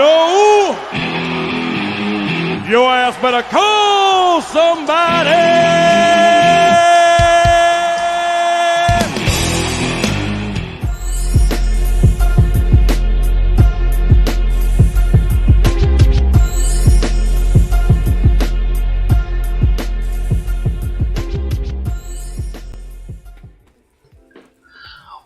know, your ass better call somebody.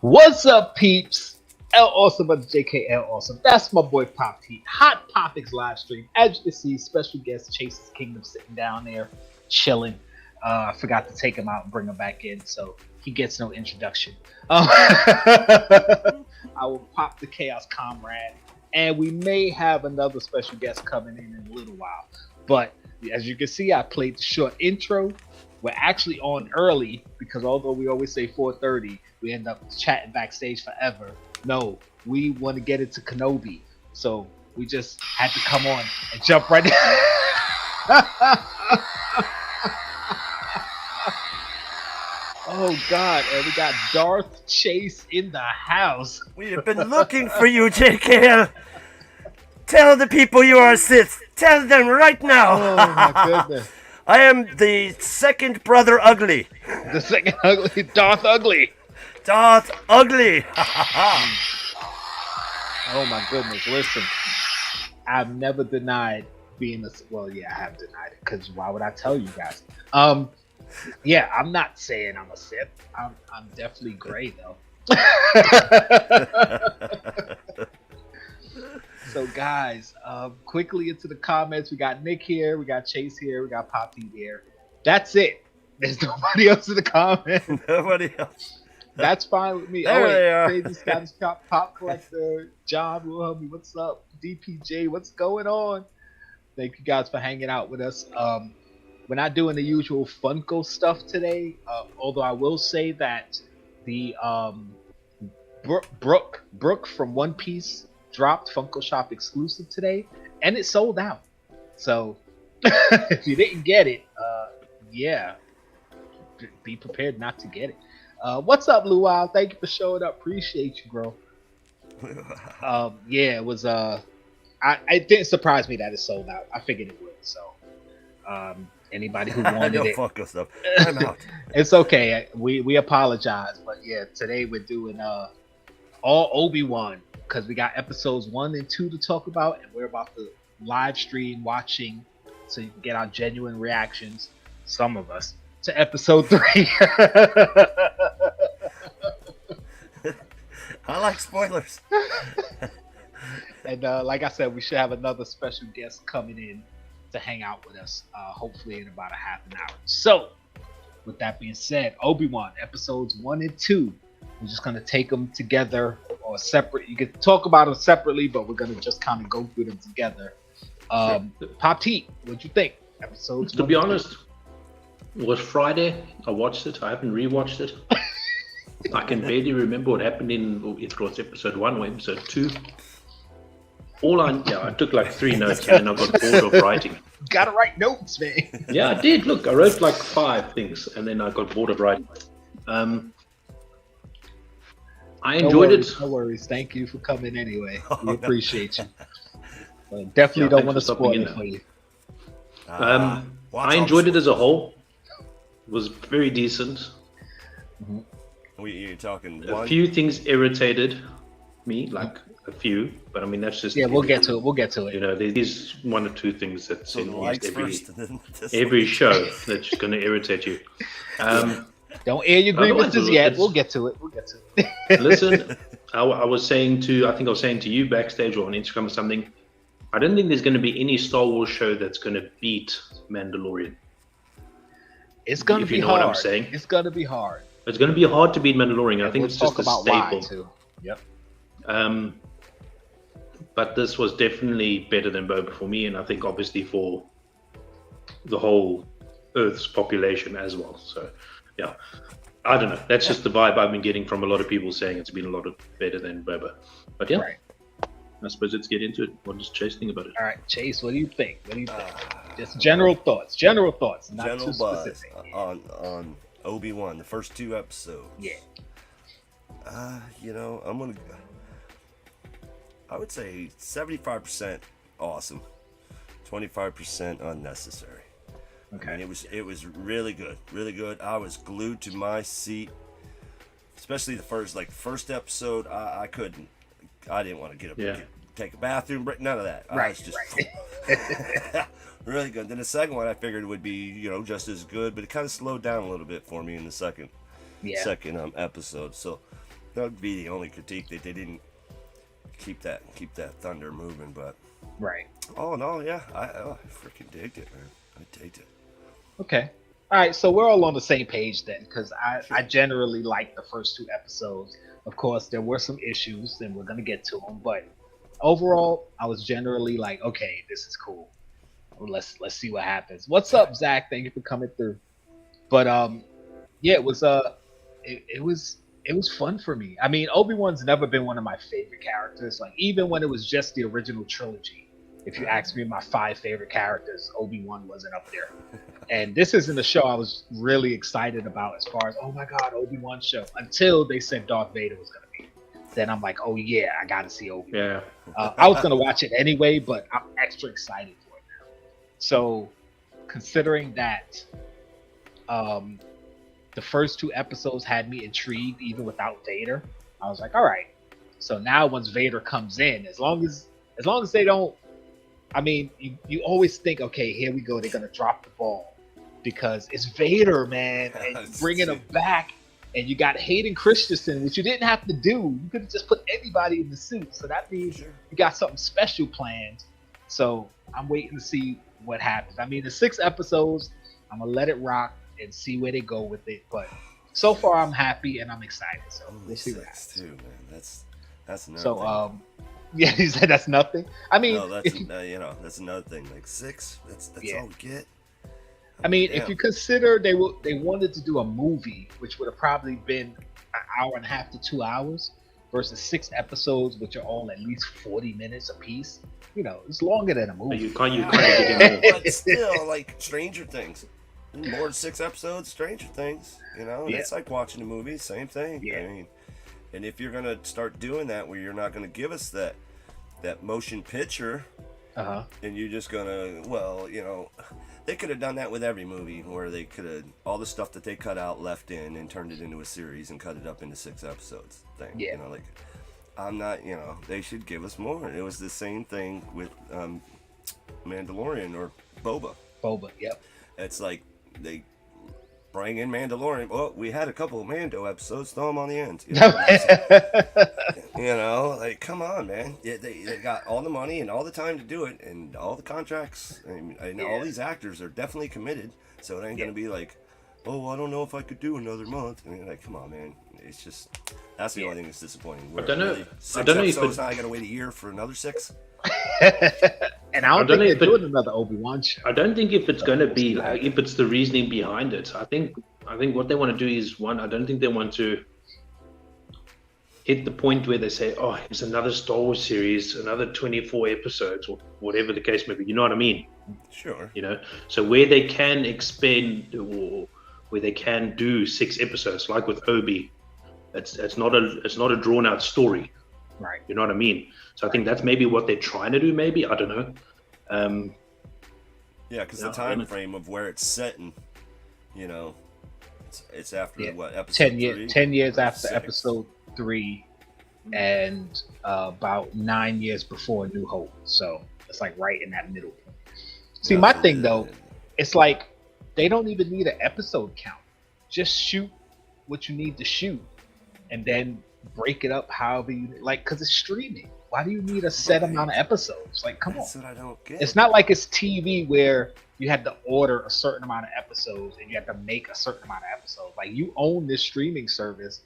What's up, peeps? L Awesome of Jkl Awesome. That's my boy Pop T. Hot Popics live stream. As you can see, special guest Chase's Kingdom sitting down there, chilling. I forgot to take him out and bring him back in, so he gets no introduction. I will pop the Chaos Comrade, and we may have another special guest coming in a little while. But as you can see, I played the short intro. We're actually on early because although we always say 4:30, we end up chatting backstage forever. No, we want to get into Kenobi, so we just had to come on and jump right in. Oh God, and we got Darth Chase in the house. We have been looking for you, Jkl. Tell the people you are Sith. Tell them right now. Oh my goodness. I am the second brother Ugly. The second Ugly, Darth Ugly. Darth Ugly. Oh my goodness, listen. I've never denied being a, well, yeah, I have denied it, because why would I tell you guys? Yeah, I'm not saying I'm a Sith. I'm definitely gray, though. So guys, quickly into the comments. We got Nick here, we got Chase here, we got Poppy here. That's it. There's nobody else in the comments. Nobody else. That's fine with me. There they are. Crazy Scottish Pop Collector, John Wilhelmy, what's up? DPJ, what's going on? Thank you guys for hanging out with us. We're not doing the usual Funko stuff today, although I will say that the Brooke from One Piece dropped Funko Shop exclusive today, and it sold out. So if you didn't get it, yeah, be prepared not to get it. What's up, Luau? Thank you for showing up. Appreciate you, bro. Yeah, it was. It didn't surprise me that it sold out. I figured it would. So, anybody who wanted it, Funko stuff. I'm out. It's okay. We apologize, but yeah, today we're doing all Obi-Wan because we got episodes 1 and 2 to talk about, and we're about to live stream watching so you can get our genuine reactions. Some of us. To episode 3. I like spoilers. And like I said, we should have another special guest coming in to hang out with us, hopefully in about a half an hour. So, with that being said, Obi-Wan episodes 1 and 2. We're just gonna take them together or separate. You can talk about them separately, but we're gonna just kind of go through them together. Pop T, what'd you think? Episodes. To be honest, it was Friday. I watched it. I haven't rewatched it. I can barely remember what happened in it was episode 1 or episode 2. I took like 3 notes and then I got bored of writing. Gotta write notes, man. Yeah, I did. Look, I wrote like 5 things and then I got bored of writing. I enjoyed it. No worries. Thank you for coming anyway. We appreciate you. But definitely don't want to spoil it for you. I enjoyed it as a whole. It was very decent. Mm-hmm. You're talking a few things irritated me, like a few, but I mean that's just we'll get to it. You know, there's 1 or 2 things that's so in almost every show that's going to irritate you. Don't air your grievances yet. We'll get to it. Listen, I was saying to you backstage or on Instagram or something. I don't think there's going to be any Star Wars show that's going to beat Mandalorian. It's going to be hard. What I'm saying. It's going to be hard. It's going to be hard to beat Mandalorian. I think it's just a staple. Why too. Yep. But this was definitely better than Boba for me, and I think obviously for the whole Earth's population as well. So, yeah, I don't know. That's just the vibe I've been getting from a lot of people saying it's been a lot better than Boba. But yeah, right. I suppose let's get into it. What does Chase think about it? All right, Chase, what do you think? Just general thoughts. General thoughts, not general too specific. On Obi-Wan, the first 2 episodes. Yeah. You know, I'm gonna. I would say 75% awesome, 25% unnecessary. Okay. I mean, it was really good, really good. I was glued to my seat, especially the first episode. I couldn't. I didn't want to get up and take a bathroom break. None of that. I was just really good. Then the second one I figured would be just as good, but it kind of slowed down a little bit for me in the second episode. So that would be the only critique, that they didn't keep that thunder moving. But all in all, yeah, I freaking digged it, man. I digged it. Okay. All right, so we're all on the same page then, because I generally liked the first 2 episodes. Of course, there were some issues, and we're gonna get to them, but overall, I was generally like, okay, this is cool. Let's see what happens. What's up, Zach? Thank you for coming through. But yeah, it was fun for me. I mean, Obi-Wan's never been one of my favorite characters. Like, even when it was just the original trilogy, if you ask me my 5 favorite characters, Obi-Wan wasn't up there. And this isn't a show I was really excited about as far as, oh my God, Obi-Wan show, until they said Darth Vader was going to be. Then I'm like, oh yeah, I got to see Obi-Wan. Yeah. I was going to watch it anyway, but I'm extra excited for it now. So considering that the first 2 episodes had me intrigued even without Vader, I was like, all right. So now once Vader comes in, as long as they don't, I mean, you always think, okay, here we go, they're going to drop the ball because it's Vader, man, and bringing him back, and you got Hayden Christensen, which you didn't have to do. You could have just put anybody in the suit. So that means you got something special planned. So I'm waiting to see what happens. I mean, the 6 episodes, I'm going to let it rock and see where they go with it. But so far, I'm happy and I'm excited. So we'll see what happens. Too, man. That's another thing. Yeah, he said that's nothing. I mean, no, that's another thing. Like 6, that's all we get. I mean, if you consider they wanted to do a movie, which would have probably been an hour and a half to 2 hours, versus 6 episodes, which are all at least 40 minutes apiece. It's longer than a movie. You can't get more. But still, like Stranger Things, more than 6 episodes. Stranger Things, it's like watching a movie. Same thing. Yeah. I mean, and if you're gonna start doing that, where you're not gonna give us that motion picture, and you're just gonna, they could have done that with every movie, where they could have all the stuff that they cut out, left in, and turned it into a series and cut it up into 6 episodes thing. Yeah. I'm not, they should give us more. It was the same thing with Mandalorian or Boba. Yep. It's like they bring in Mandalorian. Well, we had a couple of Mando episodes, throw them on the end. Come on, man. Yeah, they got all the money and all the time to do it, and all the contracts, and all these actors are definitely committed. So it ain't gonna be like, oh, I don't know if I could do another month. I mean, come on, man. It's just, that's the only thing that's disappointing. I don't know. Really, 6 I don't know episodes, if now I gotta wait a year for another 6. And I don't think they're doing another Obi-Wan show. I don't think if it's going to be like, if it's the reasoning behind it. I think what they want to do is, one, I don't think they want to hit the point where they say, oh, it's another Star Wars series, another 24 episodes, or whatever the case may be. You know what I mean? Sure. So where they can expend, or where they can do 6 episodes, like with Obi, it's not a drawn out story. Right. You know what I mean? So I think that's maybe what they're trying to do. Maybe, I don't know. Yeah, because the time frame of where it's set in, it's after what, episode 10 years after 6. episode 3, and about 9 years before New Hope. So it's like right in that middle. See, my thing though, it's like they don't even need an episode count. Just shoot what you need to shoot, and then break it up however you like, because it's streaming. Why do you need a set amount of episodes? Like, come on. That's what I don't get. It's not like it's TV where you had to order a certain amount of episodes and you have to make a certain amount of episodes. Like, you own this streaming service.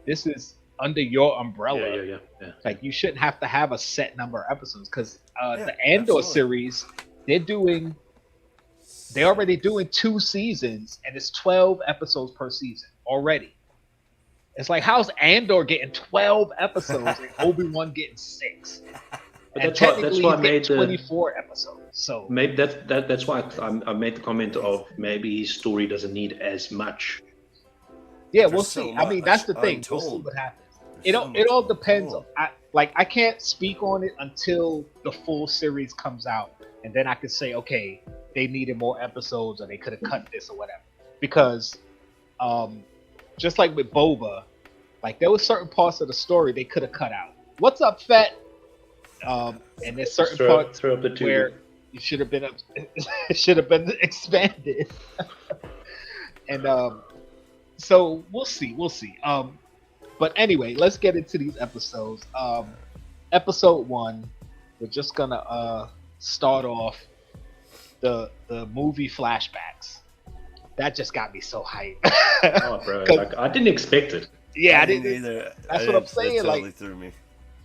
This is under your umbrella. Yeah. Like, you shouldn't have to have a set number of episodes, because the Andor series, they're already doing 2 seasons, and it's 12 episodes per season already. It's like, how's Andor getting 12 episodes and Obi-Wan getting 6? But And that's why I made 24 episodes. So maybe that's why I made the comment of maybe his story doesn't need as much. yeah, There's we'll so see. I mean, much that's the thing. We'll see untold. what happens. It all depends. I can't speak on it until the full series comes out, and then I could say, okay, they needed more episodes, or they could have cut this or whatever. Because, just like with Boba, like there was certain parts of the story they could have cut out. What's up, Fett? And there's certain parts where it should have been expanded. And so we'll see. But anyway, let's get into these episodes. Episode 1, we're just gonna start off the movie flashbacks. That just got me so hyped. Oh, bro! Like, I didn't expect it. Yeah, I didn't either. That's what I'm saying. Totally like, threw me.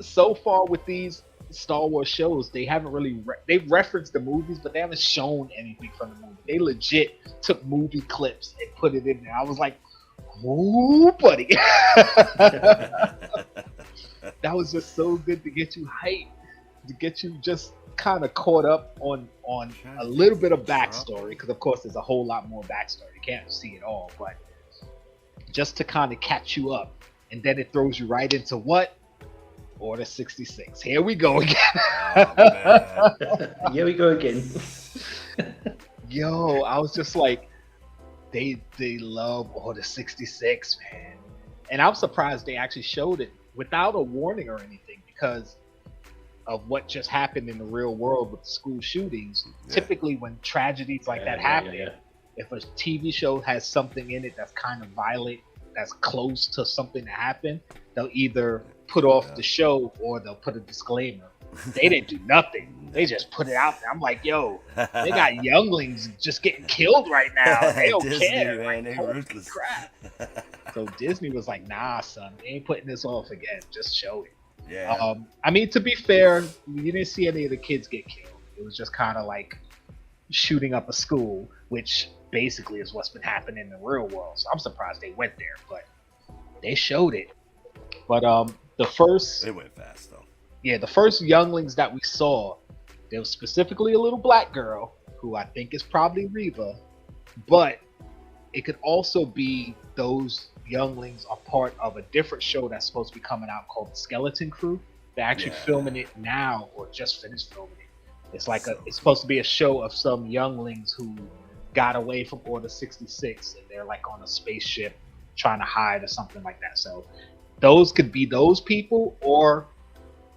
So far with these Star Wars shows, they haven't really they've referenced the movies, but they haven't shown anything from the movie. They legit took movie clips and put it in there. I was like, "Ooh, buddy!" That was just so good to get you hyped, to get you just kind of caught up on a little bit of backstory, because of course there's a whole lot more backstory. You can't see it all, but just to kind of catch you up, and then it throws you right into what? Order 66. Here we go again. Here we go again. Yo, I was just like, they love Order 66, man. And I'm surprised they actually showed it without a warning or anything, because of what just happened in the real world with the school shootings. Yeah. Typically when tragedies like that happen, if a TV show has something in it that's kind of violent, that's close to something that happened, they'll either put off the show or they'll put a disclaimer. They didn't do nothing. They just put it out there. I'm like, yo, they got younglings just getting killed right now. They don't Disney, care. Man, like, they ruthless. Crap. So Disney was like, nah, son, they ain't putting this off again. Just show it. Yeah. I mean, to be fair, you didn't see any of the kids get killed. It was just kind of like shooting up a school, which basically is what's been happening in the real world. So I'm surprised they went there, but they showed it. But the first, it went fast though. Yeah, the first younglings that we saw, there was specifically a little black girl who I think is probably Reva, but it could also be those younglings are part of a different show that's supposed to be coming out called The Skeleton Crew. They're actually filming it now, or just finished filming it. It's like it's supposed to be a show of some younglings who got away from Order 66 and they're like on a spaceship trying to hide or something like that. So those could be those people, or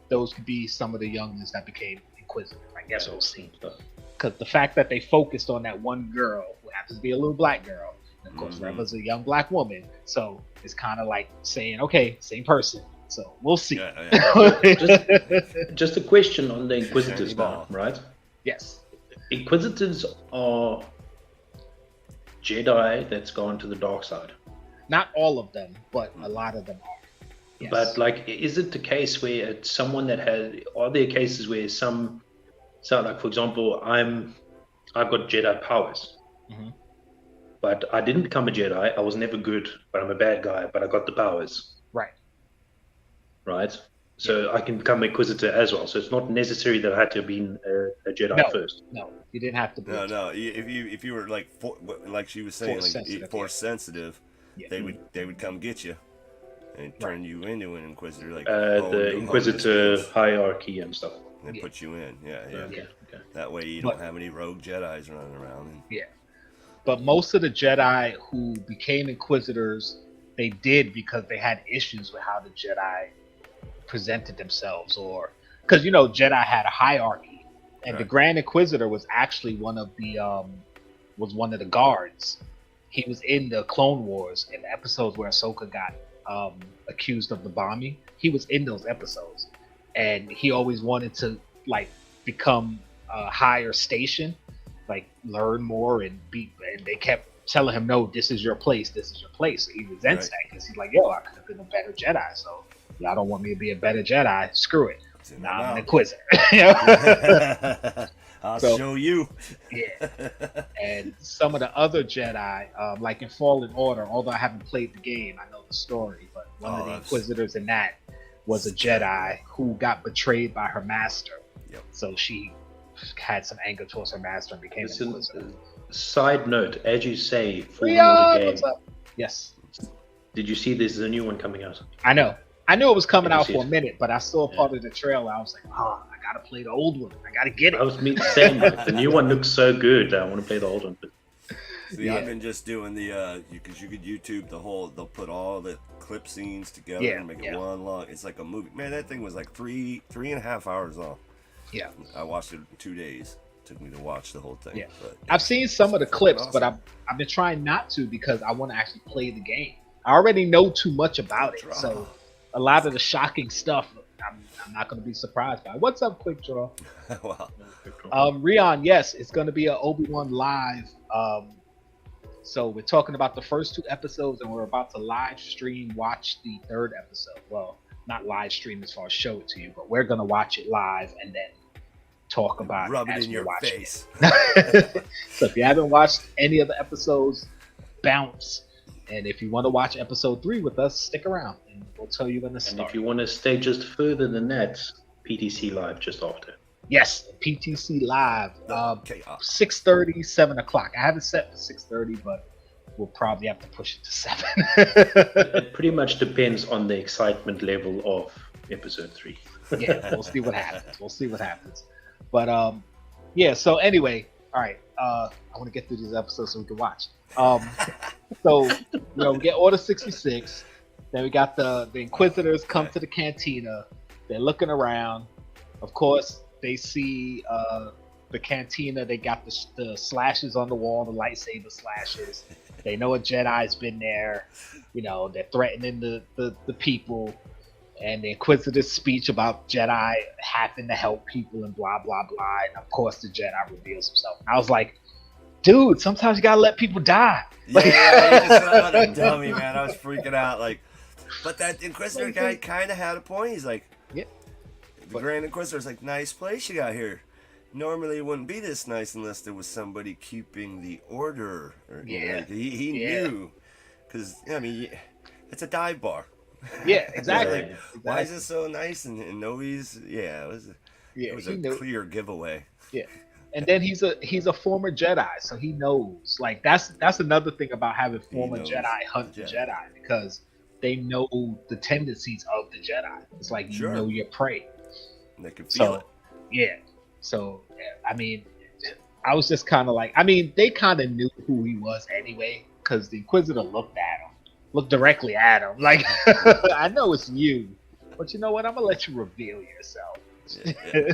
those could be some of the younglings that became Inquisitive. I guess we'll see. Because the fact that they focused on that one girl who happens to be a little black girl, and of course Reva's a young black woman, so it's kind of like saying, okay, same person. So we'll see. Just a question on the Inquisitors now, right? Yes. Inquisitors are Jedi that's gone to the dark side. Not all of them, but a lot of them are. Yes. But like, is it the case where it's someone that are there cases where some like, for example, I've got Jedi powers, but I didn't become a Jedi. I was never good, but I'm a bad guy, but I got the powers. Right. So I can become Inquisitor as well. So it's not necessary that I had to have been a Jedi first. No, you didn't have to be. No. If you were like she was saying, force sensitive, they would come get you and turn you into an Inquisitor, like the Inquisitor hierarchy and stuff. They put you in, Okay. That way you don't have any rogue Jedis running around. But most of the Jedi who became Inquisitors, they did because they had issues with how the Jedi presented themselves, or because Jedi had a hierarchy, and the Grand Inquisitor was actually one of the guards. He was in the Clone Wars in the episodes where Ahsoka got accused of the bombing. He was in those episodes, and he always wanted to like become a higher station, like learn more and they kept telling him, no, this is your place, so he resents that because he's like, yo, I could have been a better Jedi, so y'all don't want me to be a better Jedi, screw it. Now I'm an Inquisitor. I'll show you. And some of the other Jedi, like in Fallen Order, although I haven't played the game, I know the story, but one of the Inquisitors in that was a Jedi who got betrayed by her master. So she had some anger towards her master and became an Inquisitor. Side note, as you say, Fallen Order game. Yes. Did you see there's a new one coming out? I know. I knew it was coming Did you out see for a it? minute, but I saw part of the trailer. I was like, oh, I gotta play the old one. I gotta get it. I was me saying that the new one looks so good that I want to play the old one. But See, I've been just doing the because you could YouTube the whole. They'll put all the clip scenes together and make it one long. It's like a movie. Man, that thing was like 3.5 hours long. Yeah, I watched it in 2 days. Took me to watch the whole thing. Yeah, but, I've seen some of the clips, awesome. but I've been trying not to because I want to actually play the game. I already know too much about it, so a lot of the shocking stuff I'm not going to be surprised by. What's up, Quick Draw? Wow. Rion, yes, it's going to be an Obi-Wan live. So we're talking about the first 2 episodes, and we're about to live stream watch the 3rd episode. Well, not live stream as far as show it to you, but we're going to watch it live and then talk about Rub it it as in we're your watching face. it. So if you haven't watched any of the episodes, bounce. And if you want to watch episode 3 with us, stick around and we'll tell you when to and start. if you want to stay just further than that, PTC Live just after. Yes, PTC Live, Okay, 6:30, 7 o'clock. I have it set for 6:30, but we'll probably have to push it to 7. It pretty much depends on the excitement level of episode 3. Yeah, we'll see what happens. But yeah. So anyway, all right. I want to get through these episodes so we can watch. So we get Order 66. Then we got the Inquisitors come to the cantina. They're looking around. Of course, they see the cantina. They got the slashes on the wall, the lightsaber slashes. They know a Jedi's been there. They're threatening the people. And the Inquisitor's speech about Jedi having to help people and blah, blah, blah. And of course, the Jedi reveals himself. I was like, dude, sometimes you gotta let people die. Yeah, you just sound like a dummy, man. I was freaking out. But that Inquisitor guy kind of had a point. He's like, yeah. The Grand Inquisitor's like, nice place you got here. Normally it wouldn't be this nice unless there was somebody keeping the order. He knew. Because, it's a dive bar. Yeah, exactly. Why is it so nice? And nobody's, it was a clear giveaway. Yeah. And then he's a former Jedi, so he knows. Like that's another thing about having former Jedi hunt the Jedi, because they know the tendencies of the Jedi. It's like you know your prey. And they can feel it. Yeah. So I was just kind of like, they kind of knew who he was anyway, because the Inquisitor looked directly at him. Like, I know it's you, but you know what? I'm gonna let you reveal yourself. Yeah.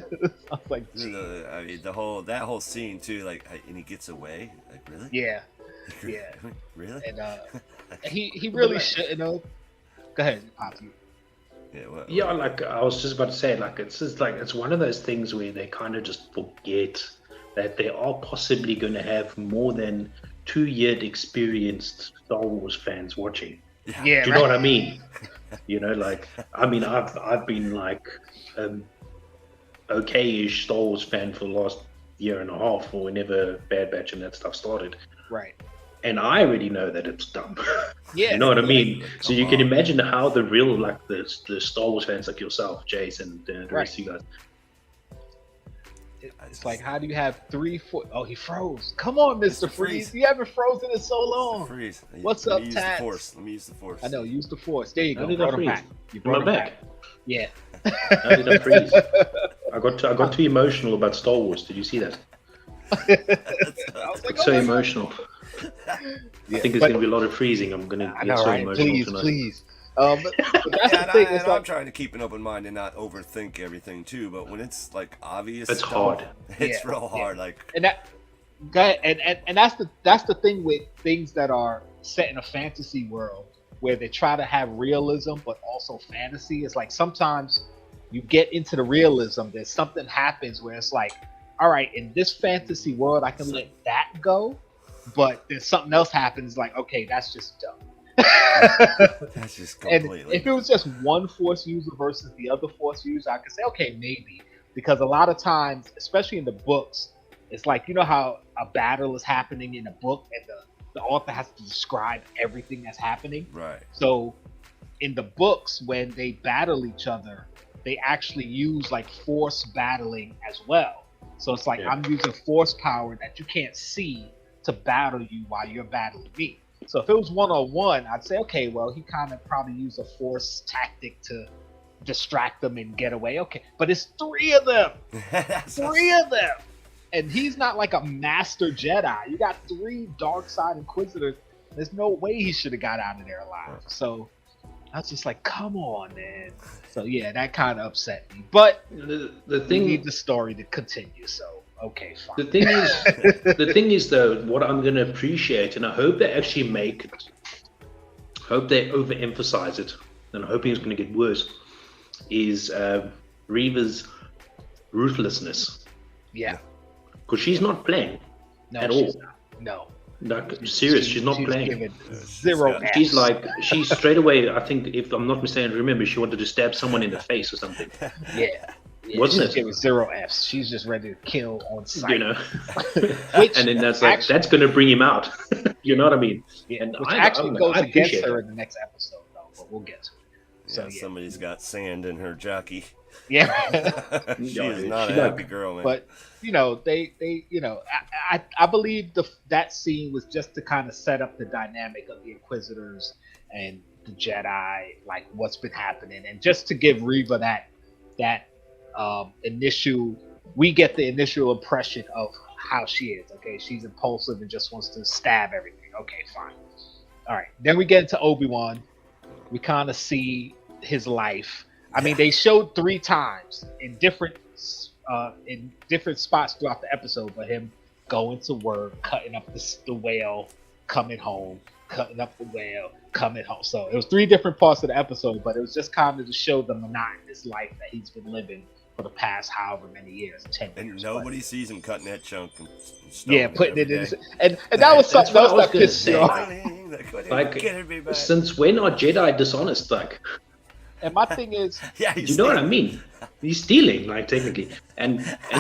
I was like, that whole scene too, and he gets away. Like, really? Yeah. Really? And he really shouldn't have. Go ahead, Pop. Yeah, like I was just about to say, it's one of those things where they kind of just forget that they are possibly going to have more than 2-year experienced Star Wars fans watching. Yeah, do you know what I mean? I've been okay-ish Star Wars fan for the last year and a half, or whenever Bad Batch and that stuff started. Right. And I already know that it's dumb. Yeah. You know what I mean? So you can imagine how the real, the Star Wars fans like yourself, Jason, and the rest of you guys. It's like, how do you have 3 foot? Oh, he froze. Come on, Mr. Freeze. You haven't frozen in so long. Freeze. What's up, Tats? Let me use the Force. I know, use the Force. There you go. How did I freeze? You brought him back. Yeah. How did I freeze? I got too emotional about Star Wars. Did you see that? I was like, so emotional. I think there's going to be a lot of freezing. I'm going to get so emotional tonight. Please. But that's the thing. I'm trying to keep an open mind and not overthink everything too. But when it's obvious, it's hard. It's real hard. And that's the thing with things that are set in a fantasy world where they try to have realism but also fantasy. It's like sometimes you get into the realism, there's something happens where it's like, all right, in this fantasy world, I can let that go, but then something else happens. Like, okay, that's just dumb. That's just completely. And if it was just one Force user versus the other Force user, I could say, okay, maybe, because a lot of times, especially in the books, it's like, you know how a battle is happening in a book and the author has to describe everything that's happening. Right. So in the books, when they battle each other, they actually use Force battling as well. So it's like, I'm using Force power that you can't see to battle you while you're battling me. So if it was 1-on-1, I'd say, okay, well, he kind of probably used a force tactic to distract them and get away. Okay, but it's 3 of them. 3 of them. And he's not like a master Jedi. You got 3 dark side Inquisitors. There's no way he should have got out of there alive. So I was just like, come on, man. So yeah, that kind of upset me. But the thing, we need the story to continue. So okay, fine. the thing is though, what I'm going to appreciate, and I hope they actually make it. Hope they overemphasize it, and I'm hoping it's going to get worse. Is Reva's ruthlessness? Yeah, because she's not playing at all. Not. No. Like, serious, she's not playing. Given 0 Fs. She's straight away. I think, if I'm not mistaken, remember she wanted to stab someone in the face or something. Yeah, wasn't she's it? Given 0 Fs. She's just ready to kill on sight. You know, and then that's like that's going to bring him out. You know what I mean? Yeah, and which actually goes against her in the next episode, though. But we'll get to it. So yeah, somebody's got sand in her jockey. Yeah, she is not a happy girl, man. But you know, they you know, I believe that scene was just to kind of set up the dynamic of the Inquisitors and the Jedi, like what's been happening, and just to give Reva that initial. We get the initial impression of how she is. Okay, she's impulsive and just wants to stab everything. Okay, fine. All right, then we get into Obi-Wan. We kind of see his life. I mean, they showed 3 times in different spots throughout the episode, but him going to work, cutting up the whale, coming home, cutting up the whale, coming home. So it was 3 different parts of the episode, but it was just kind of to show the monotonous life that he's been living for the past however many years, 10 years. And nobody sees him cutting that chunk and putting it in his, and that was something else that pissed me off. Like, since when are Jedi dishonest? Like, and my thing is, you know what I mean? He's stealing, like, technically. And I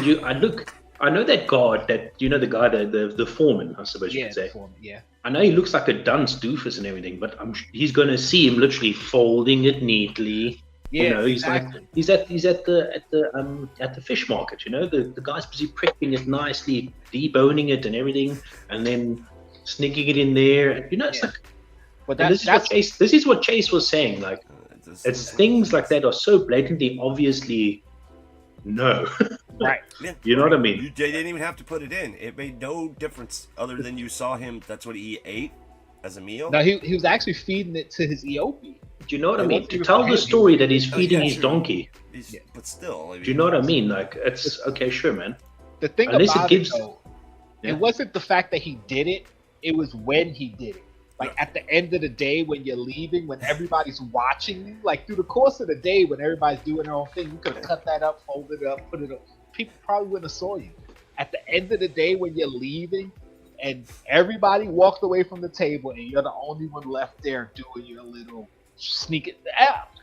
know that guard, that, you know, the guy, the foreman, I suppose you could say. Foreman, yeah. I know he looks like a dunce doofus and everything, but he's going to see him literally folding it neatly. Yeah, you know, he's exactly. Like he's at the fish market. You know, the guy's busy prepping it nicely, deboning it and everything, and then sneaking it in there. You know, it's like. But this is what Chase was saying. Like, it's things like that are so blatantly, obviously, no. Right. You know what I mean? They didn't even have to put it in. It made no difference other than you saw him. That's what he ate as a meal. No, he was actually feeding it to his Eope. Do you know what I mean? To tell the story that he's feeding his donkey. But still, I mean, do you know what I mean? Like, it's okay, sure, man. The thing about it, though, it wasn't the fact that he did it. It was when he did it. Like, at the end of the day, when you're leaving, when everybody's watching you, like, through the course of the day, when everybody's doing their own thing, you could have cut that up, folded it up, put it up. People probably wouldn't have saw you. At the end of the day, when you're leaving, and everybody walked away from the table, and you're the only one left there doing your little sneaking.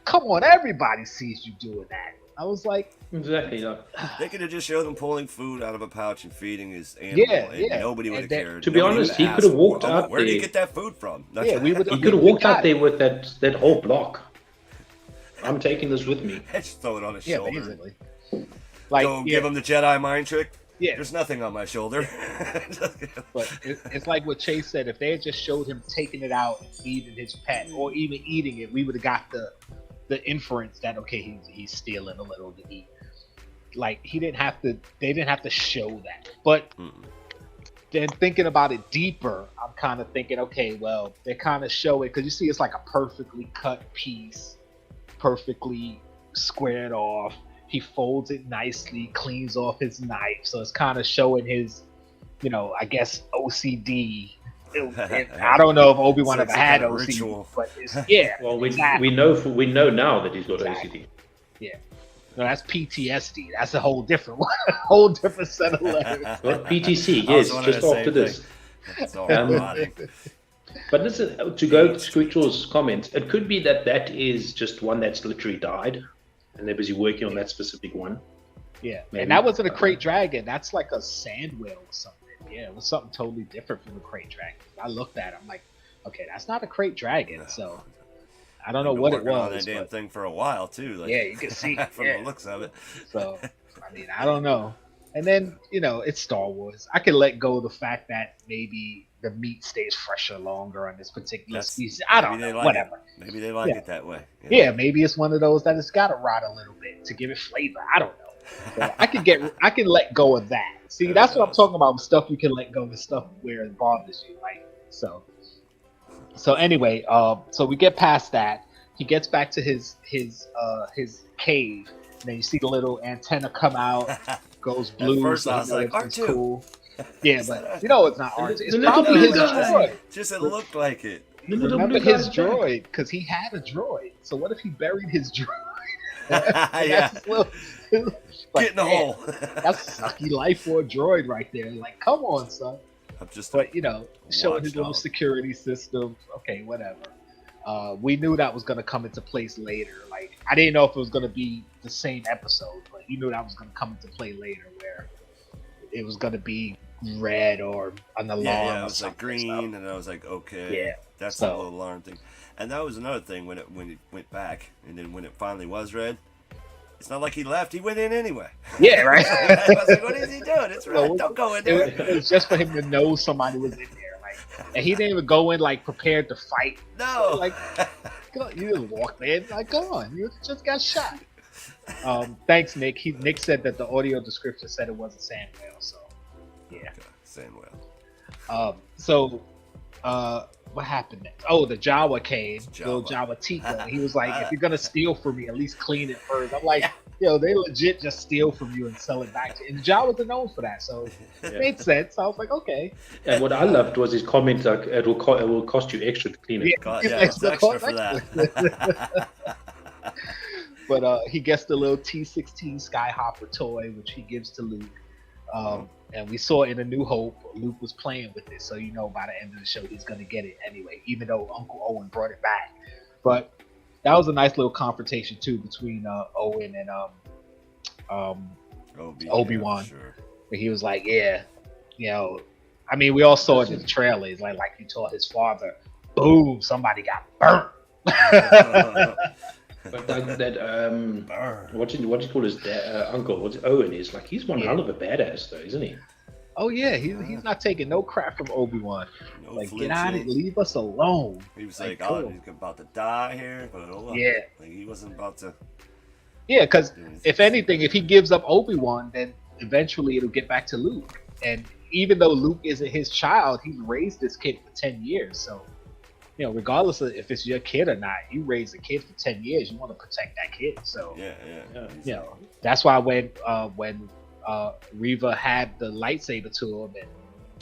Come on, everybody sees you doing that. I was like, exactly. They could have just showed him pulling food out of a pouch and feeding his animal, and nobody would have cared. To be honest, he could have walked out. Where did he get that food from? He could have walked out there with that whole block. I'm taking this with me. Just throw it on his shoulder. Basically. Like, go give him the Jedi mind trick. Yeah, there's nothing on my shoulder. But it's like what Chase said. If they had just showed him taking it out and feeding his pet, or even eating it, we would have got the inference that okay, he's stealing a little to eat. Like, he didn't have to. They didn't have to show that. But then thinking about it deeper, I'm kind of thinking, okay, well, they kind of show it because you see, it's like a perfectly cut piece, perfectly squared off. He folds it nicely, cleans off his knife, so it's kind of showing his, you know, I guess OCD. I don't know if Obi-Wan ever had OCD, ritual. But well, we know now that he's got OCD. Yeah, no, that's PTSD. That's a whole different one, a whole different set of letters. Well, PTC, yes, just after this. That's all but listen, to go to Squeakjaw's comments, it could be that is just one that's literally died. And they're busy working on that specific one. Yeah, maybe. And that wasn't a crate dragon. That's like a sand whale or something. Yeah, it was something totally different from a crate dragon. I looked at it, I'm like, okay, that's not a crate dragon. So I don't know what it was. On that damn thing for a while too. Like, yeah, you can see from the looks of it. So I mean, I don't know. And then, you know, it's Star Wars. I can let go of the fact that maybe the meat stays fresher longer on this particular That's- species. I don't maybe they know. like Whatever. it. Maybe they like Yeah. it that way. Yeah, maybe it's one of those that it's got to rot a little bit to give it flavor. I don't know. So I can let go of that. See, that's what I'm talking about. With stuff you can let go of, stuff where it bothers you. Like so anyway, so we get past that. He gets back to his cave. And then you see the little antenna come out, goes blue. first so I was like, everything's R2. cool. Yeah, but you know it's not R2. It's The little probably his blue guy. droid. Just it looked like it. The little Remember blue his guy's back. droid, because he had a droid. So what if he buried his droid? Yeah. That's little, Get in the man, hole. That's sucky life for a droid right there. Like, come on, son. I'm just But you know, showing his little watchdog. security system. Okay, whatever. We knew that was going to come into place later. Like, I didn't know if it was going to be the same episode, but you knew that was going to come into play later, where it was going to be red or an alarm. Yeah, it or was like something. green, and I was like, okay, Yeah, that's so- a little alarm thing. And that was another thing when it went back, and then when it finally was red, it's not like he left; he went in anyway. Yeah, right. I was like, what is he doing? It's red. No, Don't go in It there. was just for him to know somebody was in there, like, and he didn't even go in like prepared to fight. No. Like, go, you just walked in, like, go on, you just got shot. Thanks, Nick. Nick said that the audio description said it wasn't Samuel, so yeah. Okay, saying well. What happened next? Oh, the Jawa came, little Jawa. Jawa Tico. He was like, if you're gonna steal from me, at least clean it first. I'm like, yo, they legit just steal from you and sell it back to you. And Jawas are known for that, so it made sense. I was like, okay. And what I loved was his comment like, it will cost you extra to clean it. Yeah, it's extra for that. But he gets the little T-16 Skyhopper toy, which he gives to Luke. And we saw in A New Hope, Luke was playing with it, so you know by the end of the show he's going to get it anyway, even though Uncle Owen brought it back. But that was a nice little confrontation too between Owen and Obi-Wan. Sure. Where he was like, yeah, you know, I mean, we all saw it in the trailers, like he told his father, boom, somebody got burnt. But what do you call his dad, uncle? What's Owen is like? He's one hell of a badass, though, isn't he? Oh yeah, he's not taking no crap from Obi-Wan. No Like, flinching. get out of it, leave us alone. He was Like, like, cool. oh, he's about to die here, but oh, Yeah. like he wasn't about to. Yeah, because do anything. if anything, if he gives up Obi-Wan, then eventually it'll get back to Luke. And even though Luke isn't his child, he raised this kid for 10 years. So, you know, regardless of if it's your kid or not, you raise a kid for 10 years, you want to protect that kid. So, Yeah. you know, that's why when Reva had the lightsaber to him, and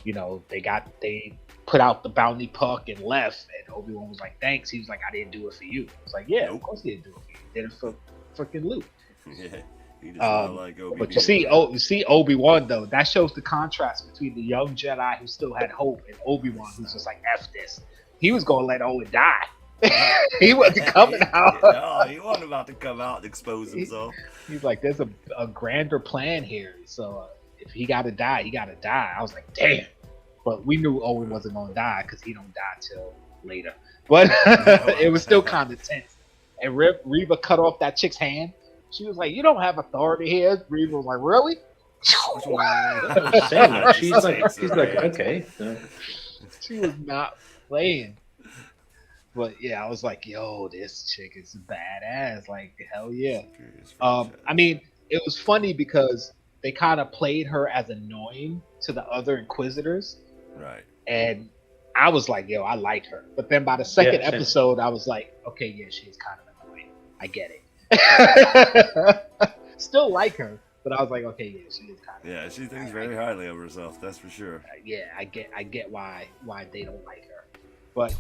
you know they put out the bounty puck and left, and Obi-Wan was like, "Thanks." He was like, "I didn't do it for you." It's like, "Yeah, Nope. of course he didn't do it for you. He did it for freaking Luke." Yeah. He does not like Obi. But you see Obi-Wan though. That shows the contrast between the young Jedi who still had hope and Obi-Wan who's just like, "F this." He was gonna let Owen die. He wasn't coming out. No, he wasn't about to come out and expose himself. He's like, there's a grander plan here. So if he got to die, he got to die. I was like, damn. But we knew Owen wasn't going to die because he don't die till later. But it was still kind of tense. And Reva cut off that chick's hand. She was like, you don't have authority here. Reva was like, really? She's like, okay. No. She was not playing. But yeah, I was like, yo, this chick is badass. Like, hell yeah. I mean, it was funny because they kind of played her as annoying to the other Inquisitors. Right. And I was like, yo, I like her. But then by the second Yeah, same. episode, I was like, okay, yeah, she's kind of annoying. I get it. Still like her, but I was like, okay, yeah, she is kind of Yeah, she thinks very highly of herself. That's for sure. yeah, I get why they don't like her. But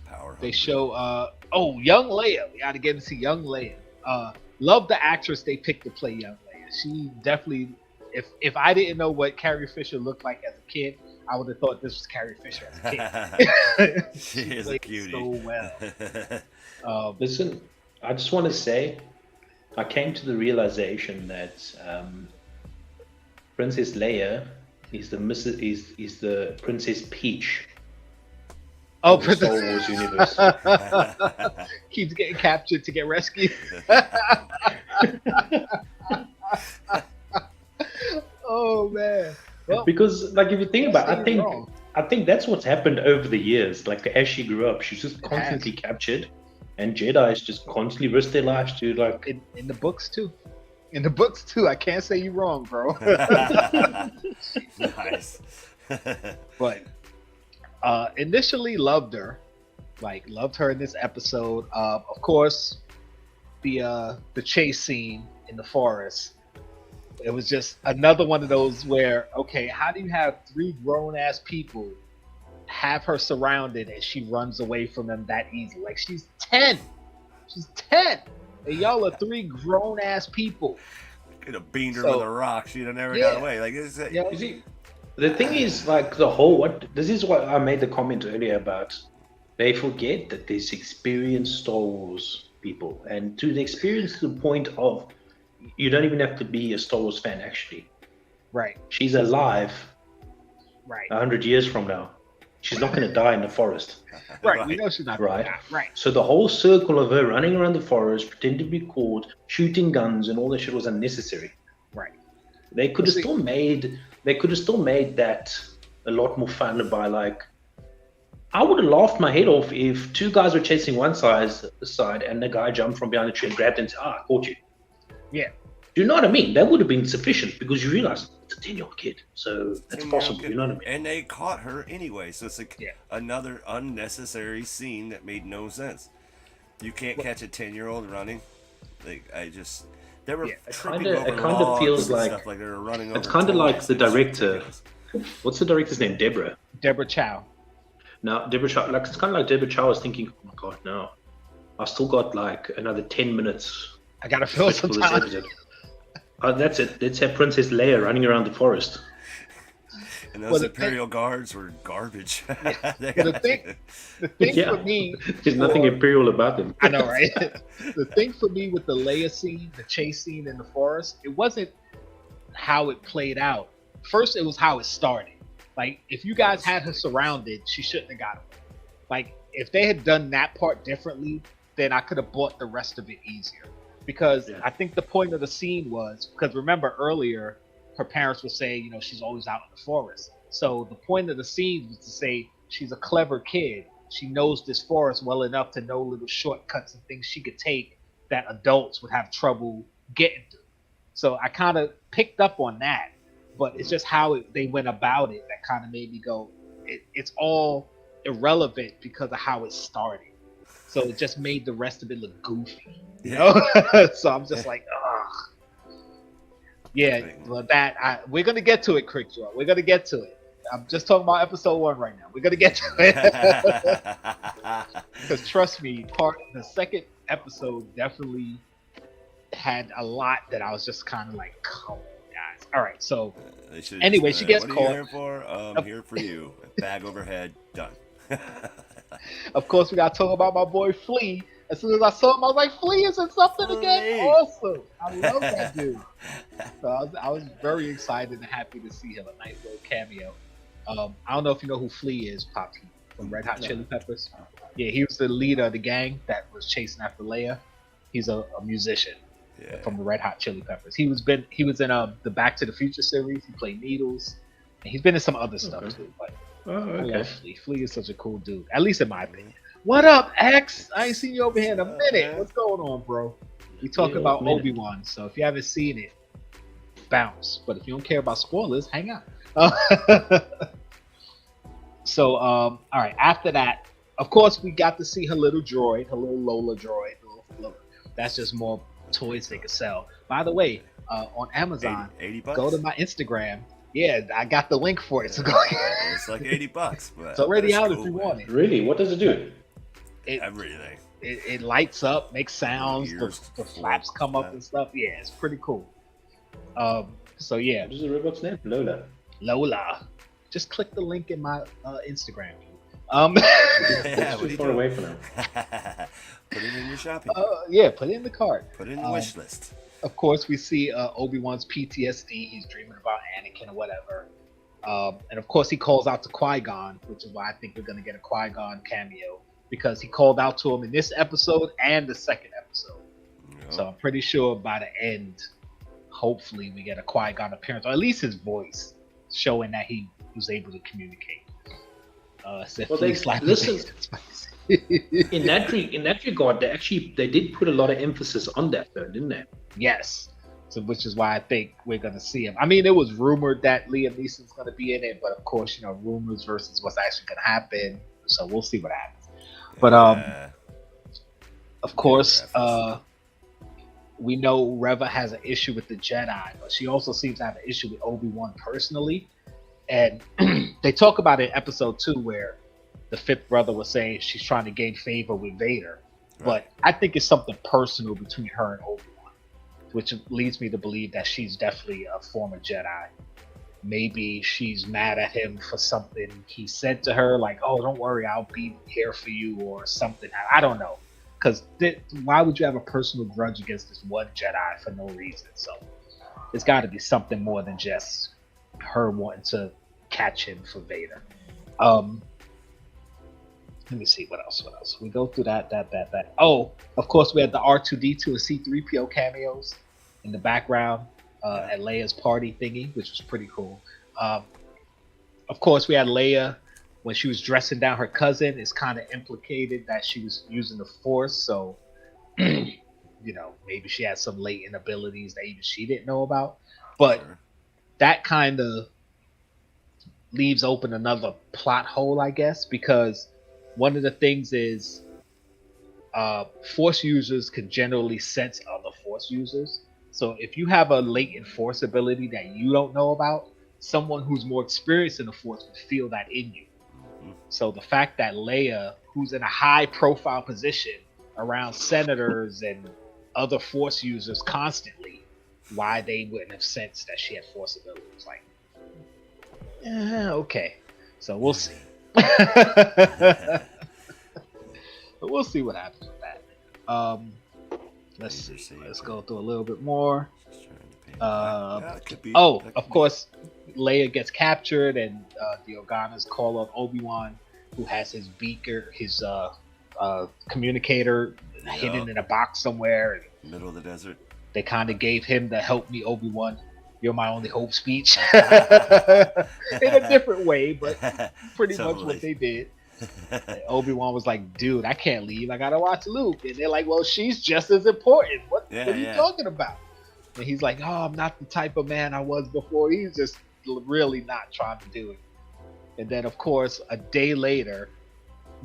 Power. they show young Leia. We got to get to see young Leia. Love the actress they picked to play young Leia. She definitely, if I didn't know what Carrie Fisher looked like as a kid, I would have thought this was Carrie Fisher as a kid. She is a played cutie. so well. Listen, I just want to say, I came to the realization that Princess Leia is the Princess Peach Oh, of the Star Wars universe. keeps getting captured to get rescued. Oh man. Well, Because, like, if you think about it, I think wrong. I think that's what's happened over the years. Like as she grew up, she's just constantly captured, and Jedi's just constantly risk their lives to like in the books too. In the books too. I can't say you wrong, bro. Nice. But initially loved her, like loved her in this episode. Of course, the chase scene in the forest. It was just another one of those where, okay, how do you have three grown ass people have her surrounded and she runs away from them that easily? Like she's 10. She's 10. And y'all are three grown ass people. Could have beamed her with a rock. She'd have never got away. Like it's, you see, the thing is, like the whole this is what I made the comment earlier about. They forget that there's experienced Star Wars people, and to the experience to the point of you don't even have to be a Star Wars fan actually. Right. She's alive. Right. 100 years from now, she's not going to die in the forest. Right. We know she's not going to die. Right. So the whole circle of her running around the forest, pretending to be caught, shooting guns, and all that shit was unnecessary. Right. They could have still made. They could have still made that a lot more fun by like. I would have laughed my head off if two guys were chasing one side and the guy jumped from behind the tree and grabbed and said, I caught you. Yeah. Do you know what I mean? That would have been sufficient because you realize it's a 10-year-old kid. So that's possible. You know what I mean? And they caught her anyway. So it's like another unnecessary scene that made no sense. You can't catch a 10-year-old running. Like, they were tripping over it kind of feels like, stuff, like they were running over. It's kind of like the director. What's the director's name? Deborah Chow. Now, Deborah Chow, like it's kind of like Deborah Chow was thinking, oh my god, no, I've still got like another 10 minutes. I gotta fill some time. That's it. Let's have Princess Leia running around the forest. And those Imperial guards were garbage. The thing for me, there's nothing Imperial about them. I know, right? The thing for me with the Leia scene, the chase scene in the forest, it wasn't how it played out. First, it was how it started. Like, if you guys had her surrounded, she shouldn't have got away. Like, if they had done that part differently, then I could have bought the rest of it easier. Because I think the point of the scene was, because remember earlier, her parents would say, she's always out in the forest. So the point of the scene was to say she's a clever kid. She knows this forest well enough to know little shortcuts and things she could take that adults would have trouble getting to. So I kind of picked up on that. But it's just how they went about it that kind of made me go, it's all irrelevant because of how it started. So it just made the rest of it look goofy, you know? So I'm just like, ugh. Yeah, well, we're going to get to it, Crick Draw. We're going to get to it. I'm just talking about episode 1 right now. We're going to get to it. Because trust me, the second episode definitely had a lot that I was just kind of like, come on. All right, so anyway, she gets caught. What are you here for? I'm here for you. Bag overhead, done. Of course, we got to talk about my boy Flea. As soon as I saw him, I was like, Flea is in something again? Awesome. I love that dude. So I was very excited and happy to see him. A nice little cameo. I don't know if you know who Flea is, Pop, from Red Hot Chili Peppers. Yeah, he was the leader of the gang that was chasing after Leia. He's a musician. From the Red Hot Chili Peppers. He was in the Back to the Future series. He played Needles. And he's been in some other stuff too. But I love Flea. Flea is such a cool dude, at least in my opinion. What up, X? I ain't seen you over here in a minute. What's going on, bro? We talking about Obi-Wan, so if you haven't seen it, bounce. But if you don't care about spoilers, hang out. So, all right. After that, of course, we got to see her little droid, her little Lola droid. That's just more toys they could sell. By the way, on Amazon, $80. Go to my Instagram. Yeah, I got the link for it. So go. It's like $80, but it's already out if you want it. Really? What does it do? Everything. It lights up, makes sounds. The flaps come up and stuff. Yeah, it's pretty cool. So yeah. What is the robot's name? Lola. Just click the link in my Instagram. It's too far away from him. Put it in your shopping. Put it in the cart. Put it in the wish list. Of course, we see Obi-Wan's PTSD. He's dreaming about Anakin or whatever. And of course, he calls out to Qui-Gon, which is why I think we're going to get a Qui-Gon cameo, because he called out to him in this episode and the second episode. Yep. So I'm pretty sure by the end, hopefully, we get a Qui-Gon appearance, or at least his voice, showing that he was able to communicate. Said Well, flea slapping. listen. In that regard, they did put a lot of emphasis on that, though, didn't they? Yes. So, which is why I think we're gonna see him. I mean, it was rumored that Liam Neeson's gonna be in it, but of course, rumors versus what's actually gonna happen. So we'll see what happens. But of course, we know Reva has an issue with the Jedi, but she also seems to have an issue with Obi-Wan personally. And they talk about it in episode 2 where the fifth brother was saying she's trying to gain favor with Vader. Right. But I think it's something personal between her and Obi-Wan, which leads me to believe that she's definitely a former Jedi. Maybe she's mad at him for something he said to her, like, oh, don't worry, I'll be here for you, or something. I don't know. Because why would you have a personal grudge against this one Jedi for no reason? So it's got to be something more than just her wanting to catch him for Vader. Let me see what else. We go through that. Oh, of course, we had the R2D2 and C3PO cameos in the background at Leia's party thingy, which was pretty cool. Of course, we had Leia when she was dressing down her cousin. It's kind of implicated that she was using the Force, so maybe she had some latent abilities that even she didn't know about. But that kind of leaves open another plot hole, I guess, because one of the things is Force users can generally sense other Force users. So if you have a latent Force ability that you don't know about, someone who's more experienced in the Force would feel that in you. So the fact that Leia, who's in a high profile position around senators and other Force users constantly, why they wouldn't have sensed that she had Force abilities. Like, okay. So we'll see. We'll see what happens with that. Let's see. Let's go through a little bit more. Of course, Leia gets captured, and the Organas call up Obi-Wan, who has his beaker, his communicator hidden in a box somewhere. Middle of the desert. They kind of gave him the "Help me, Obi-Wan, you're my only hope" speech in a different way, but pretty much what they did. And Obi-Wan was like, dude, I can't leave. I gotta watch Luke. And they're like, well, she's just as important. What are you talking about? And he's like, oh, I'm not the type of man I was before. He's just really not trying to do it. And then, of course, a day later,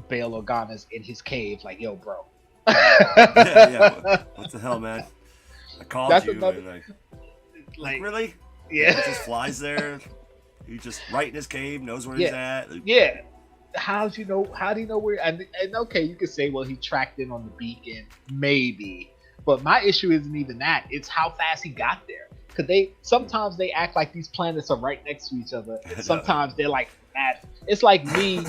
Bail Organa's in his cave like, yo, bro. What the hell, man? I called you and like, really? Yeah. He just flies there. He's just right in his cave, knows where he's at. Yeah. How do you know where? And okay, you could say, well, he tracked in on the beacon, maybe. But my issue isn't even that. It's how fast he got there. Because sometimes they act like these planets are right next to each other. And sometimes they're like mad. It's like me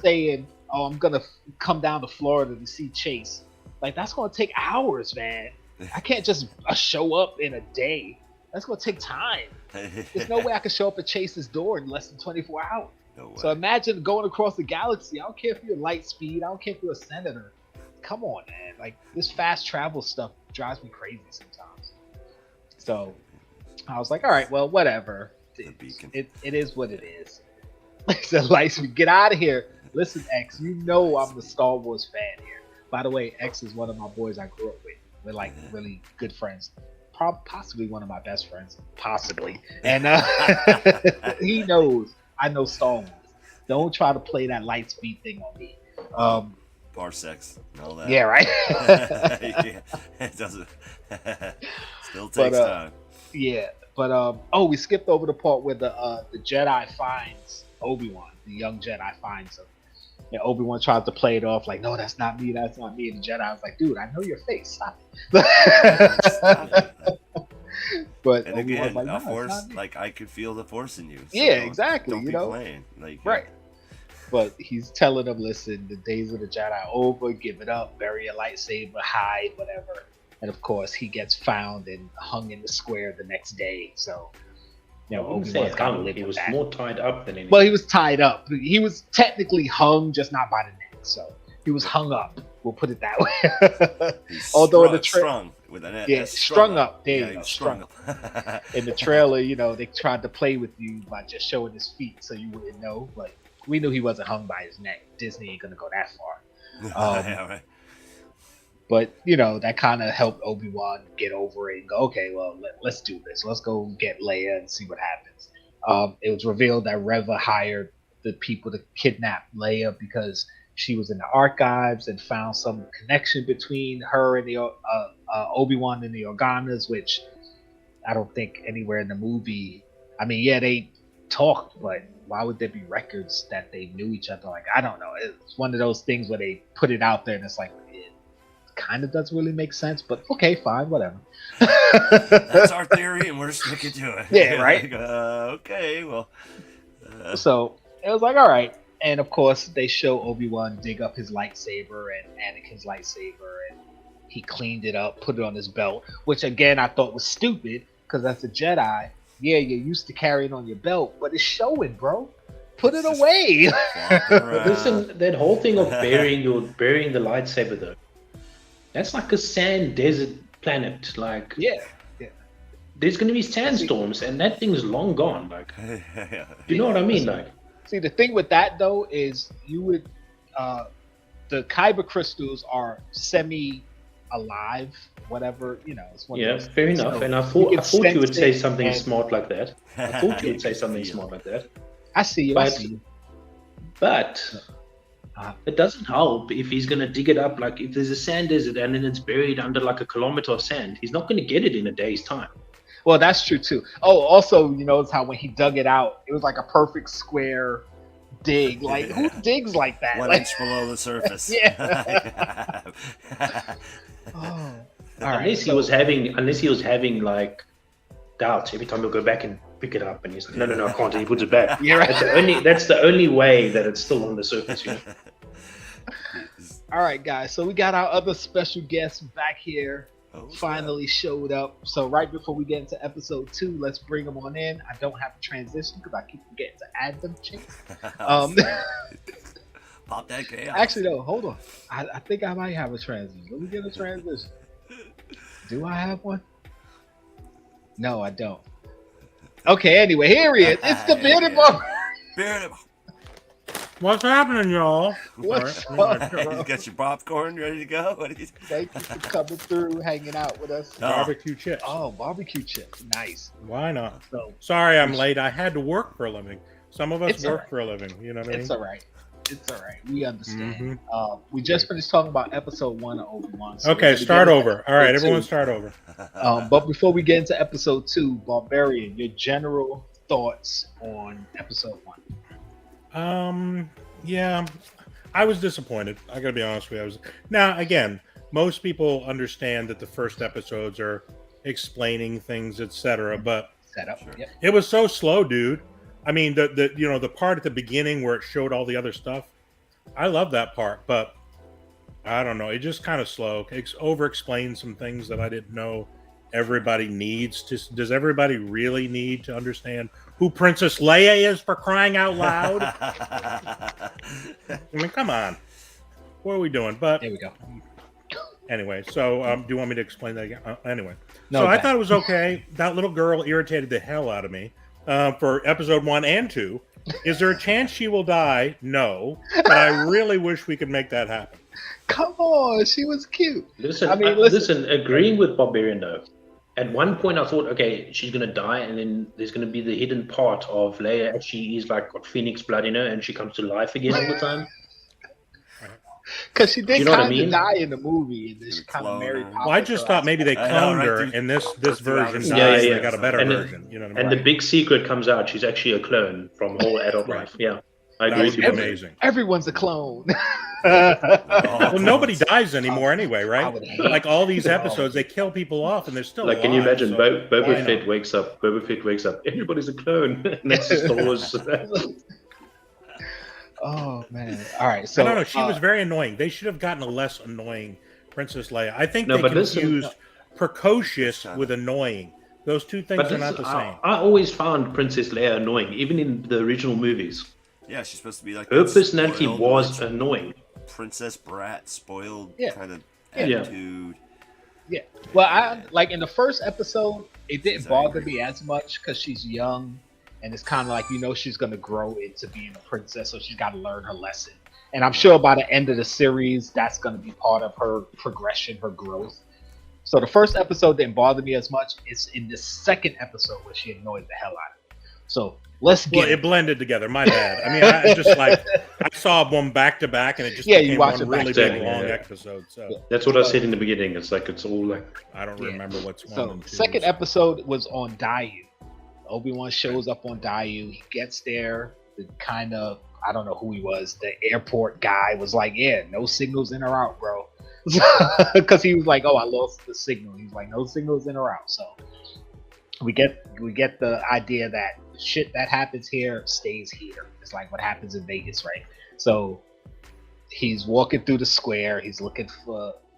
saying, oh, I'm going to come down to Florida to see Chase. Like, that's going to take hours, man. I can't just show up in a day. That's going to take time. There's no way I can show up at Chase's door in less than 24 hours. No way. So imagine going across the galaxy. I don't care if you're light speed. I don't care if you're a senator. Come on, man. Like, this fast travel stuff drives me crazy sometimes. So I was like, all right, well, whatever. It is what it is. So, light speed. Get out of here. Listen, X, you know I'm the Star Wars fan here. By the way, X is one of my boys I grew up with. We're like really good friends. Possibly one of my best friends. Possibly. And he knows I know Star Wars. Don't try to play that light speed thing on me. Parsecs and all that. Yeah, right? It doesn't. Still takes time. Yeah. But, we skipped over the part where the Jedi finds Obi-Wan. The young Jedi finds him. And Obi-Wan tried to play it off like, no, that's not me. That's not me. And the Jedi was like, dude, I know your face. Stop it. But and again, like, no, Force, like, I could feel the Force in you. So exactly. Don't be playing. Like, right. But he's telling them, listen, the days of the Jedi are over. Give it up. Bury a lightsaber. Hide. Whatever. And of course, he gets found and hung in the square the next day. So, Obi-Wan's got to live with that. He was more tied up than anything. Well, he was tied up. He was technically hung, just not by the neck. So he was hung up. We'll put it that way. Although the strung with an S. Strung up. There you go. Strung up. In the trailer, they tried to play with you by just showing his feet, so you wouldn't know. But we knew he wasn't hung by his neck. Disney ain't gonna go that far. Yeah, right. But you know that kind of helped Obi-Wan get over it and go, okay, well let's do this. Let's go get Leia and see what happens. It was revealed that Reva hired the people to kidnap Leia because she was in the archives and found some connection between her and the Obi-Wan and the Organas, which I don't think anywhere in the movie. I mean, yeah, they talked, but why would there be records that they knew each other? Like, I don't know. It's one of those things where they put it out there and it's like, it kind of doesn't really make sense, but okay, fine, whatever. That's our theory, and we're sticking to it. Yeah, right? Like, okay, well. So it was like, all right. And of course, they show Obi-Wan dig up his lightsaber and Anakin's lightsaber, and he cleaned it up, put it on his belt, which again I thought was stupid because as a Jedi, yeah, you're used to carrying on your belt, but it's showing, bro. Put it away. Listen, that whole thing of burying the lightsaber though, that's like a sand desert planet. Like, yeah. There's gonna be sandstorms, and that thing's long gone. Like, you know what I mean? Like, see, the thing with that though is you would, the kyber crystals are semi-alive, whatever, you know. It's one of those fair things. enough. So and I thought you would say something and- smart like that. I thought you would say something smart like that. I see you. I see you. But it doesn't help if he's going to dig it up. Like, if there's a sand desert and then it's buried under like a kilometer of sand, he's not going to get it in a day's time. Well, that's true too. Oh, also, you notice how when he dug it out, it was like a perfect square dig. Like, who digs like that? 1 Like, inch below the surface. Yeah. Oh, all right. Unless he was having like doubts every time he'll go back and pick it up, and he's like, no, I can't. And he puts it back. Yeah, right. That's the only way that it's still on the surface. You know? All right, guys. So we got our other special guest back here. Finally showed up. So right before we get into episode 2, let's bring them on in. I don't have a transition because I keep forgetting to add them. Pop that chaos. Actually, no, hold on. I think I might have a transition. Let me get a transition. Do I have one? No, I don't. Okay, anyway, here he is. It's the Bearded Barber. Bearded. What's happening, y'all? What's All right. up, You bro? got your popcorn ready to go? What are you... Thank you for coming through, hanging out with us. Barbecue chips. Oh, barbecue chips. Nice. Why not? So, Sorry I'm late. I had to work for a living. Some of us It's work alright. for a living. You know what I mean? it's all right. It's all right. We understand. Mhm. We just finished talking about episode 1 of Obi-Wan. So Okay, we're gonna start get into over. All right, episode everyone 2. start over. But before we get into episode 2, Barbarian, your general thoughts on episode 1. Yeah, I was disappointed. I gotta be honest with you. Now, again, most people understand that the first episodes are explaining things, etc. But Setup. Sure. Yep. it was so slow, dude. I mean, the part at the beginning where it showed all the other stuff, I love that part. But I don't know, it just kind of slow. It over-explained some things that I didn't know everybody needs to. Does everybody really need to understand who Princess Leia is, for crying out loud? I mean, come on. What are we doing? But There we go. anyway, so do you want me to explain that again? Anyway, No, so I okay. thought it was okay. That little girl irritated the hell out of me for episode 1 and 2. Is there a chance she will die? No, but I really wish we could make that happen. Come on, she was cute. Listen, I mean, listen. agreeing with Barbarian though. At one point, I thought, okay, she's gonna die, and then there's gonna be the hidden part of Leia actually is like got Phoenix blood in her, and she comes to life again all the time. Because she did You know what I kind of mean? die in the movie, and then she kind of Clone married. her. Well, I just thought maybe they I know, cloned right, her, dude? and this version Yeah, dies. yeah, They got a better And the- version. You know what I mean? And the big secret comes out, she's actually a clone from whole adult Right. life. Yeah, I That agree would with be you. amazing. Everyone's a clone. Well, nobody dies anymore anyway, I right? would hate Like all these episodes, they kill people off, and they're still Like, can you alive, imagine so- Boba I know. Fett wakes up? Boba Fett wakes up. Everybody's a clone. And that's just Star Wars. Oh man! All right, so I don't know. She was very annoying. They should have gotten a less annoying Princess Leia. I think No, they but listen- confused precocious with annoying. Those two things But are not the same. I always found Princess Leia annoying, even in the original movies. Yeah, she's supposed to be like Her this personality spoiled, was rich annoying. princess brat, spoiled Yeah. kind of Yeah. attitude. Yeah. Well, I like in the first episode, it didn't She's bother angry. me as much because she's young and it's kind of like she's gonna grow into being a princess, so she's got to learn her lesson. And I'm sure by the end of the series, that's gonna be part of her progression, her growth. So the first episode didn't bother me as much. It's in the second episode where she annoyed the hell out of me. So let's get it blended together. My bad. I mean, I just I saw one back to back, and it just became one really big long episode. So that's what I said in the beginning. It's like it's all like I don't remember what's one. So and two. Second episode was on Dayu. Obi-Wan shows up on Dayu. He gets there. The kind of I don't know who he was. The airport guy was like, "Yeah, no signals in or out, bro," because he was like, "Oh, I lost the signal." He's like, "No signals in or out." So we get the idea that shit that happens here stays here. It's like what happens in Vegas, right? So he's walking through the square. He's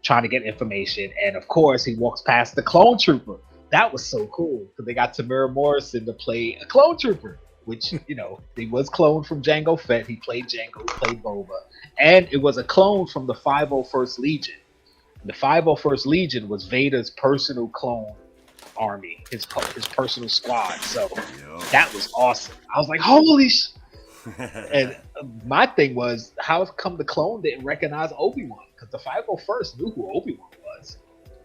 trying to get information, and of course, he walks past the clone trooper. That was so cool because they got Tamara Morrison to play a clone trooper, which he was cloned from Jango Fett. He played Jango, he played Boba, and it was a clone from the 501st Legion. The 501st Legion was Vader's personal clone army, his personal squad. So that was awesome. I was like, holy sh! And my thing was, how come the clone didn't recognize Obi-Wan? Because the 501st knew who Obi-Wan was,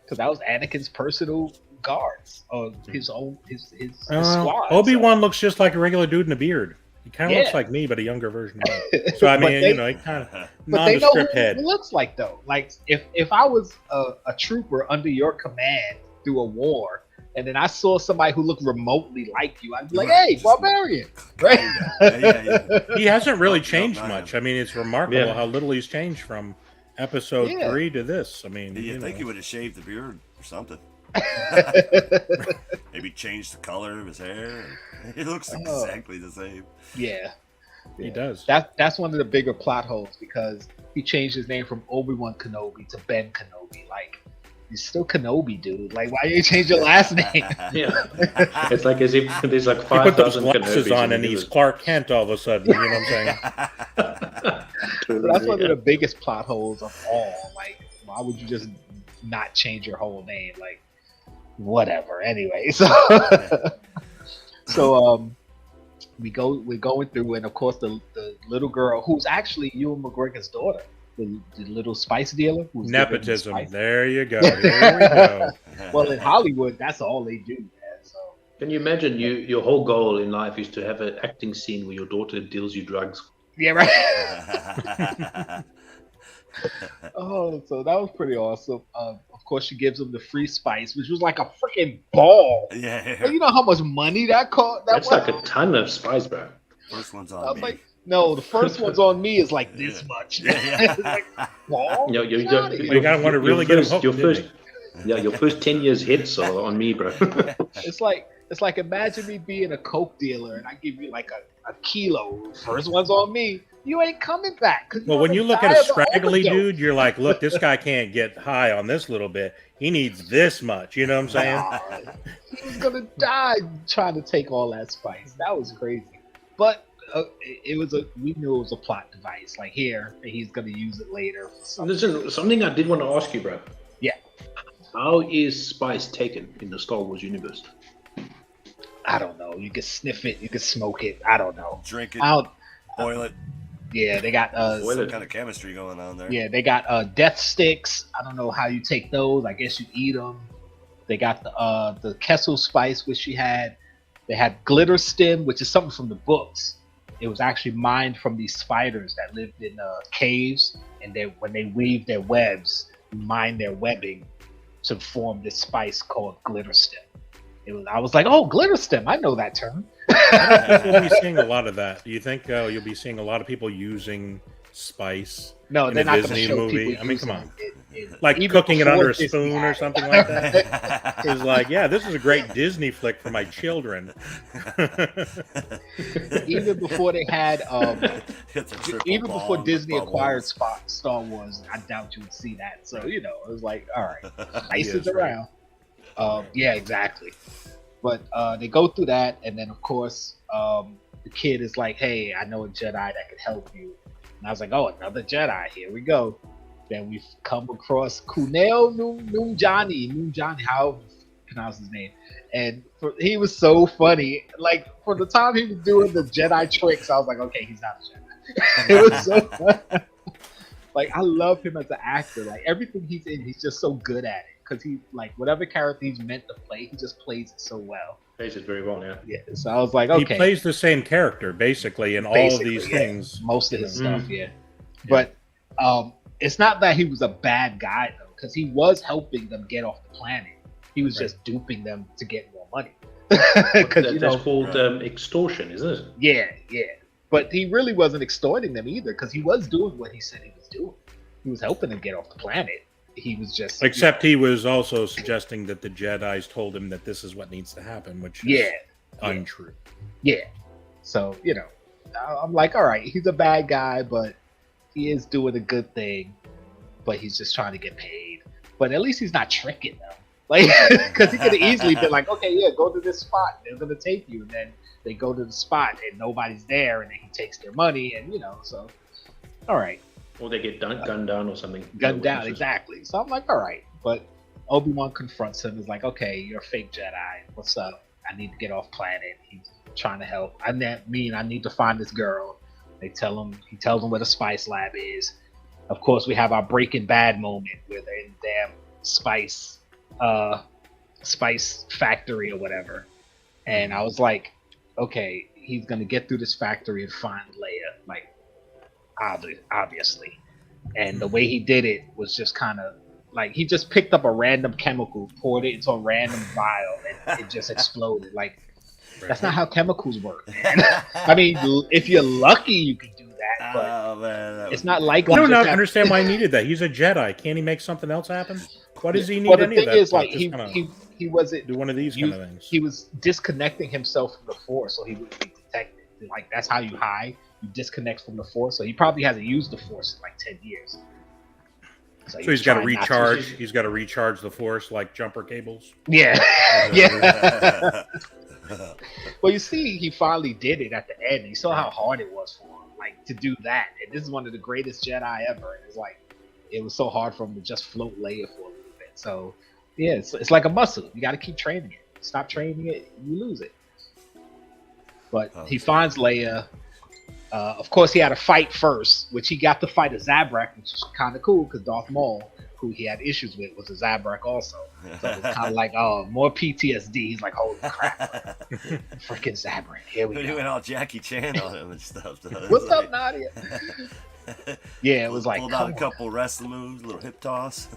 because that was Anakin's personal guards, his squad. Obi-Wan looks just like a regular dude in a beard. He kind of looks like me, but a younger version of me. So I mean, he kind of nondescript head. It looks like though. Like if I was a trooper under your command through a war, and then I saw somebody who looked remotely like you, I'd be like, "Hey, barbarian!" Right? He hasn't really changed much. I mean, it's remarkable how little he's changed from episode 3 to this. I mean, you think he would have shaved the beard or something? Maybe change the color of his hair. He looks exactly the same. Yeah, he does. That's one of the bigger plot holes, because he changed his name from Obi-Wan Kenobi to Ben Kenobi. Like, he's still Kenobi, dude. Like, why you change your last name? Yeah, it's like as if there's like 5,000 put those glasses on and he's Clark Kent all of a sudden. You know what I'm saying? That's one of the biggest plot holes of all. Like, why would you just not change your whole name? Like, whatever. Anyway, so we're going through, and of course the little girl who's actually Ewan McGregor's daughter, the little spice dealer, who's nepotism. There you go. There we go. Well, in Hollywood, that's all they do, man. So can you imagine your whole goal in life is to have an acting scene where your daughter deals you drugs? Yeah, right. So that was pretty awesome. Of course, she gives him the free spice, which was like a freaking ball. Yeah. Like, you know how much money that cost? That's like a ton of spice, bro. First one's I on was me. like, no, the first one's on me is like this much. Yeah. Like, ball? You gotta want to really get him hooked. Your first 10 years hits are on me, bro. It's like imagine me being a coke dealer and I give you like a kilo. First one's on me. You ain't coming back. Well, when you look at a scraggly dude, you're like, look, this guy can't get high on this little bit. He needs this much. You know what I'm saying? He was gonna die trying to take all that spice. That was crazy. But we knew it was a plot device. Like, here, he's gonna use it later. Listen, something I did want to ask you, bro. Yeah. How is spice taken in the Star Wars universe? I don't know. You can sniff it. You can smoke it. I don't know. Drink it. Boil it. Yeah, they got some kind of chemistry going on there. Yeah, they got death sticks. I don't know how you take those. I guess you eat them. They got the Kessel spice, which she had. They had glitter stem, which is something from the books. It was actually mined from these spiders that lived in caves, and when they weave their webs, mine their webbing to form this spice called glitter stem. I was like, oh, glitter stem. I know that term. I don't think we'll be seeing a lot of that. Do you think you'll be seeing a lot of people using spice in a Disney movie? I mean, come on. Like cooking it under a spoon or something like that? It's like, yeah, this is a great Disney flick for my children. Even before they had, even before Disney acquired Star Wars, I doubt you would see that. So, it was like, all right, spice is around. Yeah, exactly. But they go through that, and then of course the kid is like, "Hey, I know a Jedi that could help you." And I was like, "Oh, another Jedi! Here we go." Then we've come across Kumail Nanjiani, however pronounce his name. And he was so funny. Like, for the time he was doing the Jedi tricks, I was like, okay, he's not a Jedi. It was so fun. Like, I love him as an actor. Like, everything he's in, he's just so good at it. Because he, like, whatever character he's meant to play, he just plays it so well. Plays it very well, yeah. Yeah, so I was like, okay. He plays the same character, basically, in all of these things. Most of his stuff, But it's not that he was a bad guy, though, because he was helping them get off the planet. He was just duping them to get more money. That's called extortion, isn't it? Yeah. But he really wasn't extorting them either, because he was doing what he said he was doing. He was helping them get off the planet. He was just... Except he was also suggesting that the Jedis told him that this is what needs to happen, which is untrue. Yeah. So, I'm like, all right, he's a bad guy, but he is doing a good thing, but he's just trying to get paid. But at least he's not tricking them. Like, because he could have easily been like, okay, yeah, go to this spot. They're going to take you. And then they go to the spot and nobody's there, and then he takes their money, and, so, all right. Or they get gunned down or something. Gunned down, exactly. So I'm like, all right. But Obi-Wan confronts him. Is like, okay, you're a fake Jedi. What's up? I need to get off planet. He's trying to help. I need to find this girl. He tells him where the spice lab is. Of course, we have our Breaking Bad moment where they're in the damn spice factory or whatever. And I was like, okay, he's gonna get through this factory and find Leia, like, obviously. And the way he did it was just kind of like, he just picked up a random chemical, poured it into a random vial, and it just exploded. Like, that's not how chemicals work, man. I mean, if you're lucky, you can do that, but it's not like... I don't understand why he needed that. He's a Jedi. Can't he make something else happen? Why does he need any of that? The thing is, like, he wasn't... Do one of these kind of things. He was disconnecting himself from the Force, so he wouldn't be detected. Like, that's how you hide. You disconnect from the Force, so he probably hasn't used the Force in like 10 years. So he's got to recharge. He's got to recharge the Force like jumper cables. Yeah, yeah. Well, you see, he finally did it at the end. You saw how hard it was for him, like, to do that. And this is one of the greatest Jedi ever. And it's like, it was so hard for him to just float Leia for a little bit. So, yeah, it's like a muscle. You got to keep training it. Stop training it, you lose it. But he finds Leia. Of course, he had a fight first, which he got to fight a Zabrak, which is kind of cool because Darth Maul, who he had issues with, was a Zabrak also. So it's kind of like, oh, more PTSD. He's like, holy crap, freaking Zabrak! Here we go. He went all Jackie Chan on him and stuff. What's up, Nadia? Yeah, it was like, pulled out a couple wrestling moves, a little hip toss.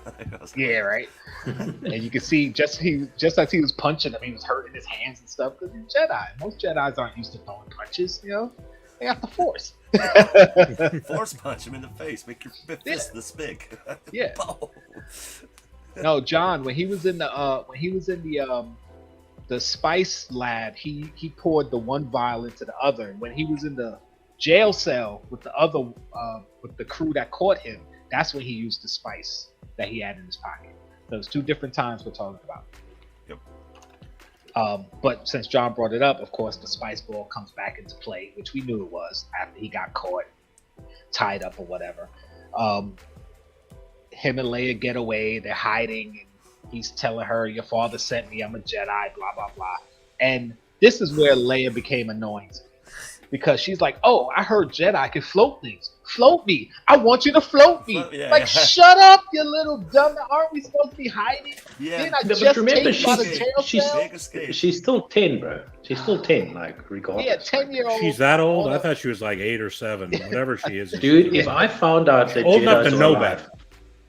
Yeah, right. And you can see just as he was punching him, he was hurting his hands and stuff because he's Jedi. Most Jedis aren't used to throwing punches, They got the Force. Force punch him in the face. Make your fist this big. Yeah. No, John. When he was in the spice lab, he poured the one vial into the other. And when he was in the jail cell with the other with the crew that caught him, that's when he used the spice that he had in his pocket. So it's two different times we're talking about. But since John brought it up, of course, the spice ball comes back into play, which we knew it was after he got caught, tied up or whatever. Him and Leia get away. They're hiding. And he's telling her, your father sent me. I'm a Jedi, blah, blah, blah. And this is where Leia became annoying to me. Because she's like, oh, I heard Jedi can float things. Float me. I want you to float me. Shut up, you little dumb. Aren't we supposed to be hiding? Yeah. Didn't I just remember, she's still 10, bro. She's still 10, like, regardless. Yeah, 10-year-old. She's that old? I thought she was like 8 or 7, whatever she is. Dude, if I found out that old enough Jedis to were know alive, better.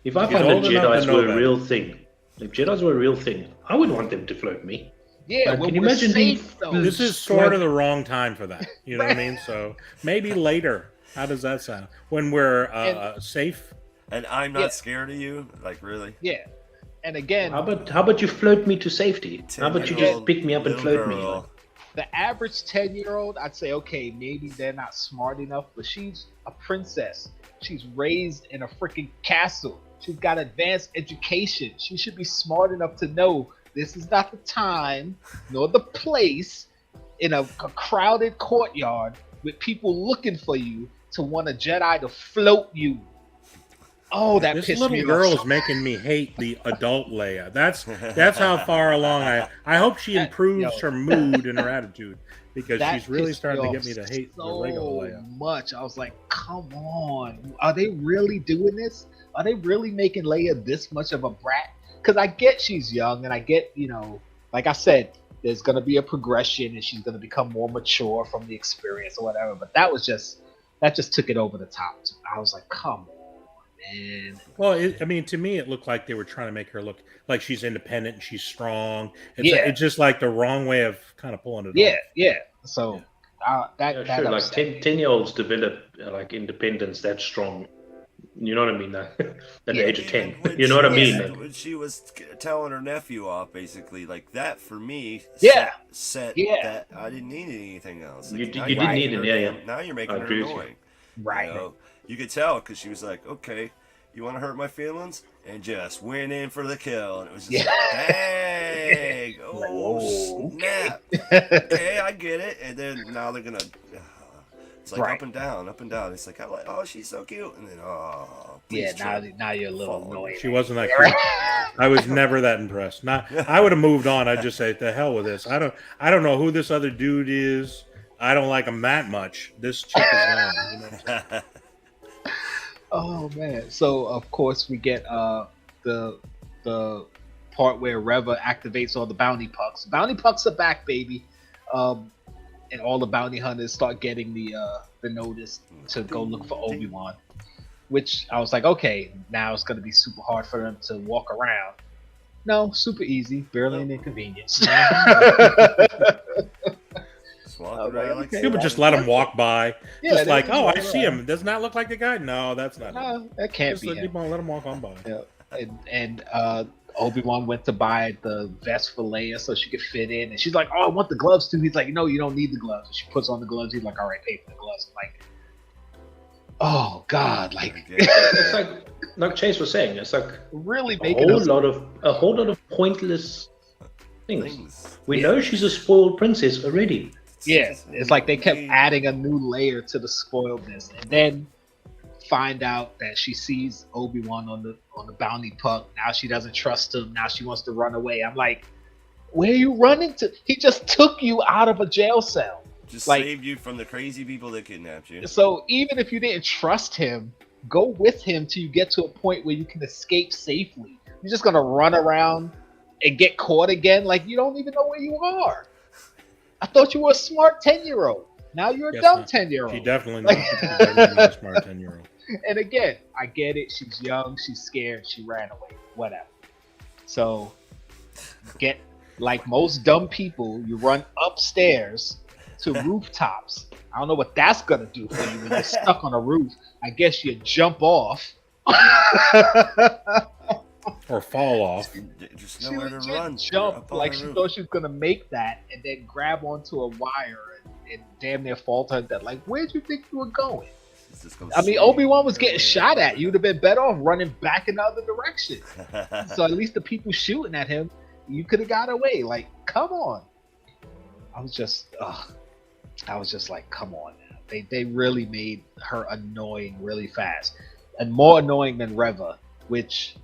If I found that Jedis were a real thing, if Jedis were a real thing, I would want them to float me. Yeah, can you imagine this is sort of the wrong time for that. You know what I mean? So maybe later. How does that sound? When we're safe? And I'm not scared of you? Like, really? Yeah. And again... How about you float me to safety? How about you just pick me up and float me? The average 10-year-old, I'd say, okay, maybe they're not smart enough, but she's a princess. She's raised in a freaking castle. She's got advanced education. She should be smart enough to know this is not the time nor the place in a crowded courtyard with people looking for you to want a Jedi to float you. Oh, that This pissed little me girl off. is making me hate the adult Leia. That's how far along I hope she improves her mood and her attitude, because That she's really pissed starting to off get me to hate the so regular Leia. much. I was like, come on. Are they really doing this? Are they really making Leia this much of a brat? Because I get she's young, and I get, like I said, there's going to be a progression and she's going to become more mature from the experience or whatever. But that just took it over the top. I was like, come on, man. Well, I mean, to me, it looked like they were trying to make her look like she's independent and she's strong. It's just like the wrong way of kind of pulling it off. Yeah. So that Yeah, sure. Like upset me. 10-year-olds develop like independence that strong. You know what I mean? At the age of 10. When You know what I she mean? was- When she was telling her nephew off, basically, like that for me set that I didn't need anything else. Like, You now didn't you're need making it, her yeah. Now you're making I her agree with you. annoying. Right. You could tell because she was like, okay, you want to hurt my feelings? And just went in for the kill. And it was just like, dang. Oh, snap. Okay, I get it. And then now they're going to... It's like up and down. It's like, oh, she's so cute. And then, please now you're a little annoyed. She wasn't that cute. I was never that impressed. I would have moved on. I'd just say, "The hell with this." I don't know who this other dude is. I don't like him that much. This chick is gone. You know? Oh man! So of course we get the part where Reva activates all the bounty pucks. Bounty pucks are back, baby. And all the bounty hunters start getting the notice to go look for Obi-Wan. Which I was like, okay, now it's gonna be super hard for them to walk around. No, super easy, barely an inconvenience. People just let him walk by. Yeah, just like, they oh, walk I see around. him. Does not look like the guy. No, that's not him. No, that can't Just be him. let him walk on by. Yeah. And Obi-Wan went to buy the vest for Leia so she could fit in, and she's like, "Oh, I want the gloves too." He's like, "No, you don't need the gloves." And she puts on the gloves. He's like, "All right, pay for the gloves." I'm like, oh God, like It's like Chase was saying, it's like really a making whole us. lot of pointless things. We know she's a spoiled princess already. Yeah, it's like they kept adding a new layer to the spoiledness, and then find out that she sees Obi-Wan on the bounty puck. Now she doesn't trust him. Now she wants to run away. I'm like, where are you running to? He just took you out of a jail cell. Just Like- saved you from the crazy people that kidnapped you. So even if you didn't trust him, go with him till you get to a point where you can escape safely. You're just gonna run around and get caught again, like you don't even know where you are. I thought you were a smart 10-year-old. Now you're a Guess dumb not. 10-year-old. She definitely not. She's definitely not a smart 10-year-old. And again, I get it. She's young. She's scared. She ran away. Whatever. So, get like most dumb people, you run upstairs to rooftops. I don't know what that's gonna do for you when you're stuck on a roof. I guess you jump off. Or fall off. Just She nowhere to legit run. You're jumped up on like the she roof. thought she was gonna make that, and then grab onto a wire and damn near fall to her death. Like, where'd you think you were going? It's just gonna I mean, swing. Obi-Wan was getting shot at. You'd have been better off running back in the other direction. So at least the people shooting at him, you could have got away. Like, come on. I was just like, come on now. They really made her annoying really fast. And more annoying than Reva, which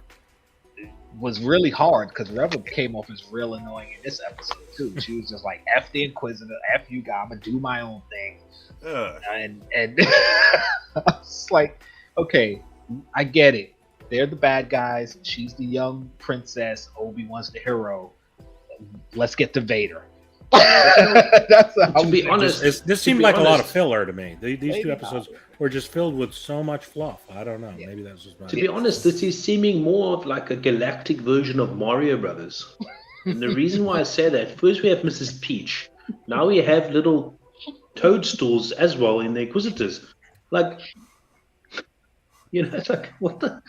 was really hard because Reva came off as real annoying in this episode too. She was just like, F the Inquisitor, F you guys, I'm gonna do my own thing. Ugh. And it's like, okay, I get it. They're the bad guys. She's the young princess. Obi-Wan's the hero. Let's get to Vader. That's To be honest, This seemed be like a lot of honest- filler to me. These Maybe two episodes were just filled with so much fluff. I don't know. Yeah. Maybe that's just my. To be honest, this is seeming more of like a galactic version of Mario Brothers. And the reason why I say that, first we have Mrs. Peach. Now we have little toadstools as well in the Inquisitors. Like, it's like, what the?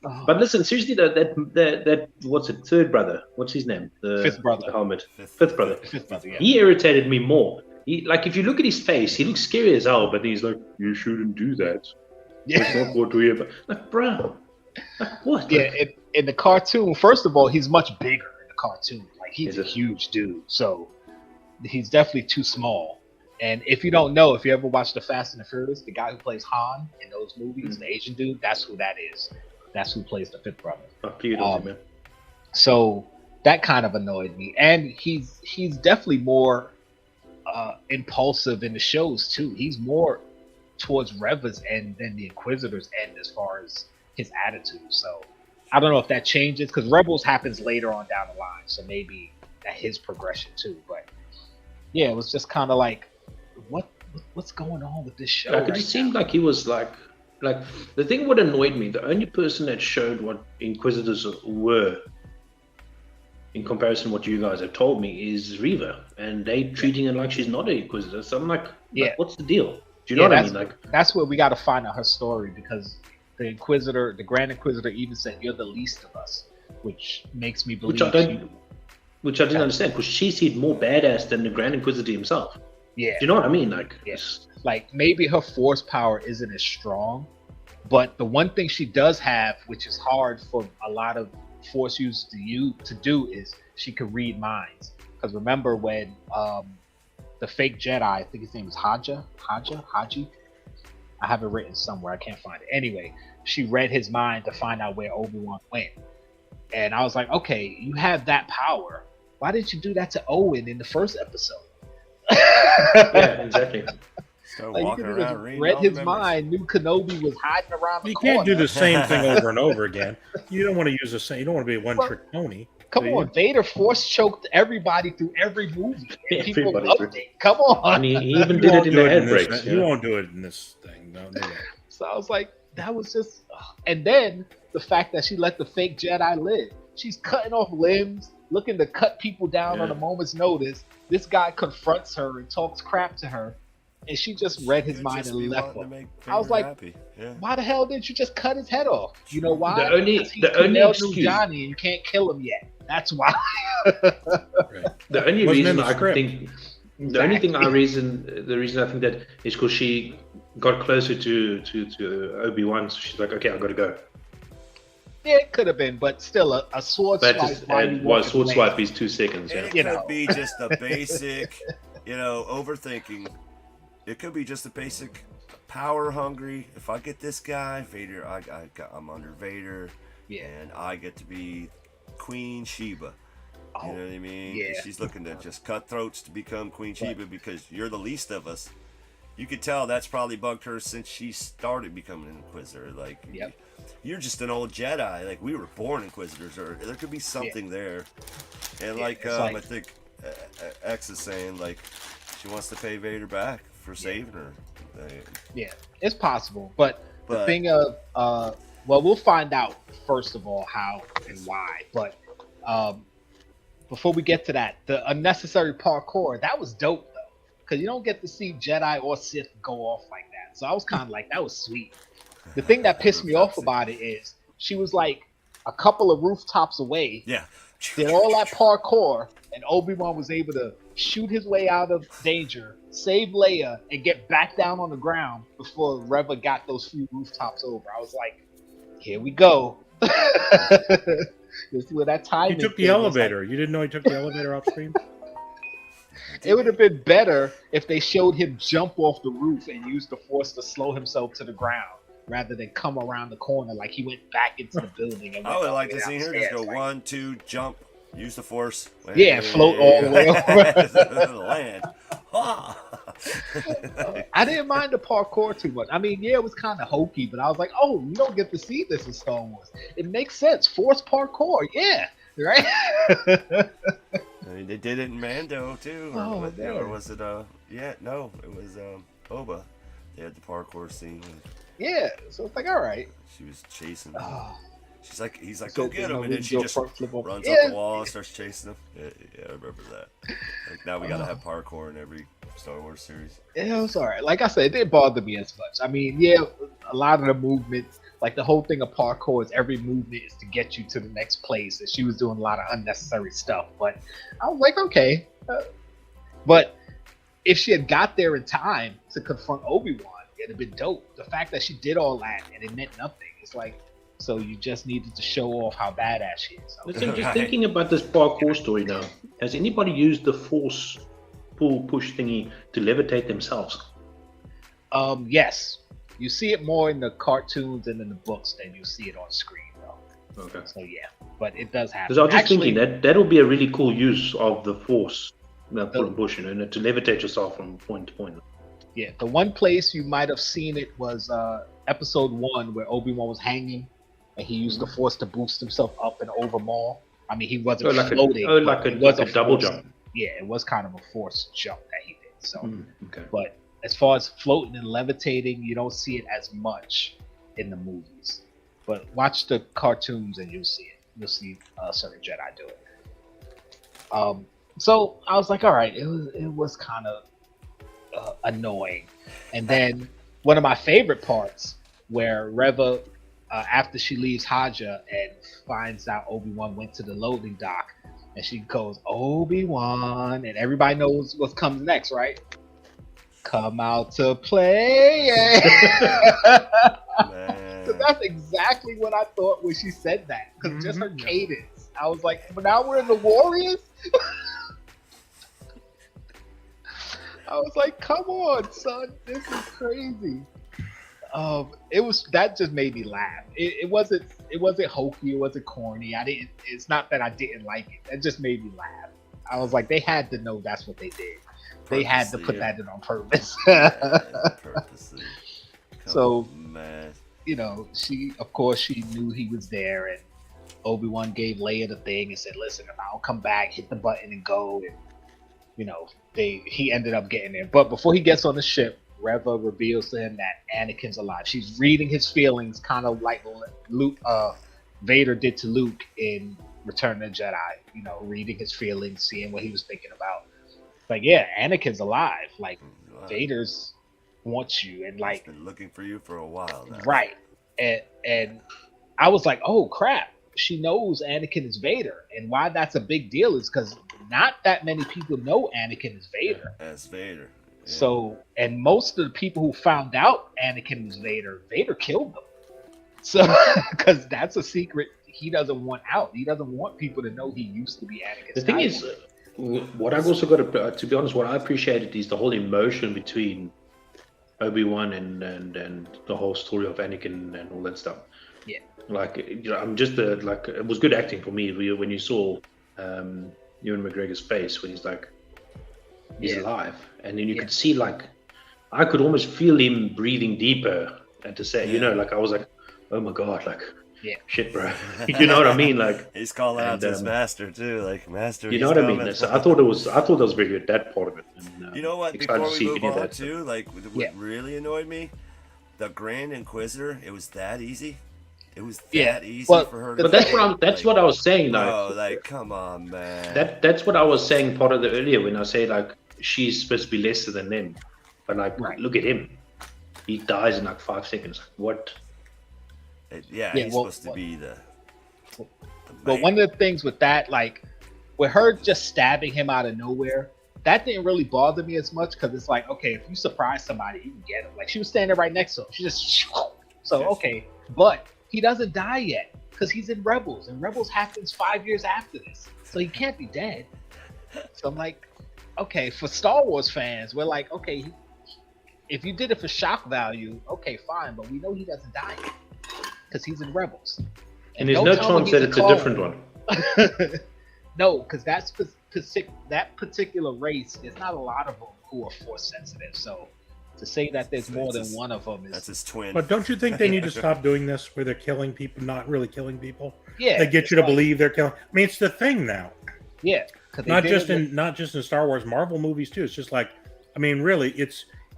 Oh, But listen, seriously, that what's it? Third brother. What's his name? The Fifth brother. The helmet. Fifth brother. fifth brother, yeah. He irritated me more. Like, if you look at his face, he looks scary as hell, but he's like, you shouldn't do that. That's not what we are. Like, bro. Like, what? Yeah, in the cartoon, first of all, he's much bigger in the cartoon. Like, he's Is a it? huge dude. So he's definitely too small. And if you don't know, if you ever watched The Fast and the Furious, the guy who plays Han in those movies, the Asian dude, that's who that is. That's who plays the fifth brother. Man. So that kind of annoyed me, and he's definitely more impulsive in the shows too. He's more towards Reva's end than the Inquisitor's end as far as his attitude. So I don't know if that changes because Rebels happens later on down the line, so maybe that his progression too. But yeah, it was just kind of like, what's going on with this show? Like, it just seemed like he was like the thing what annoyed me. The only person that showed what Inquisitors were, in comparison to what you guys have told me, is Reva, and they treating her like she's not an Inquisitor. So I'm like, what's the deal? Do you know what I mean? Like, that's where we got to find out her story, because the Inquisitor, the Grand Inquisitor, even said, "You're the least of us," which makes me believe. Which I didn't understand, because she seemed more badass than the Grand Inquisitor himself. Yeah. Do you know what I mean? Like, like maybe her force power isn't as strong, but the one thing she does have, which is hard for a lot of force users to do, is she can read minds. Because remember when the fake Jedi, I think his name is Haji. I have it written somewhere. I can't find it. Anyway, she read his mind to find out where Obi-Wan went. And I was like, okay, you have that power. Why didn't you do that to Owen in the first episode? Yeah, exactly. Start Like, walking around, read his mind, knew Kenobi was hiding around the You corner. can't do the same thing over and over again. You don't want to use the same. You don't want to be a one-trick pony. Come on, Vader force choked everybody through every movie. And people Everybody loved it. Come on. And he even did it in the head breaks. You won't do it in this thing. No. So I was like, that was just. And then the fact that she let the fake Jedi live. She's cutting off limbs, looking to cut people down on a moment's notice. This guy confronts her and talks crap to her, and she just read his mind and left him. I was like, why the hell didn't you just cut his head off? You know why? The only excuse, Johnny, and you can't kill him yet. That's why. The only reason I could think, Exactly. the reason I think that is because she got closer to Obi-Wan, so she's like, okay, I gotta go. Yeah, it could have been, but still, a sword But swipe. sword swipe is 2 seconds. Yeah. It could be just a basic, overthinking. It could be just a basic power hungry. If I get this guy, Vader, I'm under Vader, and I get to be Queen Sheba. You know what I mean? Yeah. She's looking to just cut throats to become Queen Sheba because you're the least of us. You could tell that's probably bugged her since she started becoming an Inquisitor. Like, you're just an old Jedi. Like, we were born Inquisitors, or there could be something there. And I think X is saying, like, she wants to pay Vader back for saving her. Yeah, it's possible, but the thing of we'll find out first of all how and why. But before we get to that, the unnecessary parkour, that was dope though, because you don't get to see Jedi or Sith go off like that. So I was kind of like, that was sweet. The thing that pissed me off about it is she was like a couple of rooftops away. Yeah. Did all that parkour, and Obi-Wan was able to shoot his way out of danger, save Leia, and get back down on the ground before Reva got those few rooftops over. I was like, here we go. With that time. He took the elevator. You didn't know he took the elevator off screen? It would have been better if they showed him jump off the roof and use the force to slow himself to the ground, rather than come around the corner like he went back into the building. And I would like to see her just go 1, 2, jump, use the force. Yeah, float all the way over. Land. I didn't mind the parkour too much. I mean, it was kind of hokey, but I was like, oh, you don't get to see this in Star Wars. It makes sense. Force parkour, right? I mean, they did it in Mando too, or was it? It was Boba. They had the parkour scene. Yeah, so it's like, all right. She was chasing him. He's like, So go get there's him, no and then she real just front flip over. runs Yeah. up the wall and starts chasing him. Yeah, I remember that. Like, now we gotta have parkour in every Star Wars series. Yeah, it was all right. Like I said, it didn't bother me as much. I mean, a lot of the movements, like the whole thing of parkour is every movement is to get you to the next place, and she was doing a lot of unnecessary stuff. But I was like, okay. But if she had got there in time to confront Obi-Wan, it'd have been dope. The fact that she did all that and it meant nothing, it's like, so you just needed to show off how badass she is. Listen, just thinking about this parkour story now, has anybody used the force pull push thingy to levitate themselves? Yes. You see it more in the cartoons and in the books than you see it on screen, though. Okay. So yeah, but it does happen. Because I was just thinking that'll be a really cool use of the Force, pull and push, to levitate yourself from point to point. Yeah, the one place you might have seen it was episode 1 where Obi-Wan was hanging and he used the Force to boost himself up and over Maul. I mean, he wasn't floating. Like a double jump. Yeah, it was kind of a Force jump that he did. So, okay. But as far as floating and levitating, you don't see it as much in the movies. But watch the cartoons and you'll see it. You'll see certain Jedi do it. So I was like, all right, it was kind of annoying. And then one of my favorite parts where Reva, after she leaves Haja and finds out Obi-Wan went to the loading dock, and she goes, Obi-Wan, and everybody knows what comes next, right? Come out to play. Because that's exactly what I thought when she said that. Because just her cadence. I was like, but now we're in the Warriors? I was like, come on, son. This is crazy. That just made me laugh. It wasn't hokey, it wasn't corny. It's not that I didn't like it. It just made me laugh. I was like, they had to know that's what they did. They had to put that in on purpose. Purposely. So, man. She knew he was there, and Obi-Wan gave Leia the thing and said, listen, if I don't come back, hit the button and go. And, he ended up getting there. But before he gets on the ship, Reva reveals to him that Anakin's alive. She's reading his feelings, kind of like Luke, Vader did to Luke in Return of the Jedi. Reading his feelings, seeing what he was thinking about. Like, yeah, Anakin's alive. Like, Vader's wants you, and like, he's been looking for you for a while now. Right. And I was like, oh crap, she knows Anakin is Vader, and why that's a big deal is because not that many people know Anakin is Vader. As Vader. Yeah. So, and most of the people who found out Anakin was Vader killed them. So, because that's a secret he doesn't want out. He doesn't want people to know he used to be Anakin. The thing is, what I've also got to be honest, what I appreciated is the whole emotion between Obi-Wan and the whole story of Anakin and all that stuff. Yeah. Like, I'm just it was good acting for me when you saw Ewan McGregor's face when he's like, he's alive, and then you could see, like, I could almost feel him breathing deeper and to say, like, I was like, oh my god, like, shit, bro. You know what I mean? Like, he's calling out to his master too, like, master. You know what I mean? So I thought that was very good, that part of it. And, you know what? Before we move on too, like, what really annoyed me, the Grand Inquisitor. It was that easy. It was that easy for her. But that's what I was saying. Like, oh, like, come on, man. That's what I was saying part of the earlier when I say, like, she's supposed to be lesser than them, but like, look at him. He dies in like 5 seconds. What? He's supposed to be the but one of the things with that, like, with her just stabbing him out of nowhere, that didn't really bother me as much because it's like, okay, if you surprise somebody, you can get him. Like, she was standing right next to him. She just okay, but he doesn't die yet because he's in Rebels, and Rebels happens 5 years after this, so he can't be dead. So I'm like, okay, for Star Wars fans, we're like, okay, if you did it for shock value, okay, fine, but we know he doesn't die yet because he's in Rebels. And there's no chance that it's a different one. No, because that particular race, there's not a lot of them who are Force sensitive. So to say that there's more than one of them that's his twin. But don't you think they need to stop doing this where they're killing people, not really killing people? Yeah, they get you to believe they're killing. I mean, it's the thing now. Yeah, not just in Star Wars, Marvel movies too. It's just like, I mean, really,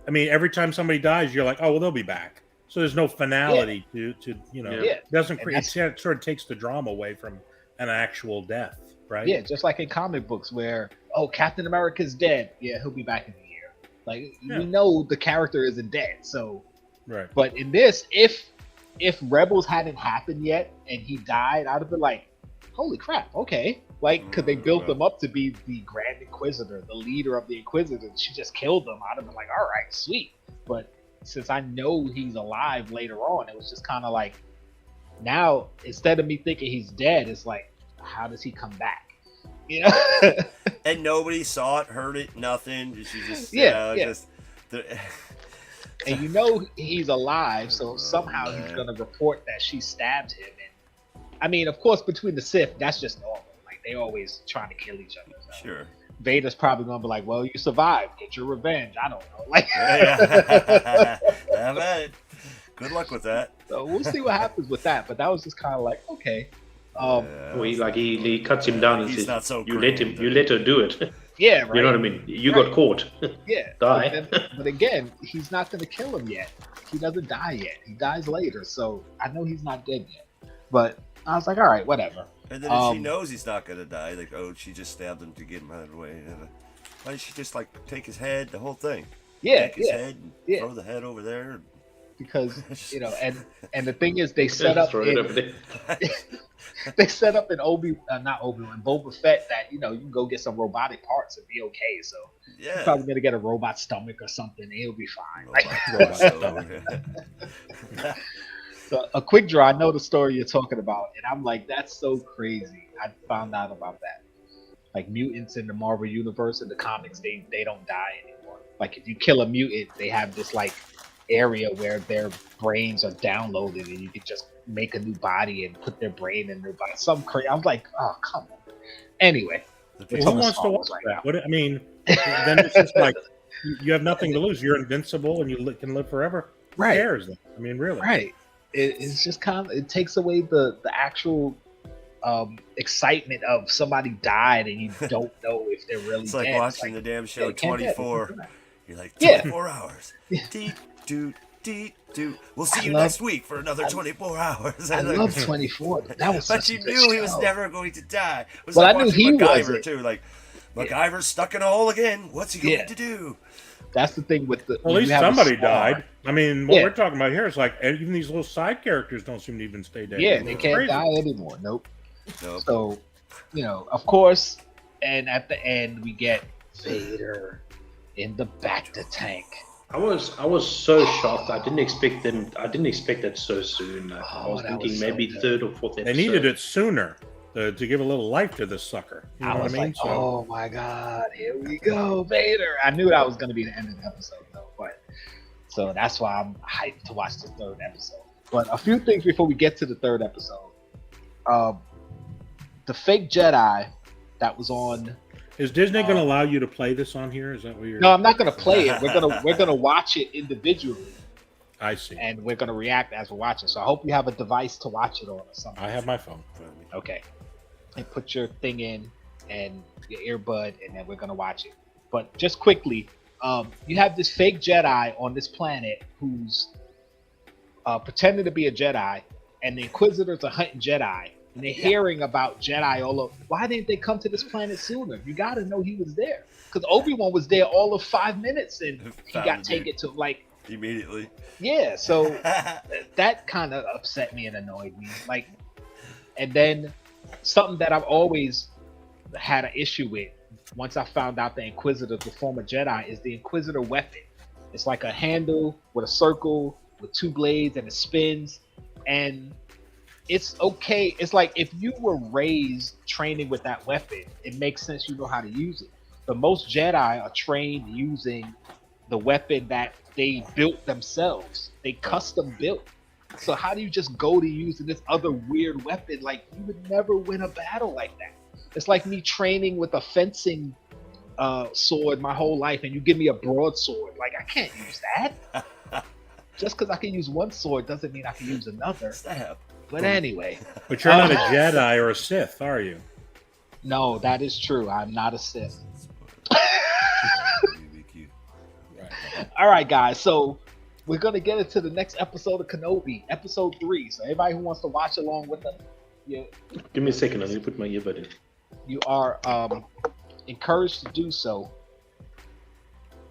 every time somebody dies, you're like, oh well, they'll be back. So there's no finality to it doesn't create. It sort of takes the drama away from an actual death, right? Yeah, just like in comic books where, oh, Captain America's dead. Yeah, he'll be back in a year. Like, we know the character isn't dead. So, right. But in this, if Rebels hadn't happened yet and he died, I'd have been like, holy crap, okay. Like, because they built him up to be the Grand Inquisitor, the leader of the Inquisitors. She just killed him. I'd have been like, all right, sweet. But since I know he's alive later on, it was just kind of like, now, instead of me thinking he's dead, it's like, how does he come back? You know? And nobody saw it, heard it, nothing. She just, and you know he's alive, so somehow he's gonna report that she stabbed him. And I mean, of course, between the Sith, that's just normal. Like they always trying to kill each other. So. Sure. Vader's probably gonna be like, "Well, you survived. Get your revenge." I don't know. Like, Have at it. Good luck with that. So we'll see what happens with that. But that was just kind of like, okay. Well, he cuts him down and He's says, not so "You green, let her do it." Yeah, right. You know what I mean? You got caught. Yeah. Die. But again, he's not gonna kill him yet. He doesn't die yet. He dies later. So I know he's not dead yet. But I was like, all right, whatever. And then if she knows he's not gonna die, like, oh, she just stabbed him to get him out of the way. Why didn't she just like take his head, the whole thing? Yeah, take his head, and throw the head over there. Because and the thing is, they set up they set up in not Obi-Wan, Boba Fett that you can go get some robotic parts and be okay. So yeah, he's probably gonna get a robot stomach or something. And he'll be fine. So a quick draw. I know the story you're talking about, and I'm like, that's so crazy. I found out about that. Like mutants in the Marvel universe in the comics, they don't die anymore. Like if you kill a mutant, they have this like area where their brains are downloaded, and you can just make a new body and put their brain in their body. Some crazy. I was like, oh come on. Anyway, who wants to watch that? What I mean, then it's just like you have nothing to lose. You're invincible, and you can live forever. Who cares? I mean, really? Right. It's just kind of, it takes away the actual excitement of somebody died and you don't know if they're really it's like dead. watching the damn show 24. You're like 24 hours. Deep, deep. We'll see you next week for another 24 hours. I love 24. That was but you knew he was never going to die. It was well, like I knew he MacGyver was too. Like MacGyver's stuck in a hole again. What's he going to do? That's the thing with the. Well, at least somebody died. I mean, what we're talking about here is like even these little side characters don't seem to even stay dead. Yeah, they can't die anymore. Nope. So, of course, and at the end we get Vader in the Bacta tank. I was so shocked. I didn't expect that so soon. I was thinking maybe third or fourth episode. They needed it sooner to give a little life to this sucker. You know I was what I mean? like, oh my god, here we go, Vader. I knew that was going to be the end of the episode, though. But so that's why I'm hyped to watch the third episode. But a few things before we get to the third episode. The fake Jedi that was on. Is Disney going to allow you to play this on here? Is that what you're? No, I'm not going to play it. We're gonna watch it individually. I see. And we're going to react as we're watching. So I hope you have a device to watch it on or something. I have my phone. Okay. And put your thing in and your earbud, and then we're going to watch it. But just quickly, you have this fake Jedi on this planet who's pretending to be a Jedi, and the Inquisitors are hunting Jedi. And they're hearing about Jedi all over. Why didn't they come to this planet sooner? You got to know he was there. Because Obi-Wan was there all of 5 minutes, and he got taken to, like... Immediately. Yeah, so that kind of upset me and annoyed me. Like, and then something that I've always had an issue with, once I found out the Inquisitors were former Jedi, is the Inquisitor weapon. It's like a handle with a circle with 2 blades, and it spins, and... It's okay. It's like if you were raised training with that weapon, it makes sense you know how to use it. But most Jedi are trained using the weapon that they built themselves. They custom built. So how do you just go to using this other weird weapon? Like you would never win a battle like that. It's like me training with a fencing sword my whole life, and you give me a broadsword. Like I can't use that. Just because I can use one sword doesn't mean I can use another. But anyway. But you're not a Jedi or a Sith, are you? No, that is true. I'm not a Sith. All right, guys. So we're going to get into the next episode of Kenobi, episode 3. So everybody who wants to watch along with us, give me a second. I'm going to put my earbud in. You are encouraged to do so.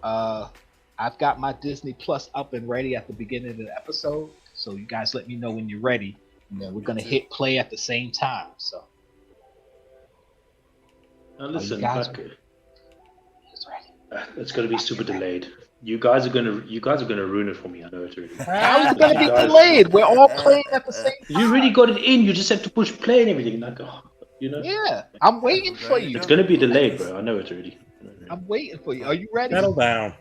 I've got my Disney Plus up and ready at the beginning of the episode. So you guys let me know when you're ready. And then we're going to hit play at the same time. So now listen, it's going to be super delayed. You guys are going to ruin it for me. I know it already. How is it going to be delayed? We're all playing at the same time. You already got it in. You just have to push play and everything. Like, Yeah, I'm waiting for you. It's going to be delayed, bro. I know it already. I'm waiting for you. Are you ready? Settle down.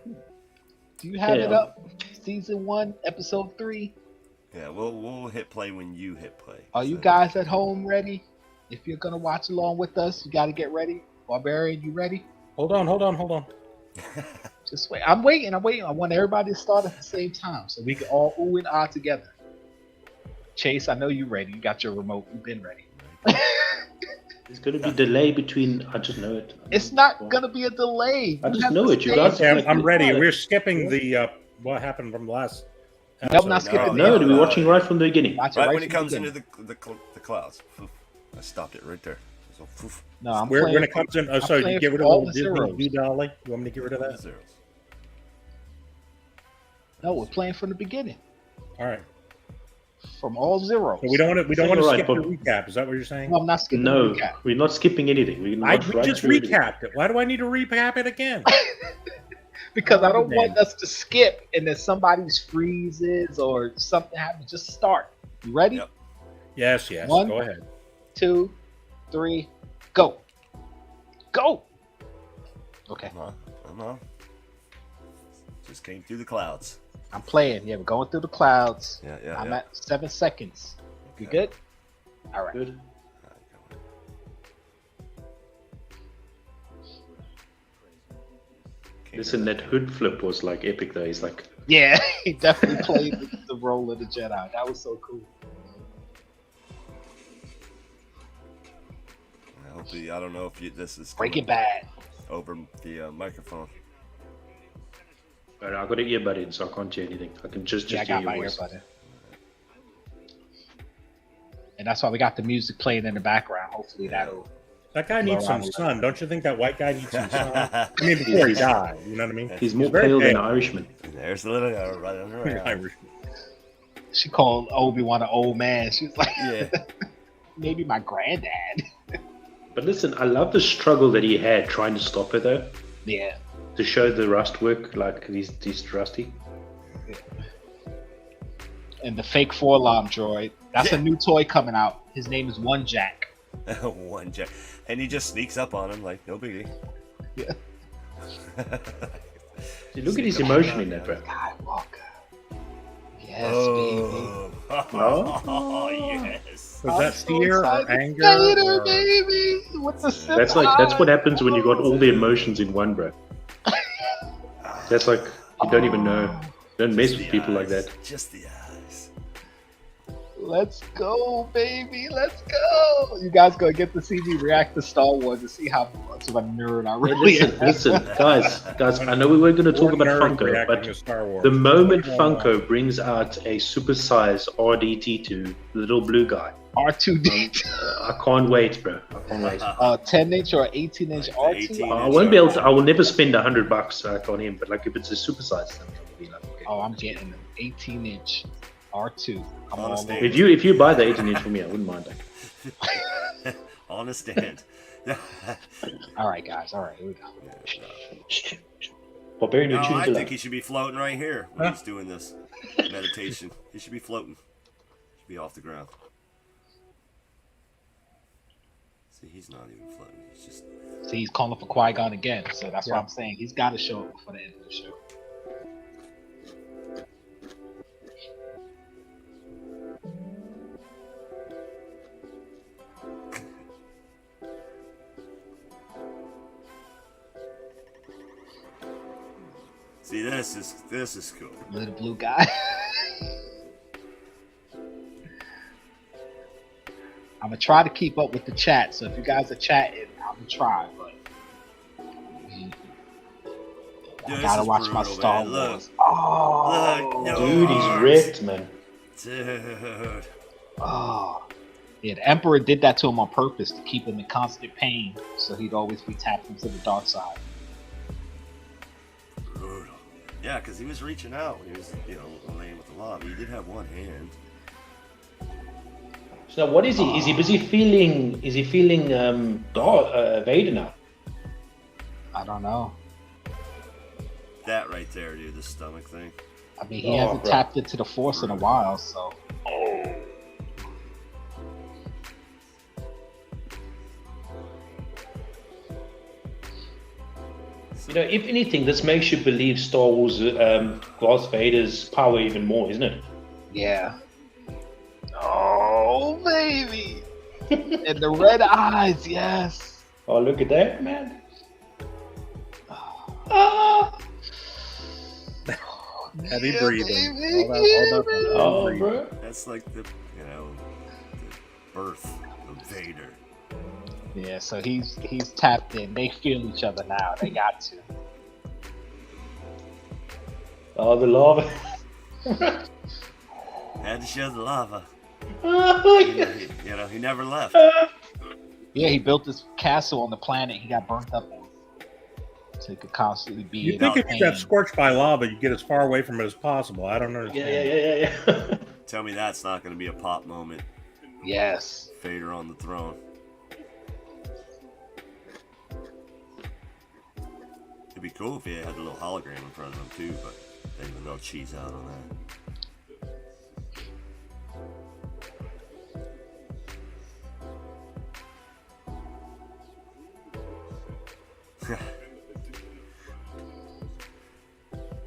Do you have it up? Season 1, Episode 3. Yeah, we'll hit play when you hit play. Are you guys at home ready? If you're gonna watch along with us, you got to get ready. Barbarian, you ready? Hold on. Just wait. I'm waiting. I want everybody to start at the same time so we can all ooh and ah together. Chase, I know you're ready. You got your remote. You've been ready. There's going to be delay between. I just know it. It's not gonna be a delay. I You just have know to it. You stay- guys. Okay, I'm ready. We're skipping the what happened from the last. No, I'm not episode. skipping. No, we're watching right from the beginning. Watch it Right when from it comes beginning. into the clouds. Poof. I stopped it right there. So, poof. No, I'm When playing. it comes in, I'm so you playing get rid for of all the the Disney zeros. Blue Dolly. You want me to get rid of that? Zeros. No, we're playing from the beginning, All right. from all zeros. So we don't want to. We don't So want to you're skip right, the but- recap. Is that what you're saying? No, I'm not skipping No, the recap. we're not skipping anything. We're I going to we just recapped it. Why do I need to recap it again? Because I don't Man. want us to skip and then somebody's freezes or something happens. Just start. You ready? Yep. Yes. One. Go ahead. 2, 3, go. Go. Okay, I'm on. Just came through the clouds. I'm playing. Yeah, we're going through the clouds. Yeah. I'm at 7 seconds. You good? All right. Good. Listen, that hood flip was like epic though. He's like, Yeah, he definitely played the role of the Jedi. That was so cool. I don't know if this is Breaking coming Bad. over the microphone. I got an earbud in, so I can't hear anything. I can just Yeah, I hear got your my voice. earbud in. And that's why we got the music playing in the background. Hopefully that'll. That guy needs some Around. sun. Don't you think that white guy needs some sun? I mean, before he died. You know what I mean? He's more very pale than an pale. Irishman. There's the little guy right on the right. Irish. She called Obi-Wan an old man. She was like, Yeah. maybe my granddad. But listen, I love the struggle that he had trying to stop her though, Yeah. to show the rust work, like he's rusty. And the fake 4-alarm droid. That's a new toy coming out. His name is One Jack. One jack, and he just sneaks up on him like no biggie. Yeah. See, look at his emotion in that, bro. Skywalker. Yes, Oh, oh yes. Was that fear or anger? Vader, or- baby. With the Sith That's what eyes. happens when you got all the emotions in one, bro. That's like you don't even know. Don't mess with people like that. Just the eyes. Let's go, baby. Let's go. You guys gonna get to see me react to Star Wars and see how much of a nerd I really am. Listen, guys. I know we were going to talk More about nerd Funko, reacting but to Star Wars. the moment What's going on? Funko brings out a supersized RDT2, the little blue guy, R2D2. I can't wait, bro. I can't wait. 10-inch or 18-inch Like R2. 18. I won't be able to. I will never spend $100 on him, but like if it's a supersized, then I'll be like, okay. Oh, I'm getting an 18-inch R2. I'm all Honest over. Dave. If you buy the 18-inch for me, I wouldn't mind that. On a stand. All right, guys. All right, here we go. Barbarian, No, you choose I the think he should be floating right here when he's doing this meditation. He should be floating. He should be off the ground. See, he's not even floating. He's just. See, he's calling for Qui-Gon again, so that's Yeah. why I'm saying he's got to show up before the end of the show. See, this is cool. Little blue guy. I'm gonna try to keep up with the chat, so if you guys are chatting, I'm gonna try, but Dude, I this gotta is watch my brutal, Star man. Look. Wars. Oh, Look, no. Dude, he's wrecked, man. Dude. oh. Yeah, the Emperor did that to him on purpose to keep him in constant pain, so he'd always be tapped into the dark side. Brutal. Yeah, because he was reaching out when he was, laying with the lava. He did have one hand. So what is he? Is he busy feeling? Is he feeling Vader now? I don't know. That right there, dude, the stomach thing. I mean, he Oh, hasn't bro. tapped into the Force in a while, so. You know, if anything, this makes you believe Star Wars, Darth Vader's power even more, isn't it? Yeah. Oh, baby. And the red eyes, yes. Oh, look at that, man. Ah. Heavy Yeah, breathing. baby, All that yeah, Oh, breathing. bro. That's like the birth of Vader. Yeah, so he's tapped in. They feel each other now. They got to. Oh, the lava. Had to show the lava. Oh, He never left. Yeah, he built this castle on the planet he got burnt up on. So he could constantly be You in think if you got pain. scorched by lava, you get as far away from it as possible? I don't understand. Yeah. Tell me that's not going to be a pop moment. Yes. Vader on the throne. It'd be cool if he had a little hologram in front of him too, but they'll cheese out on that.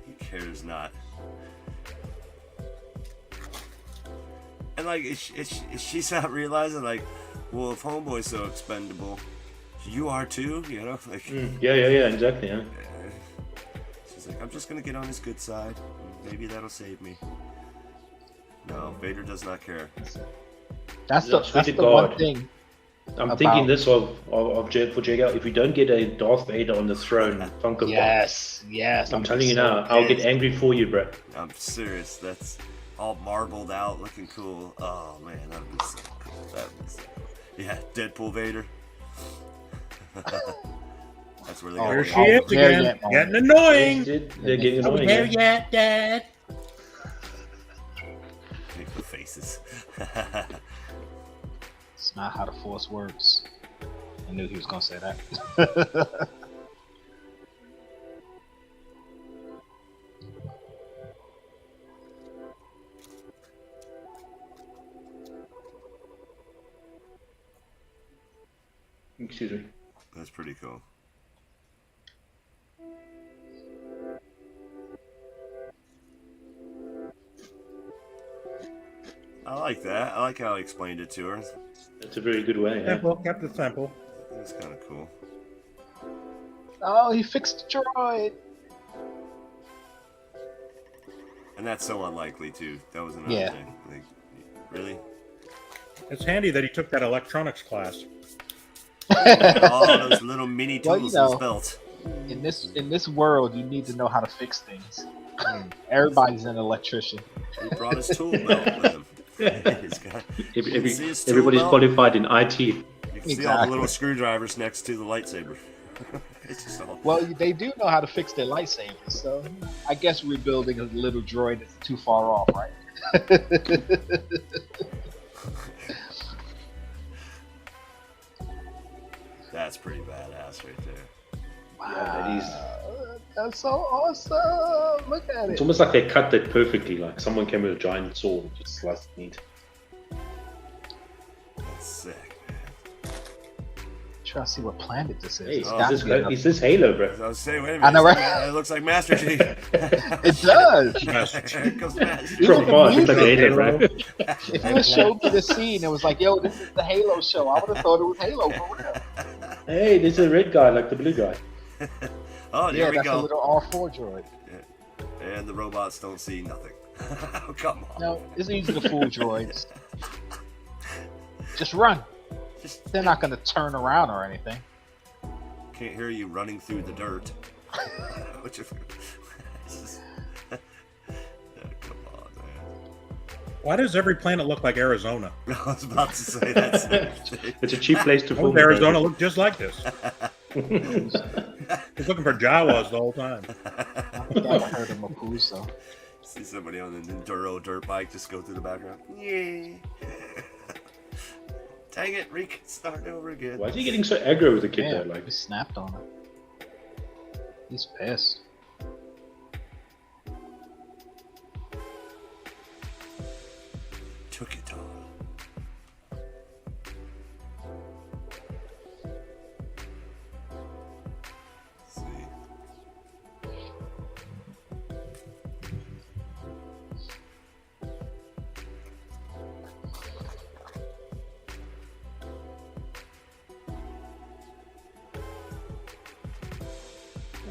He cares not. And like, is she's not realizing, like, well, if Homeboy's so expendable, you are too, like. Yeah, exactly. Yeah. She's like, I'm just gonna get on his good side. Maybe that'll save me. No, Vader does not care. That's Yeah, the swear to one God. thing. I'm About- thinking this for Jkl. If we don't get a Darth Vader on the throne, Funko Pop, Yes. I'm telling you now, I'll get angry for you, bro. I'm serious. That's all marbled out, looking cool. Oh man, that'd be so cool. Yeah, Deadpool Vader. That's where they Oh, go. There she Oh, is there again. yet, Getting annoying. They're getting Oh, annoying. there Yeah. yet, Dad. Make the faces. It's not how the Force works. I knew he was gonna say that. Excuse me. That's pretty cool. I like that. I like how he explained it to her. That's a very good way. Yeah. Simple, kept it simple. It's kind of cool. Oh, he fixed the droid. And that's so unlikely too. That was another Yeah. thing. Like, really? It's handy that he took that electronics class. All those little mini Well, tools you in his know. belt. In this world, you need to know how to fix things. Everybody's an electrician. He brought his tool belt with him. He's got, Every- see his tool everybody's belt? qualified in IT. You can see all the Exactly. little screwdrivers next to the lightsaber. It's just all. Well, they do know how to fix their lightsabers, so I guess rebuilding a little droid is too far off, right? That's pretty badass right there. Yeah, That's so awesome! Look at it's it. almost like they cut that perfectly. Like someone came with a giant sword and just sliced it neat. That's sick, man. Try to see what planet this is. Hey, It's gotta be another- is this Halo, bro? I was saying, wait a minute. I know, right? It looks like Master Chief. It does. Here comes Master Even From the far, it looks music. like Halo, bro. If you had showed me the scene, it was like, "Yo, this is the Halo show." I would have thought it was Halo for real. Hey, there's a red guy like the blue guy. Oh, there Yeah, we that's a go. little R4 droid. And the robots don't see nothing. Oh, come on. No, it's easy to fool droids. Just run. Just They're not gonna turn around or anything. can't hear you running through the dirt. Which if, it's just, yeah, come on, man. Why does every planet look like Arizona? I was about to say that's It's a cheap place to Why film. does it, Arizona bro. look just like this? He's looking for Jawas the whole time. I think I heard of Mapuso. See somebody on an enduro dirt bike just go through the background. Yay! Dang it, Reek, start over again. Why is he getting so aggro with the kid Yeah, though? Like, he snapped on him. He's pissed. Took it all. See.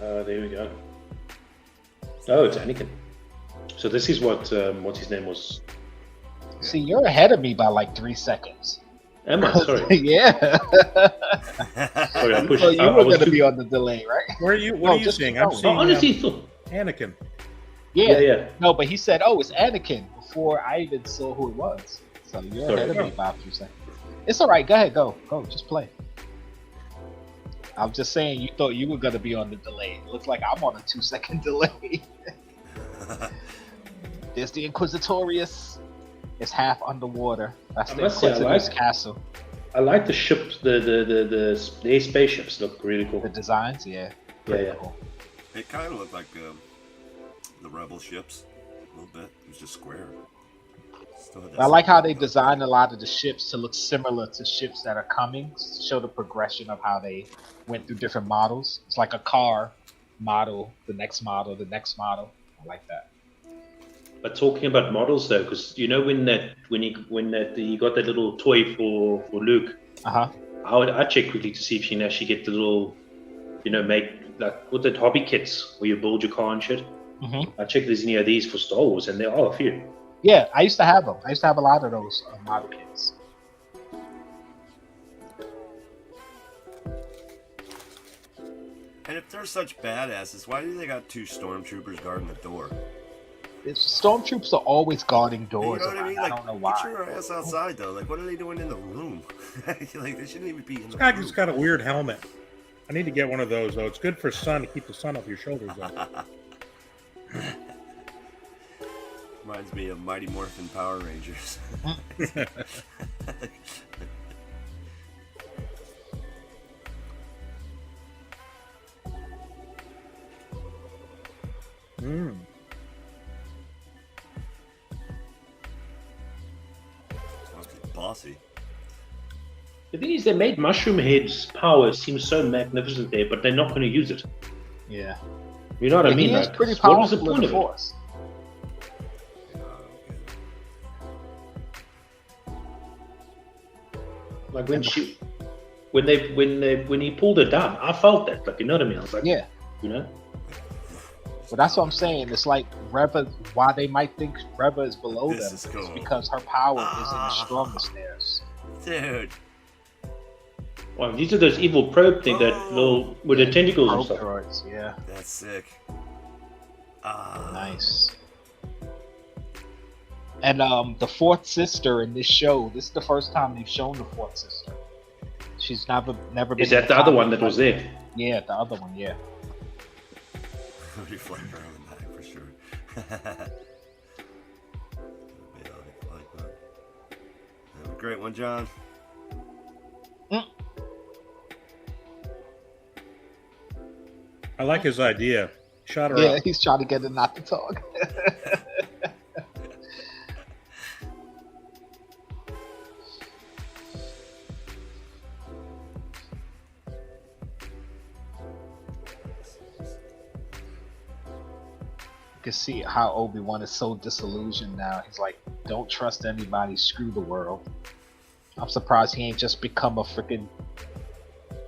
There we go. Oh, it's Anakin. So this is what what's his name was. See, you're ahead of me by like 3 seconds. Am I? Sorry. Yeah. Sorry, I pushed. So you I were was going to too- be on the delay, right? Where are you? What No, are you just seeing? keep I'm going. I seeing honestly thought. Anakin. Yeah. No, but he said, "Oh, it's Anakin," before I even saw who it was. So you're Sorry. ahead of me by a few seconds. It's all right. Go ahead. Go. Just play. I'm just saying, you thought you were gonna be on the delay. It looks like I'm on a 2-second delay. There's the Inquisitorius. It's half underwater. That's I the must say, I Inquisitor's like- castle. I like the ships. The spaceships look really cool. The designs, yeah. Yeah. Cool. It kind of looked like the Rebel ships a little bit. It was just square. Still had that I like how they same- design a lot of the ships to look similar to ships that are coming, to show the progression of how they went through different models. It's like a car model, the next model, the next model. I like that. But talking about models though, because you know when you got that little toy for Luke, Uh-huh. I check quickly to see if you can actually get the little, make like with the hobby kits where you build your car and shit. Mm-hmm. I check if there's any of these for Star Wars, and there are a few. Yeah, I used to have them. I used to have a lot of those model kits. And if they're such badasses, why do they got 2 stormtroopers guarding the door? Stormtroopers are always guarding You doors. know what I around. mean? I Like, don't know get why. your ass outside though. Like, what are they doing in the room? Like, they shouldn't even be in the This guy room. just got a weird helmet. I need to get one of those though. It's good for sun to keep the sun off your shoulders. Though. Reminds me of Mighty Morphin Power Rangers. Mm. Bossy. The thing is, they made Mushroom Head's power seem so magnificent there, but they're not going to use it. Yeah. You know what I mean? He is Like, pretty what was the powerful point in the of it? Force. Like when when he pulled her down, I felt that. Like, you know what I mean? I was like, Yeah. you know. But that's what I'm saying. It's like Reva, why they might think Reva is below This them is is cool. because her power isn't as strong as theirs. Dude. Well, these are those evil probe thing that little with the tentacles and Probe stuff. droids, yeah. That's sick. Nice. And the fourth sister in this show, this is the first time they've shown the fourth sister. She's never been. Is that the other one that was there? Yeah, the other one, yeah. Reflector on the back for sure. Have a great one, John. I like his idea. Shut her Yeah, up. he's trying to get her not to talk. You can see how Obi-Wan is so disillusioned now. He's like, don't trust anybody, screw the world. I'm surprised he ain't just become a freaking...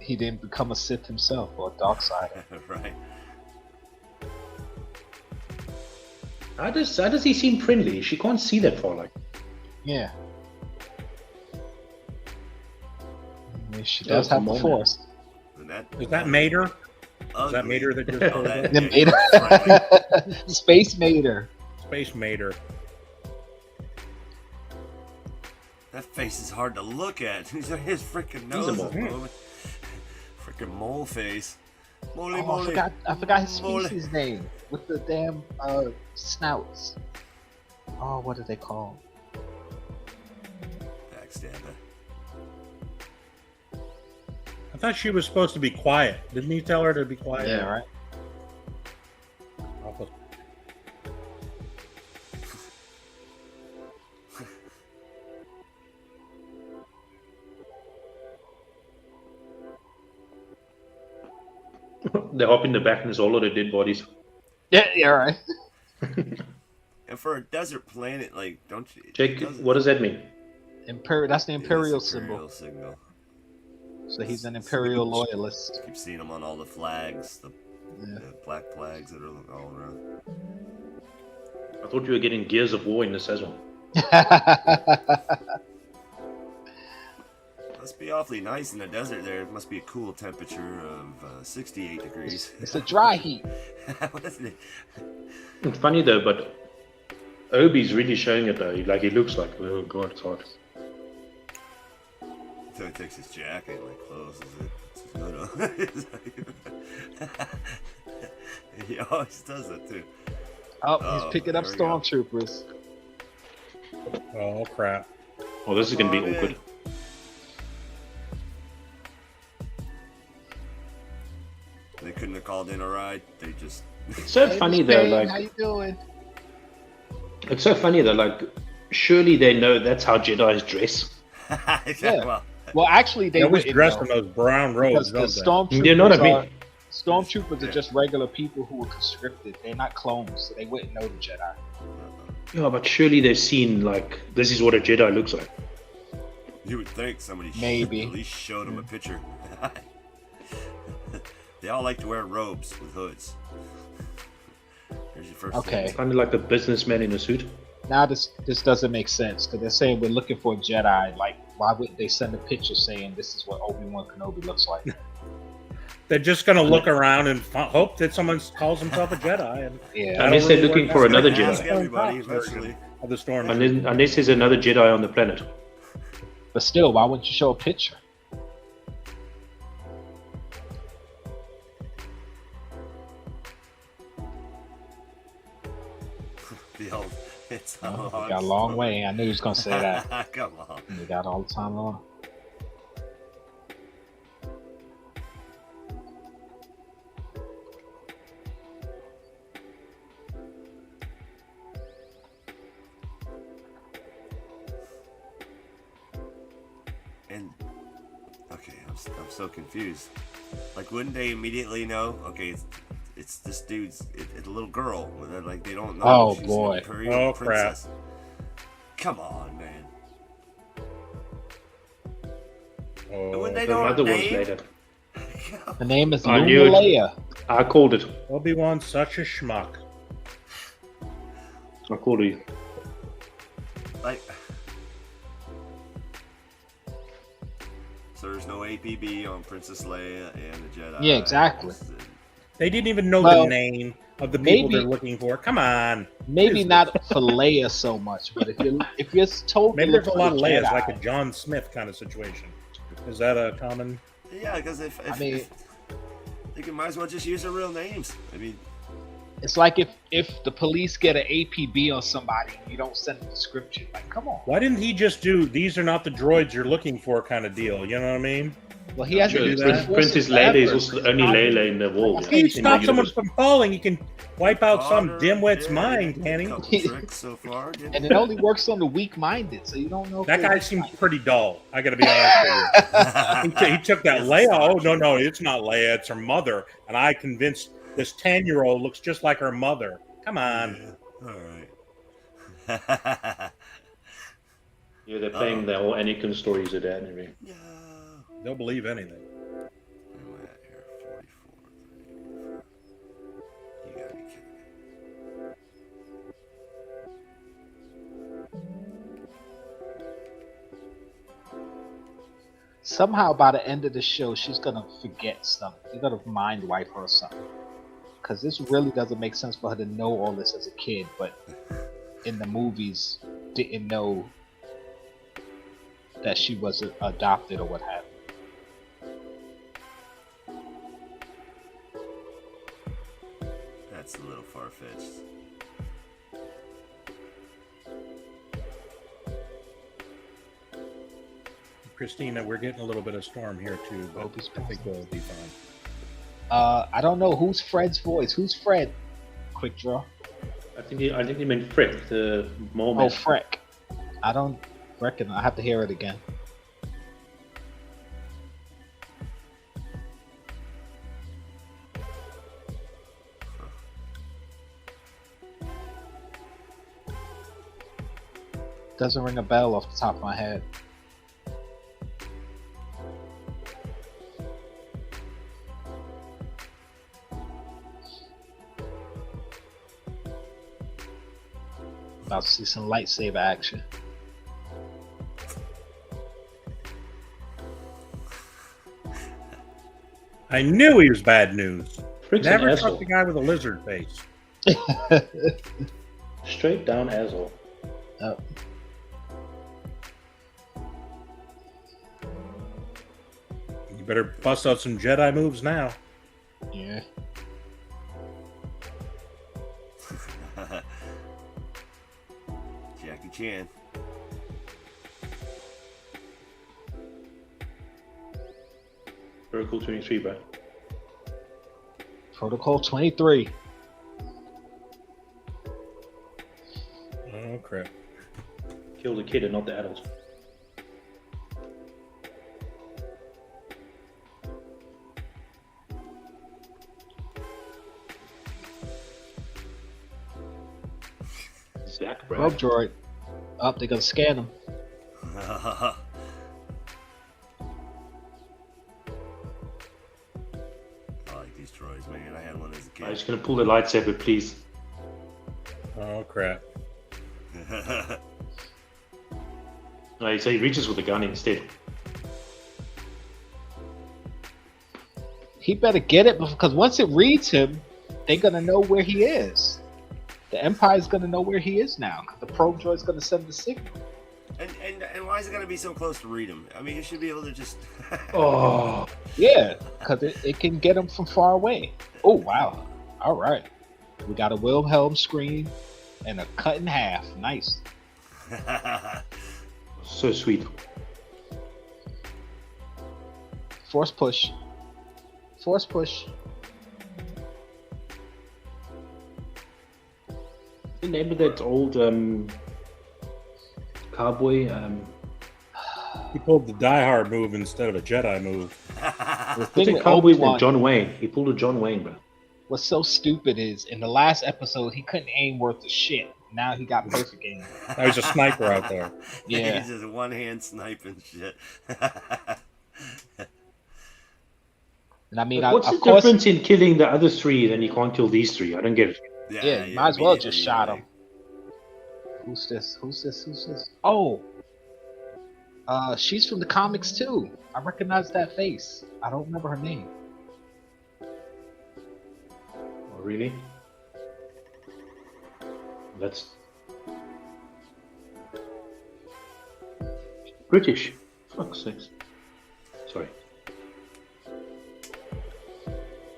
He didn't become a Sith himself or a dark side. Right. How does he seem friendly? She can't see that far, like. Yeah. I mean, she Yeah, does it's a have the moment. Force. And that, Is that Mater? Is ugly. that Mater that just Oh, showed that- up? The yeah, that's right. Space Mater. Space Mater. That face is hard to look at. His freaking nose a is mole. moving. Freaking mole face. Mole, Oh, mole. I forgot his Mole. species name with the damn snouts. Oh, what are they called? Backstabber. I thought she was supposed to be quiet. Didn't he tell her to be quiet? Yeah, right. Awful. They hop in the back and there's all of the dead bodies. Yeah, right. And for a desert planet, like, don't you? Jake, doesn't- what does that mean? That's the it is Imperial Imperial symbol. signal. So he's an Imperial loyalist. Keep seeing him on all the flags, the Yeah. The black flags that are all around. I thought you were getting Gears of War in this as well. Must be awfully nice in the desert there. It must be a cool temperature of 68 degrees. It's a dry heat. What is it? It's funny though, but Obi's really showing it though. Like he looks like, oh god, it's hot. So he takes his jacket, like closes it. Puts his hood on. He always does that too. Oh, he's picking up there we go. stormtroopers. Oh crap! Oh, this is gonna be Oh, man. awkward. They couldn't have called in a ride. They just. It's so Hey, funny Miss though. Payne, Like how you doing? it's so funny though. Like surely they know that's how Jedi's dress. Yeah. Well, Well, actually, They they always wouldn't dress know, in those brown robes, because the don't they? stormtroopers You know what I mean? are stormtroopers Yeah. are just regular people who were conscripted. They're not clones, so they wouldn't know the Jedi. Yeah, but surely they've seen like this is what a Jedi looks like. you would think somebody Maybe. at least showed them a picture. They all like to wear robes with hoods. There's your first. Okay. hint. Kind of like a businessman in a suit. Now this doesn't make sense because they're saying we're looking for a Jedi. Like, why wouldn't they send a picture saying this is what Obi-Wan Kenobi looks like? They're just gonna look around and hope that someone calls himself a Jedi. And Yeah. Unless they're looking for another Ask Jedi. everybody eventually. of the storm. Unless there's another Jedi on the planet. But still, why wouldn't you show a picture? The old, it's a We long got a long way. I knew he was gonna say that. Come on. We got all the time on. And okay, I'm so confused. Like, wouldn't they immediately know? Okay, it's this dude's it's a little girl. Like they don't know. Oh, she's boy. an Imperial Oh, crap. princess. Come on, man. Oh, Wouldn't they The know her other one's name? later. The name is I knew it. Leia. I called it. Obi-Wan's such a schmuck. I called it. Like, so there's no APB on Princess Leia and the Jedi. Yeah, exactly. They didn't even know Well, the name of the people maybe- they're looking for. Come on. Maybe Is not for Leia so much, but if you're told Maybe to there's a look for lot of the Leias, Jedi, like a John Smith kind of situation. Is that a common? Yeah, because if I mean- they might as well just use their real names. I mean, it's like if the police get an APB on somebody and you don't send a description, like, come on. Why didn't he just do "these are not the droids you're looking for" kind of deal? You know what I mean? Well, he hasn't do used that. the Princess forces Leia is ever. also the only Leia in the world. He He in the stopped someone universe. from falling. He can wipe out some Potter, dimwit's yeah, mind, a can he? couple tricks so far. didn't And he? it only works on the weak-minded, so you don't know. if That they're guy weak seems minded. pretty dull. I got to be honest with you. He took that He's a Leia. Star Oh no, no, Trooper. it's not Leia. It's her mother. And I convinced this 10-year-old looks just like her mother. Come on. Yeah, all right. Yeah, they're playing the whole Anakin stories of that and everything. Yeah. They'll believe anything. Where am I at here? 44. You gotta be kidding me. Somehow, by the end of the show, she's gonna forget something. You're gonna mind wipe her or something. Because this really doesn't make sense for her to know all this as a kid, but in the movies, didn't know that she was adopted or what have you. That's a little far fetched. Christina, we're getting a little bit of storm here too, but Obi's I think we'll be fine. I don't know who's Fred's voice. Who's Fred? Quick draw. I think he meant Fred, the mole Oh, man. Freck. I don't reckon. I have to hear it again. Doesn't ring a bell off the top of my head. About to see some lightsaber action. I knew he was bad news. Frick's an Never asshole. trust a guy with a lizard face. Straight down asshole. Oh. You better bust out some Jedi moves now. Yeah. Jackie Chan. Protocol 23, bro. Protocol 23. Oh crap! Kill the kid and not the adult. Zach, bro. Probe droid. Up, they're gonna scan him. I like these droids, man. I had one as a I'm kid. just gonna pull the lightsaber, please. Oh crap! So he reaches with the gun instead. He better get it because once it reads him, they're gonna know where he is. The Empire's gonna know where he is now because the probe droid's gonna send the signal. And why is it gonna be so close to read him? I mean, you should be able to just. Oh, Yeah, because it can get him from far away. Oh wow! All right, we got a Wilhelm screen and a cut in half. Nice. so sweet. Force push. Force push. Remember that old cowboy? He pulled the Die Hard move instead of a Jedi move. The What's thing that with cowboy's name? Obi-Wan, John Wayne. He pulled a John Wayne, bro. what's so stupid is in the last episode he couldn't aim worth a shit. Now he got perfect aim. Now he's a sniper out there. Yeah. He's just one hand sniping shit. And I mean, But what's of the course, difference in killing the other three than you can't kill these three? I don't get it. yeah, you might as well just shot him. Who's this? Who's this? Who's this? Oh, she's from the comics too. I recognize that face. I don't remember her name. Oh, really? That's British. Fuck's sakes. Sorry.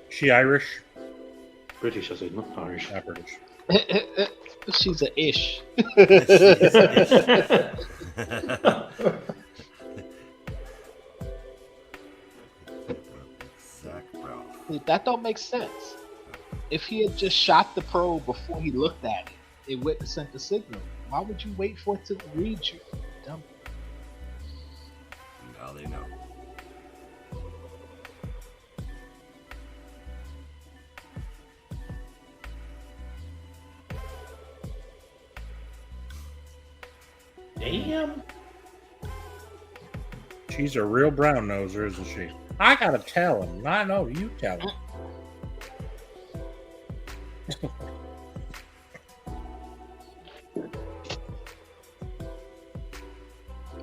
She Irish? British, I said, not Irish. Not British. She's a ish. That don't make sense. If he had just shot the probe before he looked at it, it wouldn't have sent the signal. Why would you wait for it to read you? Dumb. Now they know. Damn. She's a real brown noser, isn't she? I gotta tell him. I know, you tell him.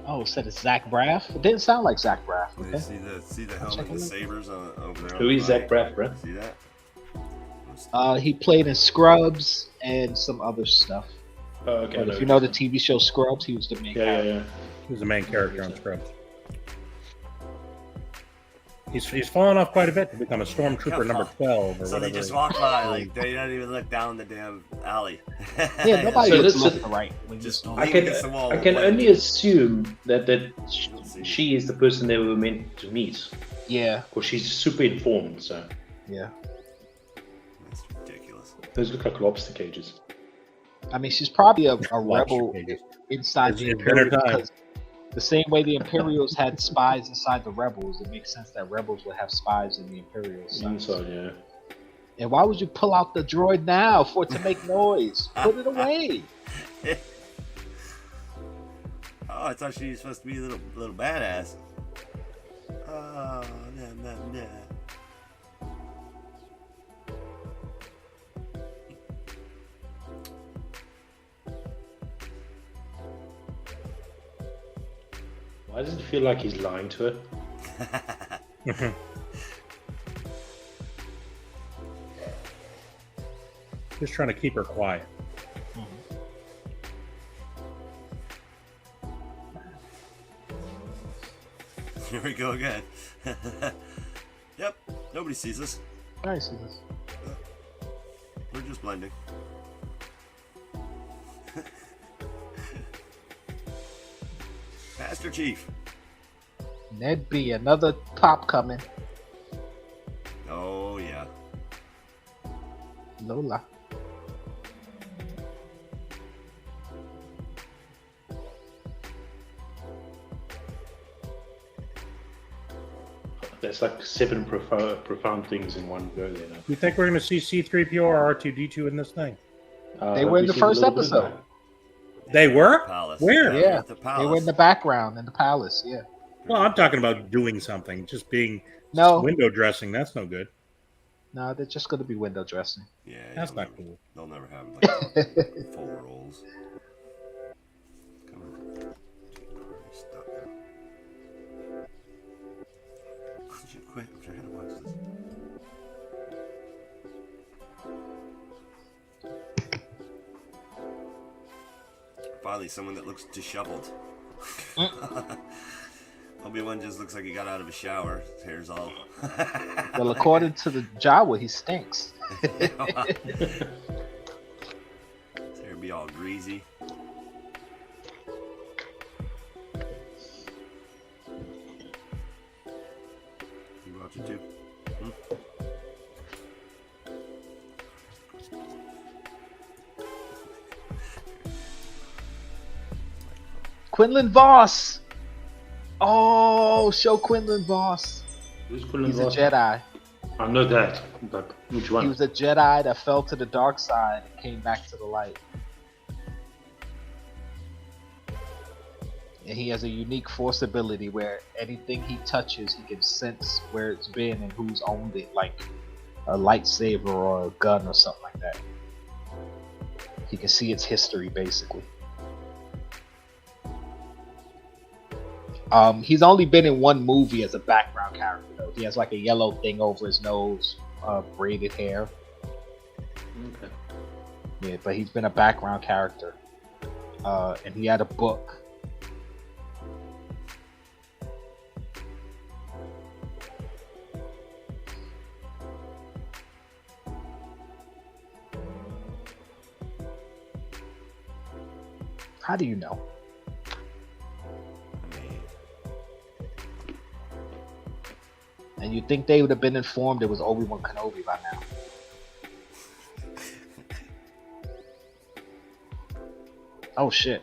Oh, said it's Zach Braff. It didn't sound like Zach Braff. You Okay. see the helmet and the sabers over there. Who is Zach Braff, bro? See that? He played in Scrubs and some other stuff. Oh, okay. But if you know the TV show Scrubs, he was the main character. Yeah. He's the main character on Scrubs. He's fallen off quite a bit to become a stormtrooper number 12 or So whatever. they just walk by, like they don't even look down the damn alley. Yeah, nobody So looks this- left to right. When Just you I lean can against the wall. I can like- only assume that see. she is the person they were meant to meet, yeah, because she's super informed. So yeah. That's ridiculous. those look like lobster cages. I mean, she's probably a Lobster rebel cages. inside the It's dinner Imperials. time. Because the same way the Imperials had spies inside the rebels, it makes sense that rebels would have spies in the Imperials. Inside, yeah. And why would you pull out the droid now for it to make noise? Put it away. Oh, I thought she was supposed to be a little badass. Oh, nah. Why does it feel like he's lying to her? Just trying to keep her quiet. Here we go again. Yep, nobody sees us. I see this. We're just blending. Master Chief. Ned B, another pop coming. Oh, yeah. Lola. That's like 7 profound things in one go there. You think we're going to see C-3PO or R2-D2 in this thing? They were in the first episode. They were? Palace. Where? Yeah, at the they palace. were in the background in the palace. Yeah. Well, I'm talking about doing something. Just being No, window dressing. That's no good. no, they're just going to be window dressing. Yeah, That's they'll not never- cool. They'll never have like full roles. Come on. Stop there. Could you quit? I'm trying to watch this. Finally, someone that looks disheveled. Obi-Wan just looks like he got out of a shower. His hair's all. Well, according to the Jawa, he stinks. His hair be all greasy. You watch it too? Quinlan Voss. Oh, show Quinlan Voss. Who's Quinlan He's a Voss? Jedi. I know that, but which one? He was a Jedi that fell to the dark side and came back to the light. And he has a unique force ability where anything he touches, he can sense where it's been and who's owned it, like a lightsaber or a gun or something like that. He can see its history, basically. He's only been in one movie as a background character, though. He has like a yellow thing over his nose, braided hair. Okay. Yeah, but he's been a background character. And he had a book. How do you know? I mean, And you'd think they would have been informed it was Obi-Wan Kenobi by now. Oh shit.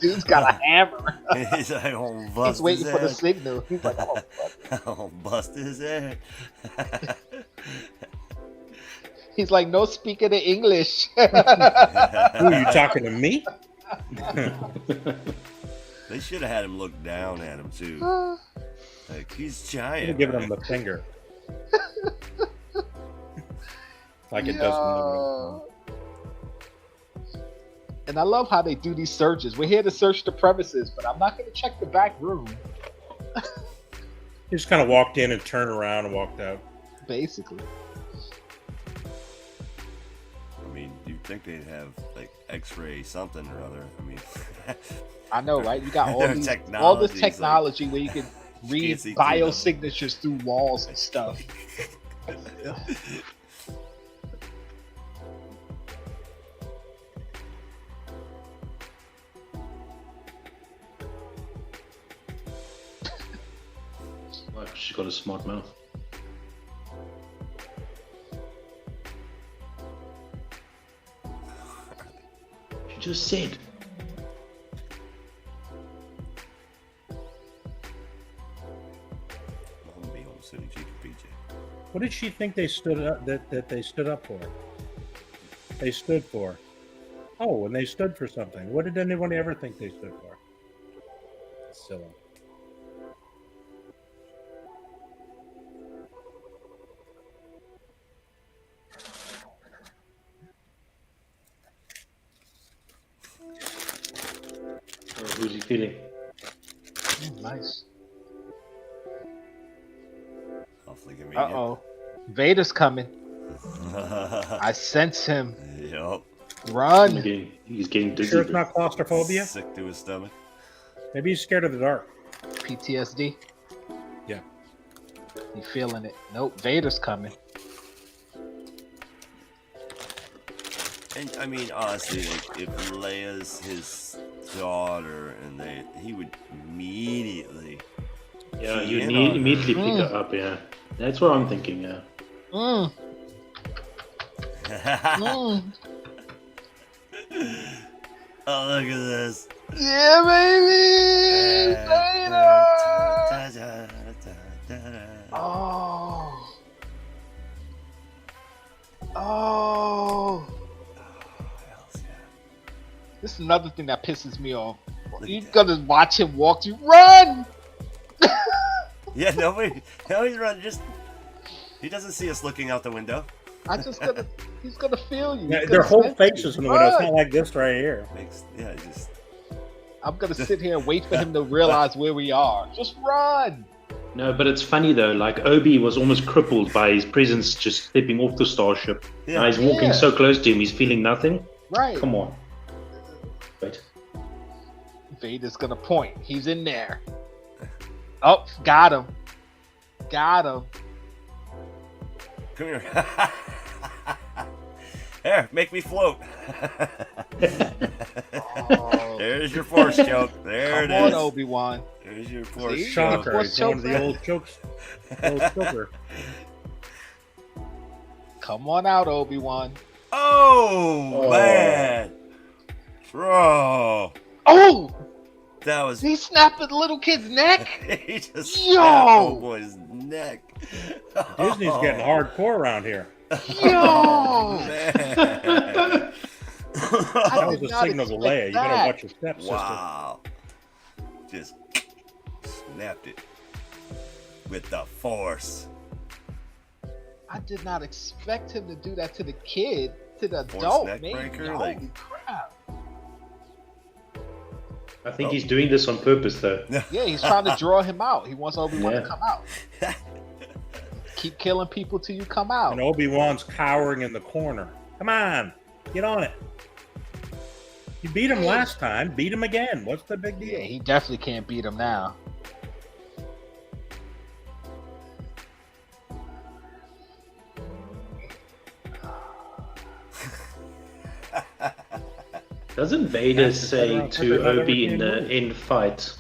Dude's got a hammer. he's like, oh, bust He's waiting his for the head. signal. He's like, oh, fuck. I'll bust his head. He's like, no speaking of English. Who are you talking to me? They should have had him look down at him too. Like he's giant. Giving right? him the finger. Like it does. Yo. And I love how they do these searches. We're here to search the premises, but I'm not going to check the back room. He just kind of walked in and turned around and walked out. Basically. I mean, you'd think they'd have like X-ray something or other. I mean, I know, right? You got all Their these, all technology's this technology where you can read can't see through them. biosignatures through walls and stuff. Well, she's got a smart mouth. She just said. I'm gonna be home soon. She can PJ. What did she think they stood up that they stood up for? They stood for. Oh, and they stood for something. What did anyone ever think they stood for? Silly. Who's he feeling? Nice. Hopefully convenient. Uh-oh. Vader's coming. I sense him. Yup. Run. He's getting dizzy. Sure it's not claustrophobia? Sick to his stomach. Maybe he's scared of the dark. PTSD. Yeah. You feeling it? Nope. Vader's coming. And I mean, honestly, like, if Leia's his daughter, and he would immediately. Yeah, key you in need on immediately her. pick her up. Yeah, that's what I'm thinking. Yeah. Mm. Mm. Oh, look at this. Yeah, baby. Vader. Oh. Oh. Hells yeah. This is another thing that pisses me off. Look You're at that. gonna watch him walk through. Run! Yeah, nobody's running. He doesn't see us looking out the window. He's gonna feel you. Yeah, He's their gonna whole sense faces you. in the window. It's Run! not like this right here. I'm gonna sit here and wait for him to realize where we are. Just run! No, but it's funny though. Like Obi was almost crippled by his presence, just stepping off the starship. Yeah. Now he's walking Yeah. so close to him, he's feeling nothing. Right. Come on. Wait. Vader's gonna point. He's in there. Oh, got him. Got him. Come here. Here, make me float. Oh. There's your force choke. There Come it on, is. Obi-Wan. There's your force See? choke. Shocker. Force He's one of choke, the old chokes. Old choker. Come on out, Obi-Wan. Oh, man. Bro. Oh! That was. He snapped the little kid's neck? He just Yo! snapped old boy's neck. Disney's getting hardcore around here. Yo! Man. That was did a not signal to expect Leia. You better that. watch your step, sister. Wow. Just snapped it with the force. I did not expect him to do that to the kid, to the Force adult, neck man. breaker, Holy like- crap. I think he's doing this on purpose though. Yeah, he's trying to draw him out. He wants Obi-Wan Yeah. to come out. Keep killing people till you come out. And Obi-Wan's cowering in the corner. Come on. Get on it. You beat him last time. Beat him again. What's the big deal? Yeah, he definitely can't beat him now. Doesn't Vader That's the say better to outfit Obi I've in ever the seen. end fight,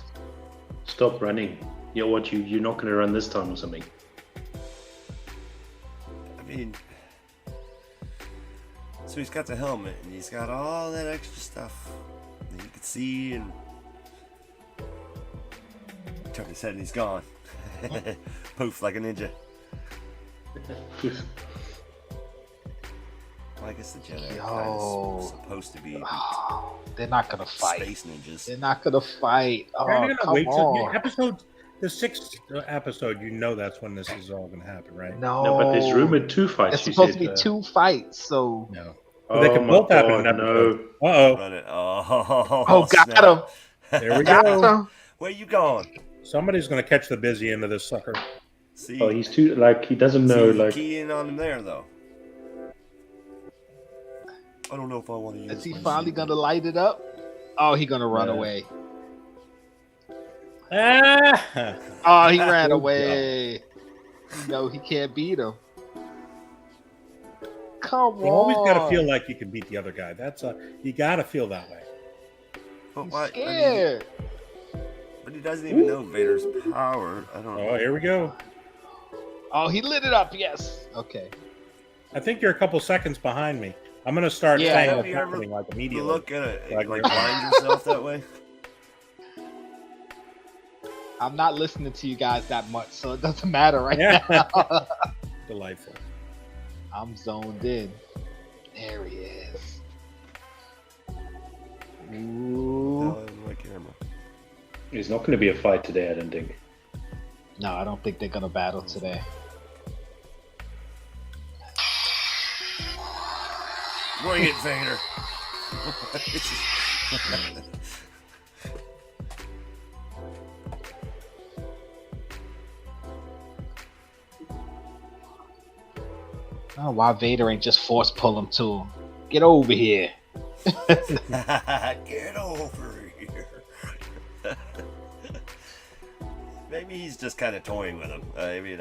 "Stop running. You know what? You're not going to run this time or something." I mean, so he's got the helmet and he's got all that extra stuff that you can see, and turned his head and he's gone. Poof, like a ninja. Well, I guess the Jedi Yo. are supposed to be Oh, they're not gonna fight. space ninjas. They're not gonna fight. Oh, You're gonna come wait till on. the sixth episode. You know that's when this is all going to happen, right? No, No, but there's rumored 2 fights. It's you supposed said, to be 2 fights, so. No. Oh, They can my both happen in God, episodes. no. Uh-oh. Run it. Oh, Oh, got snap. him. There we Got go. him. Where you going? Somebody's going to catch the busy end of this sucker. See, Oh, he's too like he doesn't know. see, Like key in on him there though. I don't know if I want to use. Is he my finally seat. gonna light it up? Oh, he gonna run Yeah. away. Ah! Oh, he ran Good away. You know he can't beat him. Come You on. always got to feel like you can beat the other guy. You got to feel that way. But He's why? I mean, scared. but he doesn't even know Vader's power. I don't know. Oh, here we go. Oh, he lit it up. Yes. Okay. I think you're a couple seconds behind me. I'm going to start Yeah, saying have what's you ever happening like You immediately. look at it, Like- like blind yourself that way. I'm not listening to you guys that much, so it doesn't matter right Yeah. now. Delightful. I'm zoned in. There he is. Ooh. No, my camera. it's not going to be a fight today. I don't think. No, I don't think they're gonna battle today. Bring it, Vader. Oh, why Vader ain't just force pull him to him? Get over here. Get over here. Maybe he's just kind of toying with him. I mean,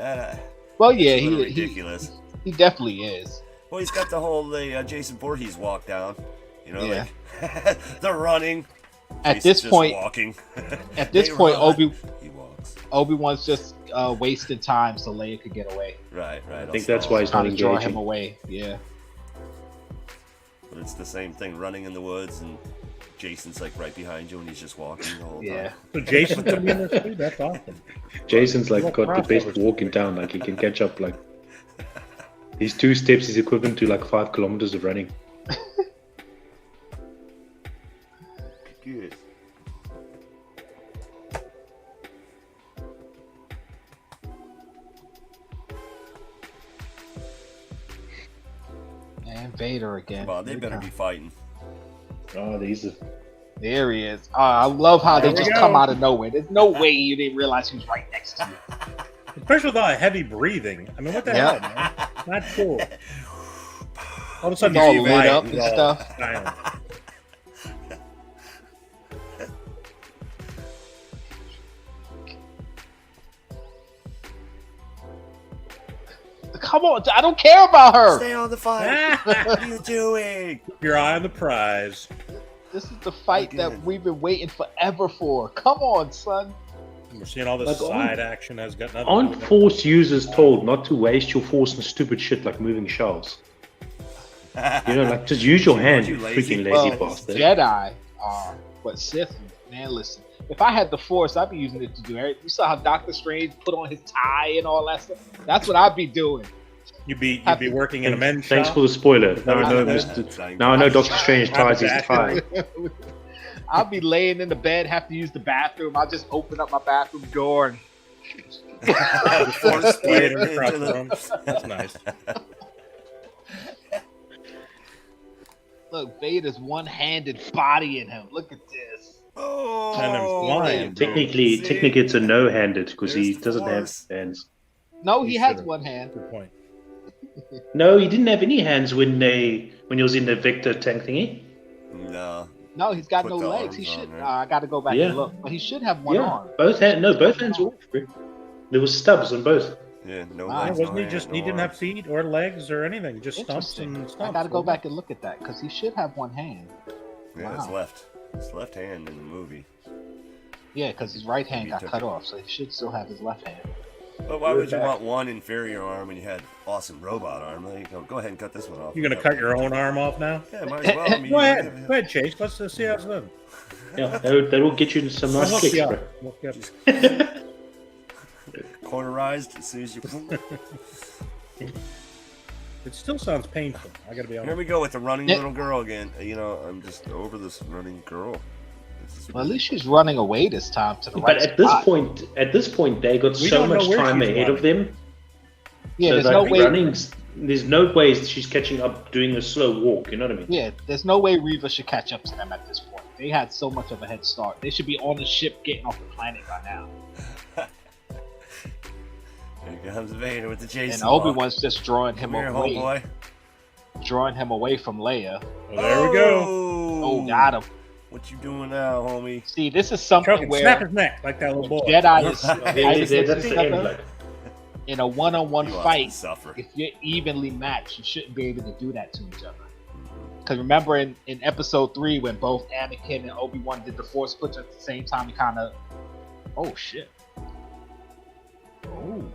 Well, yeah, it's a little he ridiculous. he definitely is. Well, he's got the whole Jason Voorhees walk down. You know, Yeah. like they're running. At Jason's this just point, walking. at this They point, run, Obi-Wan's he walks. just wasting time so Leia could get away. Right. I think that's why he's not Trying to draw him engaging. away. Yeah. But it's the same thing, running in the woods, and Jason's like right behind you, and he's just walking the whole Yeah. time. So Jason's gonna be in this too. That's awesome. Jason's like Little got the best crossovers. walk in town. Like he can catch up. Like these 2 steps is equivalent to like 5 kilometers of running. Good. And Vader again. Come on, they better be fighting. Oh, these are. There he is. I love how they There we just go. come out of nowhere. There's no way you didn't realize he was right next to you. Especially with all that heavy breathing. I mean, what the Yeah. hell, man? Not cool. All of a sudden, It's all you see lit light up and and all stuff. silent. Come on, I don't care about her. Stay on the fight. What are you doing? Keep your eye on the prize. This is the fight Again. that we've been waiting forever for. Come on, son. We're seeing all this Like, side action has got nothing Aren't to do with force users told not to waste your force on stupid shit like moving shelves? You know, like just use your hand, you lazy freaking lazy Well, bastard. Jedi are, but Sith, man, listen. If I had the Force, I'd be using it to do everything. You saw how Doctor Strange put on his tie and all that stuff? That's what I'd be doing. You'd be working in a men's Thanks shop. for the spoiler. Now I know, Mr. now I know Doctor Strange ties his tie. I'll be laying in the bed, have to use the bathroom. I'll just open up my bathroom door and Force split Later across into the the- room. That's nice. look, Vader's one-handed bodying him. Look at this. Oh, And then flying. Technically, See? it's a no-handed because he There's the doesn't have Force. hands. No, He he has should've. one hand. Good point. No, he didn't have any hands when he was in the Vector tank thingy. No. No, he's got Put no the legs. He arms on should. there. I got to go back Yeah. and look. But he should have one arm. Both hands were off. Bro. There was stubs on both. Yeah, no Wow. legs, Wasn't no he just? hand, He no didn't have arms. feet or legs or anything. Just stumps Interesting. and stumps. I got to go wasn't back and look at that because he should have one hand. Yeah, Wow. It's left hand in the movie. Yeah, because his right hand He got took cut it. off, so he should still have his left hand. But why would you back. want one inferior arm when you had awesome robot arm? There you go. Go ahead and cut this one off. he? You gonna cut your own arm off now? Yeah, might as well. I mean, Go ahead, Chase. Let's see how it's done. Yeah, that will get you some nice I'll kicks, look bro. you up. Look you up. Cornerized as soon as you. It still sounds painful. I gotta be Here honest. we go with the running Yeah. little girl again. You know, I'm just over this running girl. This is Well, at least she's running away this time to the But right at this spot. point, they got We so don't know much where time she's ahead of them. Yeah, so there's like no way. running's, there's no way she's catching up doing a slow walk. You know what I mean? Yeah, there's no way Reva should catch up to them at this point. They had so much of a head start. They should be on the ship getting off the planet by now. Here comes Vader with the Jason. And Obi-Wan's just drawing him Come here, away, homeboy. drawing him away from Leia. Well, there we go. Oh, got him. What you doing now, homie? See, this is Choke something him. where Snap his neck like that little boy. Jedi is Yeah, fighting That's against the each end. other Like, in a one-on-one You want fight. to suffer. If you're evenly matched, you shouldn't be able to do that to each other. Because remember in episode 3 when both Anakin and Obi-Wan did the Force push at the same time, he kind of, oh shit. Oh.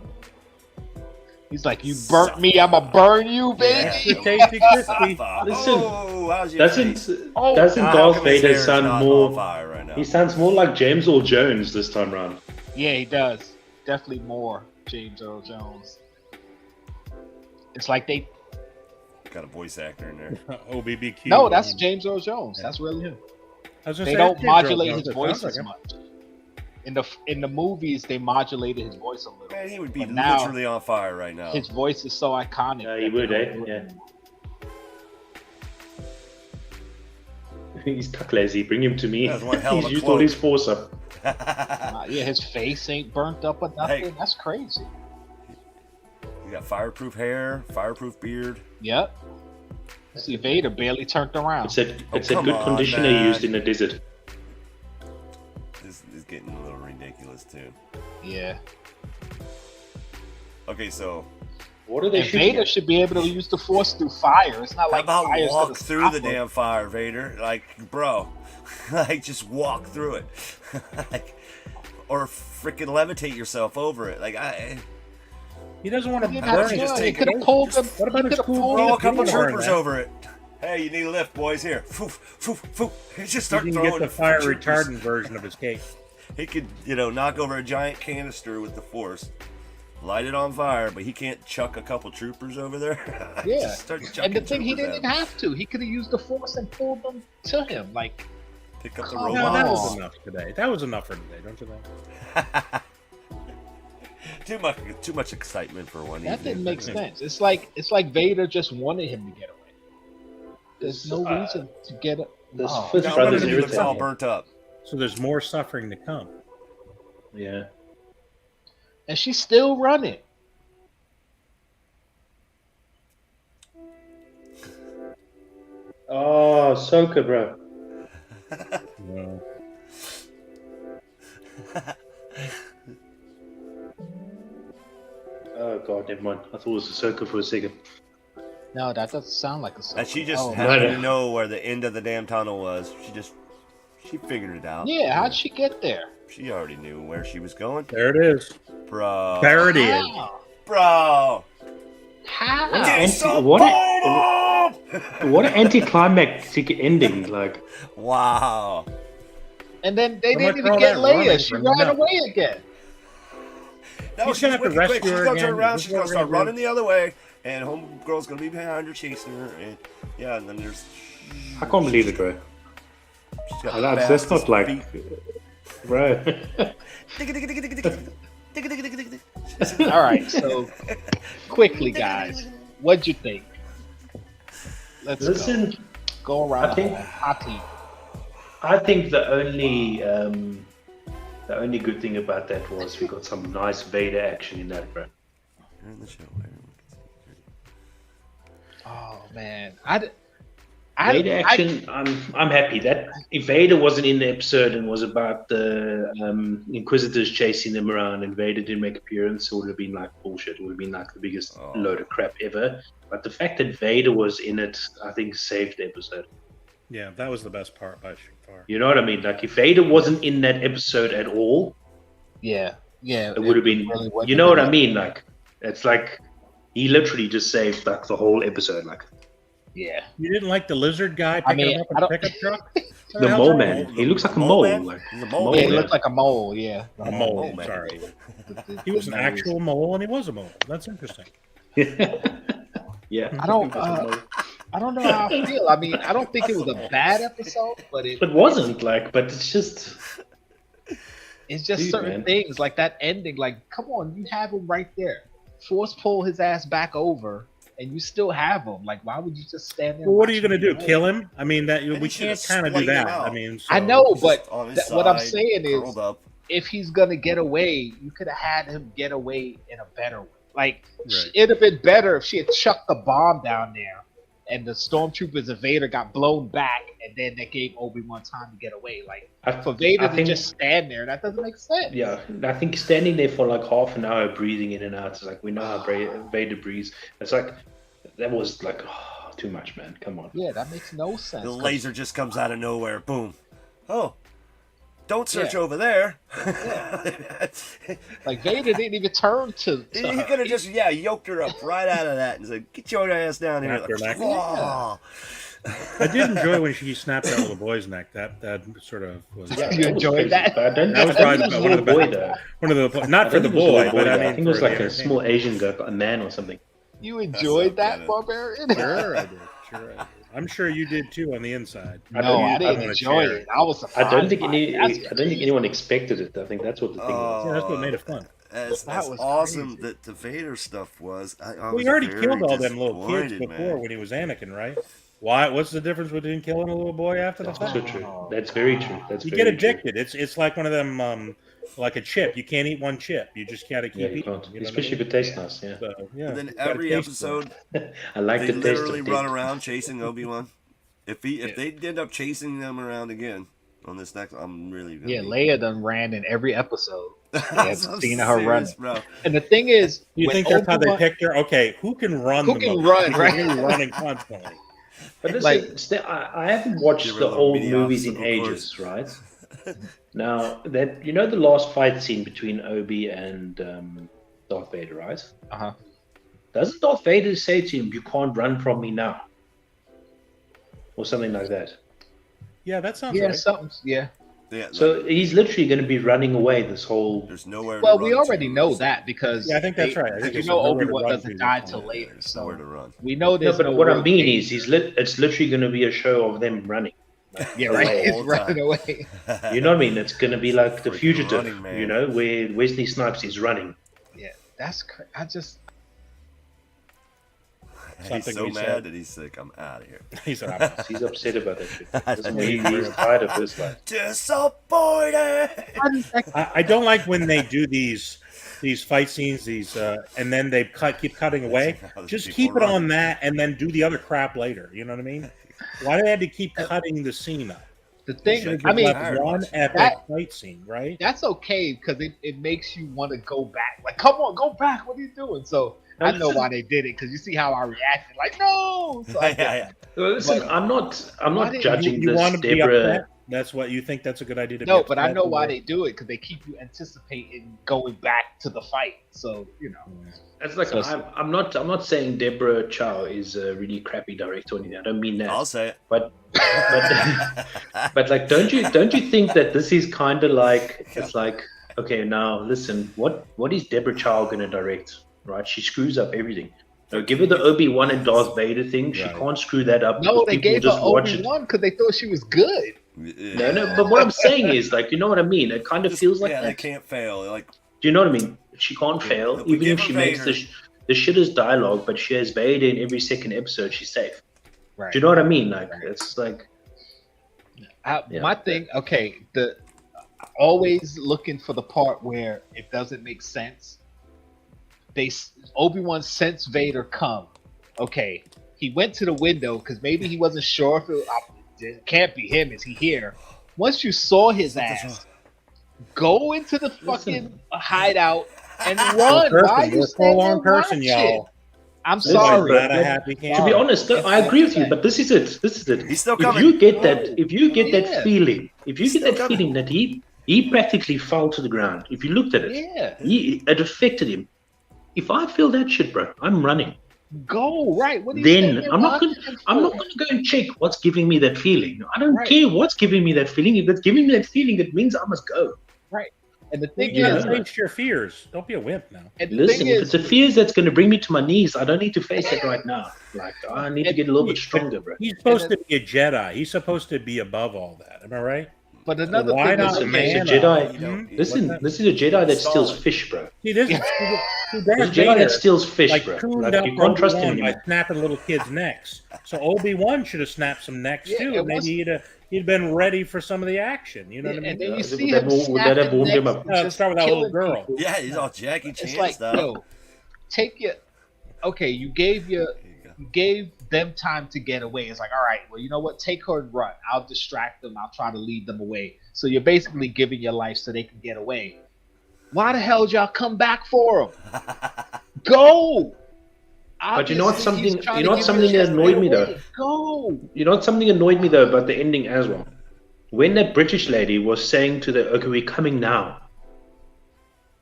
He's like, you burnt me, I'ma burn you, baby. Extra tasty crispy. Listen, Oh, how's your face? Oh, doesn't How Darth come his hair Vader is sound not on more? fire right now? He sounds more like James Earl Jones this time round. Yeah, he does. Definitely more James Earl Jones. It's like they, Got a voice actor in there. OBBQ. no, that's James Earl Jones. That's really him. I was gonna They say, don't that's modulate James his Earl voice Jones. as Sounds like much. In the movies, they modulated his voice a little. Man, he would be But now- literally on fire right now. His voice is so iconic. Yeah, that he would, they eh? don't do it Yeah. anymore. He's cuck lazy. Bring him to me. That was one hell of He's a used quote. all his force up. Yeah, his face ain't burnt up or nothing. Hey. That's crazy. You got fireproof hair, fireproof beard. Yep. See, Vader barely turned around. It's a come good on, conditioner man. used in the desert. This is getting a little ridiculous too. Yeah. Okay, so What are they And shooting Vader at? should be able to use the Force through fire. It's not how like about fire's walk gonna through stop the him. damn fire, Vader? Like, bro, like just walk through it, like, or freaking levitate yourself over it. Like, He doesn't want to He burn could it. have pulled them. What about he his could have cool pulled throw a He couple didn't burn troopers that. over it. Hey, you need a lift, boys. Here, foof, foof, foof. He just He start didn't throwing get the fire troopers. retardant version of his cake. He could, knock over a giant canister with the Force, light it on fire, but he can't chuck a couple troopers over there. Yeah. Just start And the chucking thing, he troopers didn't at him. have to. He could have used the Force and pulled them to him. Like, Pick up the Come No, that on. was enough today. That was enough for today, don't you think? Too much excitement for one that evening. didn't make sense. It's like Vader just wanted him to get away. There's no reason to get it. This Oh. Fifth Now, Brother's one of them looks all irritating. burnt up. So there's more suffering to come. Yeah. And she's still running. Oh, Ahsoka, bro. Well, Oh god, never mind. I thought it was Ahsoka for a second. No, that doesn't sound like a. And she just Oh, happened no. to know where the end of the damn tunnel was. She figured it out. Yeah, how'd she get there? She already knew where she was going. there it is. Bro. There it is. How? Bro. How? What an anticlimactic ending! Like, Wow. And then they So didn't much even for get all that Leia. running She from ran nothing. away again. No, He's she's gonna have to wicked quick. rescue She's her gonna turn again. around. This She's is what gonna start we're gonna running the other way, and homegirl's gonna be behind her, chasing her, and yeah, and then there's. I can't believe it, bro. She's got That's not fastest like, feet. bro. All right, so quickly, guys, what'd you think? Let's Listen, go around. I think- hot team. I think the only good thing about that was we got some nice Vader action in that, bro. You're in the show. Everyone can see. Oh man, Vader action. I'm happy that if Vader wasn't in the episode and was about the Inquisitors chasing them around and Vader didn't make appearance, it would have been like bullshit. It would have been like the biggest load of crap ever. But the fact that Vader was in it, I think, saved the episode. Yeah, that was the best part by far. You know what I mean? Like if Vader wasn't in that episode at all, yeah, it would have been. really wouldn't You know have what I been. mean? Like it's like he literally just saved like the whole episode. Like Yeah, You didn't like the lizard guy I picking mean, him up I in a don't- pickup truck? the mole man. He looks like a mole. man? Like, He's a mole yeah, man. he looked like a mole. Yeah, A mole, mole man. sorry. He was an actual mole, and he was a mole. That's interesting. yeah. I don't know how I feel. I mean, I don't think it was a bad episode, but It wasn't like, but it's just. it's just Dude, certain man. things like that ending. Like, come on, you have him right there. Force pull his ass back over, and you still have him. Like, why would you just stand there? Well, what are and you watch going to him do? go? Kill him? I mean, that And we he should've can't kind of do splayed him that. out. I mean, I so- know, Just but on his what I'm side, saying is, curled up. if he's gonna get away, you could have had him get away in a better way. Like, Right. it'd have been better if she had chucked the bomb down there, and the stormtroopers and Vader got blown back, and then that gave Obi-Wan time to get away. Like, for Vader to just stand there, that doesn't make sense. Yeah, I think standing there for like half an hour, breathing in and out, it's like we know how Vader breathes. It's like that was like too much, man. Come on. Yeah, that makes no sense. The 'cause- laser just comes out of nowhere. Boom. Oh. Don't search Yeah. over there. Like, Vader didn't even turn to He her. could have just, yoked her up right out of that and said, get your ass down here. Snapped her neck. "Whoa." I did enjoy when she snapped that little boy's neck. That sort of was You that was enjoyed crazy, that? but I don't That was think probably it was one of the a boy best. though. one of the not I for don't the think it was a boy, little but I though. mean, think it was for like the a small Asian guy, a man or something. You enjoyed that, That's Barbarian? Sure, I did. Sure, I did. I'm sure you did too on the inside. No, I didn't wanna enjoy share it. I was surprised. I don't think by it. That's anyone expected it. I think that's what the thing was. Yeah, that's what made it fun. As That was awesome crazy. that the Vader stuff was, I Well, was he already very killed all them little kids disappointed, before man. when he was Anakin, right? Why? What's the difference between killing a little boy after the That's fact? so true. That's very true. That's You very get addicted. It's like one of them like a chip. You can't eat one chip. You just gotta keep Yeah, you eating. can't. You know what I Especially mean? if it tastes nice. Yeah. So, yeah. And then it's gotta every taste good. episode, I like they the taste literally of run death. around chasing Obi-Wan. If they end up chasing them around again on this next, I'm really gonna Yeah, be... Leia done ran in every episode. They I'm have seen her serious, running. bro. And the thing is, You when think that's how they Obi-Wan- picked her? Okay, who can run Who the can most? run, She's right? really running constantly. But listen, Like- I haven't watched Give her a the little old mini movies in obstacle ages, right? Now that the last fight scene between Obi and Darth Vader, right? Uh-huh. Doesn't Darth Vader say to him, "You can't run from me now," or something like that? Yeah, that sounds Yeah, right. something. Yeah. Yeah, So he's literally going to be running away this whole. there's nowhere. Well, to we run already to, know so that because Yeah, I think that's right. I think you it's know nowhere to Obi-Wan run doesn't to, die that's till fine. later, There's nowhere so to run. we know No, there's but no what I real mean danger. is, it's literally going to be a show of them running. Yeah, right. the He's whole running time. away. You know what I mean? It's going to be like The Freaking Fugitive, running man. you know, where Wesley Snipes is running. Yeah, that's I just He's Something so we mad said. that he's sick. I'm out of here. He said, "I'm out." He's upset about that shit. I Doesn't know. mean he's tired of this life. Disappointed. I don't like when they do these fight scenes, and then they keep cutting away. How Just people keep it run. on that, and then do the other crap later. You know what I mean? Why do they have to keep cutting the scene up? the thing. Should've I mean, just like one epic that- fight scene, right? that's okay because it makes you want to go back. Like, come on, go back. What are you doing? So I know why they did it because you see how I reacted. Like, no. So I get yeah. that. Well, listen, But- I'm not Why did judging You this, want to be Deborah. upset? That's what you think. That's a good idea to No, be but I upset know why over? they do it because they keep you anticipating going back to the fight. So you know. It's like So- I'm not saying Deborah Chow is a really crappy director or anything. I don't mean that. I'll say it. But but like, don't you think that this is kind of like, it's like, okay, now listen, what is Deborah Chow going to direct? Right, she screws up everything. So give her the Obi-Wan and Darth Vader thing. She Right. can't screw that up. No, because they people gave her just watch it. Obi-Wan because they thought she was good. No, but what I'm saying is, like, you know what I mean? It kind of feels like yeah, that. they can't fail. Like, Do you know what I mean? She can't fail, If we even give if she her makes Vader- the shittest dialogue, but she has Vader in every second episode. She's safe. Right. Do you know what I mean? Like, it's like, Yeah. My thing, okay, the always looking for the part where it doesn't make sense. Obi-Wan sensed Vader come. Okay, he went to the window because maybe he wasn't sure if it can't be him. Is he here? Once you saw his ass, go into the fucking hideout and run. Why are you We're standing full-on there cursing, watching? y'all. I'm Listen, sorry. Not a but- happy to camp. be honest, though, I agree with you, but this is it. he's still If coming. you get that, Yeah. that feeling, if you He's get still that coming. feeling that he practically fell to the ground. If you looked at it, Yeah, it affected him. If I feel that shit, bro, I'm running. go right. What are you Then standing there I'm not watching him I'm not for? going to go and check what's giving me that feeling. I don't Right. care what's giving me that feeling. If it's giving me that feeling, it means I must go. And the thing You is, gotta face your fears. Don't be a wimp now. and the Listen, thing if is, it's a fears that's going to bring me to my knees, I don't need to face it right now. Like, I need to get a little bit stronger, bro. He's supposed to be a Jedi. He's supposed to be above all that. Am I right? but another Why thing not is, Listen, man it's a Jedi. You know, Listen, What's that? this is a Jedi that steals Solid. fish, bro. See, this is This Darth Jedi Vader, that steals fish, like bro. tuned Like, up you can't trust him Obi-Wan by anymore. snapping little kids' necks. So Obi-Wan should have snapped some necks Yeah, too. it Maybe he'd been ready for some of the action. You know what I mean? and then you Would see that him have- would that have snapping warmed him necks up? and just Start with that little killing girl. people. Yeah, he's all Jackie It's Chan like, style. yo, take your. Okay, you gave There you go. you gave them time to get away. It's like, all right, well, you know what? Take her and run. I'll distract them. I'll try to lead them away. So you're basically giving your life so they can get away. Why the hell did y'all come back for them? Go. But you know what Obviously, he's something- trying you to know what give something you a that chance to annoyed get me, though? away. Go. You know what? Something annoyed me though about the ending as well. When that British lady was saying to the, okay, we're coming now.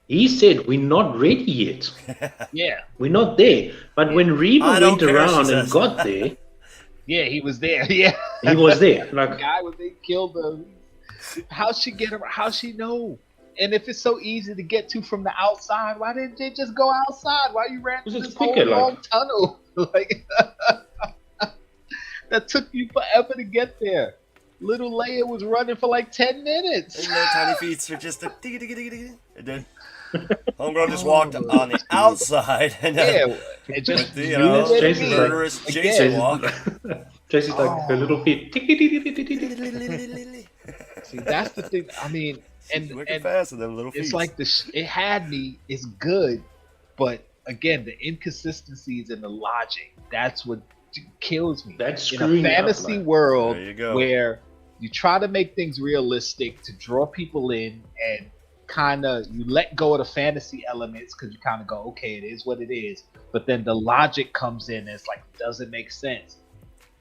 He said, we're not ready yet. Yeah. We're not there. But when I Reba don't went care, she around and says. got there, Yeah, he was there. Yeah. he was there. The Like, guy when they killed him. How she get her? How she know? And if it's so easy to get to from the outside, why didn't they just go outside? Why you ran through Because this it's whole quicker, like- long tunnel? Like that took you forever to get there. Little Leia was running for like 10 minutes. And their tiny feet are just a diggy diggy diggy diggy. And then homegirl just walked on the outside and then Yeah, it just you know, did it Jason's again. murderous Again. Jason walk. Tracy's like, her little feet. See, that's the thing. I mean, And- quick and and fast with them little feet. It's like it had me. It's good, but again, the inconsistencies in the logic. That's what kills me. That's In screwing a me up, fantasy like. world There you go. where you try to make things realistic to draw people in, and kind of you let go of the fantasy elements because you kind of go, okay, it is what it is. But then the logic comes in, and it's like it doesn't make sense.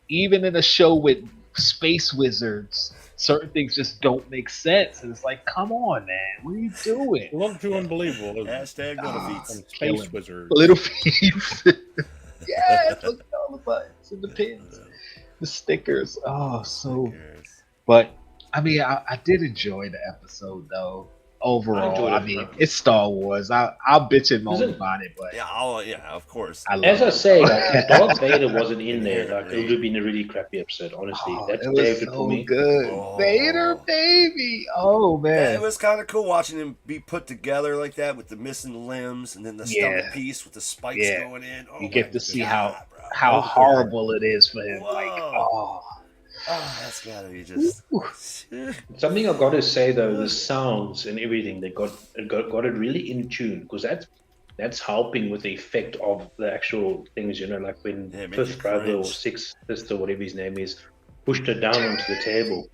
Even in a show with space wizards, certain things just don't make sense, and it's like, come on, man, what are you doing? A little too unbelievable. Isn't it? Hashtag little feet. Some killing space me. wizards. Little piece. Yes, look at all the buttons and the pins, the stickers. Oh, so. But I mean, I did enjoy the episode though. Overall, enjoyed I it, mean, man. it's Star Wars. I'll bitch and moan Isn't- about it, but Yeah, of course. I love As I it. say, like, if Darth Vader wasn't in there, like, Inherently. it would have been a really crappy episode. Honestly, Oh, that's it was David so for me. good. Oh. Vader, baby. Oh Yeah, man. it was kind of cool watching him be put together like that with the missing limbs and then the stomach Yeah. piece with the spikes Yeah. going in. Oh You get my to see God, bro. how That was horrible it is for him. Like, Whoa. oh, Oh, that's gotta be just. Something I've got to say though, the sounds and everything, they got it really in tune, because that's helping with the effect of the actual things. You know, like when Yeah, make fifth you brother or cringe. sixth sister, whatever his name is, pushed her down onto the table.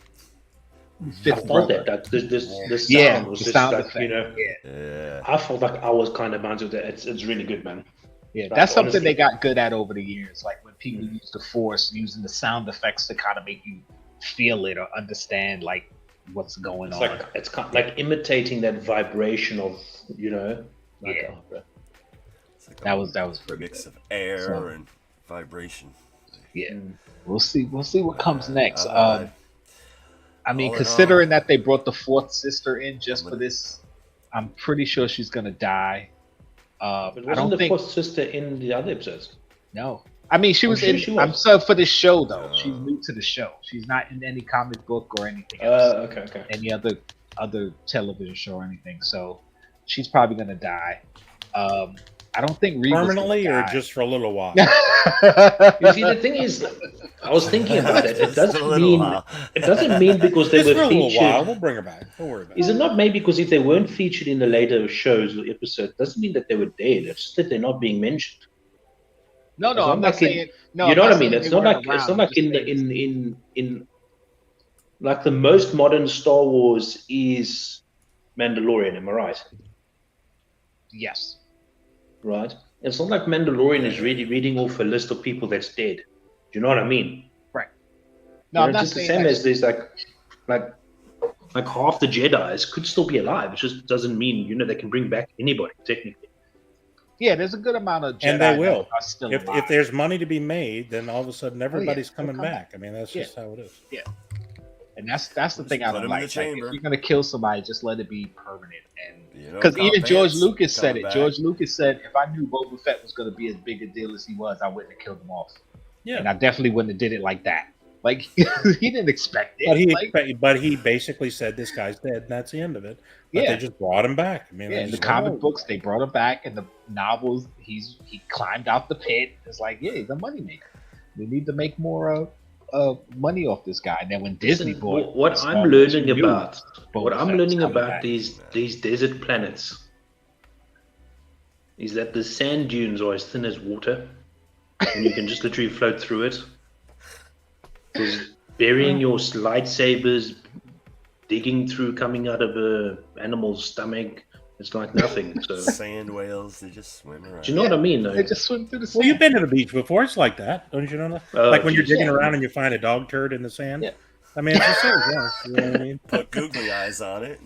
I fifth felt brother. that this sound Yeah, was the just sound like, effect. you know, Yeah. I felt like I was kind of bound to that. It's really good, man. Yeah, Like, that's something honestly. they got good at over the years. Like when people use the Force, using the sound effects to kind of make you feel it or understand like what's going It's on. like it's kind of like imitating that vibration of, you know, like, Yeah. oh, bro. It's like that a was pretty mix good. of air So- and vibration. Yeah, we'll see what comes next. Alright. I mean, All in considering all- that they brought the fourth sister in just I'm for gonna- this, I'm pretty sure she's gonna die. But I wasn't don't the think fourth sister in the other episodes? no. I mean, she I'm was sure in. she I'm was. sorry for this show though. No. She's new to the show. She's not in any comic book or anything else. Okay. Any other television show or anything. So she's probably gonna die. I don't think Reva's gonna Permanently or die. just for a little while? You see, the thing is, I was thinking about that. It Just a doesn't little mean while. it doesn't mean because they Just for were a little while. featured. We'll bring her back. Don't worry about Is it. it not maybe because if they weren't featured in the later shows or episodes, doesn't mean that they were dead. It's just that they're not being mentioned. No, It's not I'm not like in- saying. No, you know I'm what I not mean? saying It's they not weren't like it's around. not I'm like just in saying in like the most modern Star Wars is Mandalorian. Am I right? yes. Right. It's not like Mandalorian is really reading off a list of people that's dead. Do you know what I mean? No, You I'm know, not just the saying same that. as there's like half the Jedi's could still be alive. It just doesn't mean, you know, they can bring back anybody technically. Yeah, there's a good amount of Jedi And they that will. are still If alive. there's money to be made, then all of a sudden everybody's they'll coming come back. I mean, that's Yeah. just how it is. And that's the thing I Put don't 'em in like. the Like, chamber. if you're gonna kill somebody, just let it be permanent. And You know, because even Cobb George Vance Lucas said coming it. back. George Lucas said, if I knew Boba Fett was gonna be as big a deal as he was, I wouldn't have killed him off. Yeah. And I definitely wouldn't have did it like that. Like he didn't expect it. But he basically said this guy's dead, and that's the end of it. But Yeah. they just brought him back. I mean, Yeah, they in the just- comic books, they brought him back. In the novels, he climbed out the pit. It's like, yeah, he's a moneymaker. We need to make more money off this guy. And then when Disney Listen, bought what Star I'm Wars, learning you knew about Boba what I'm Fett was learning coming about back. these desert planets is that the sand dunes are as thin as water, and you can just literally float through it. Because burying your lightsabers, digging through, coming out of a animal's stomach, it's like nothing. So, Sand whales, they just swim around. do you know what I mean? Though? They just swim through the sand. Well, you've been to the beach before. It's like that, don't you know that? Oh, Like when you're geez, digging yeah. around and you find a dog turd in the sand. Yeah. I mean, it's the same. Yeah, you know what I mean? Put googly eyes on it.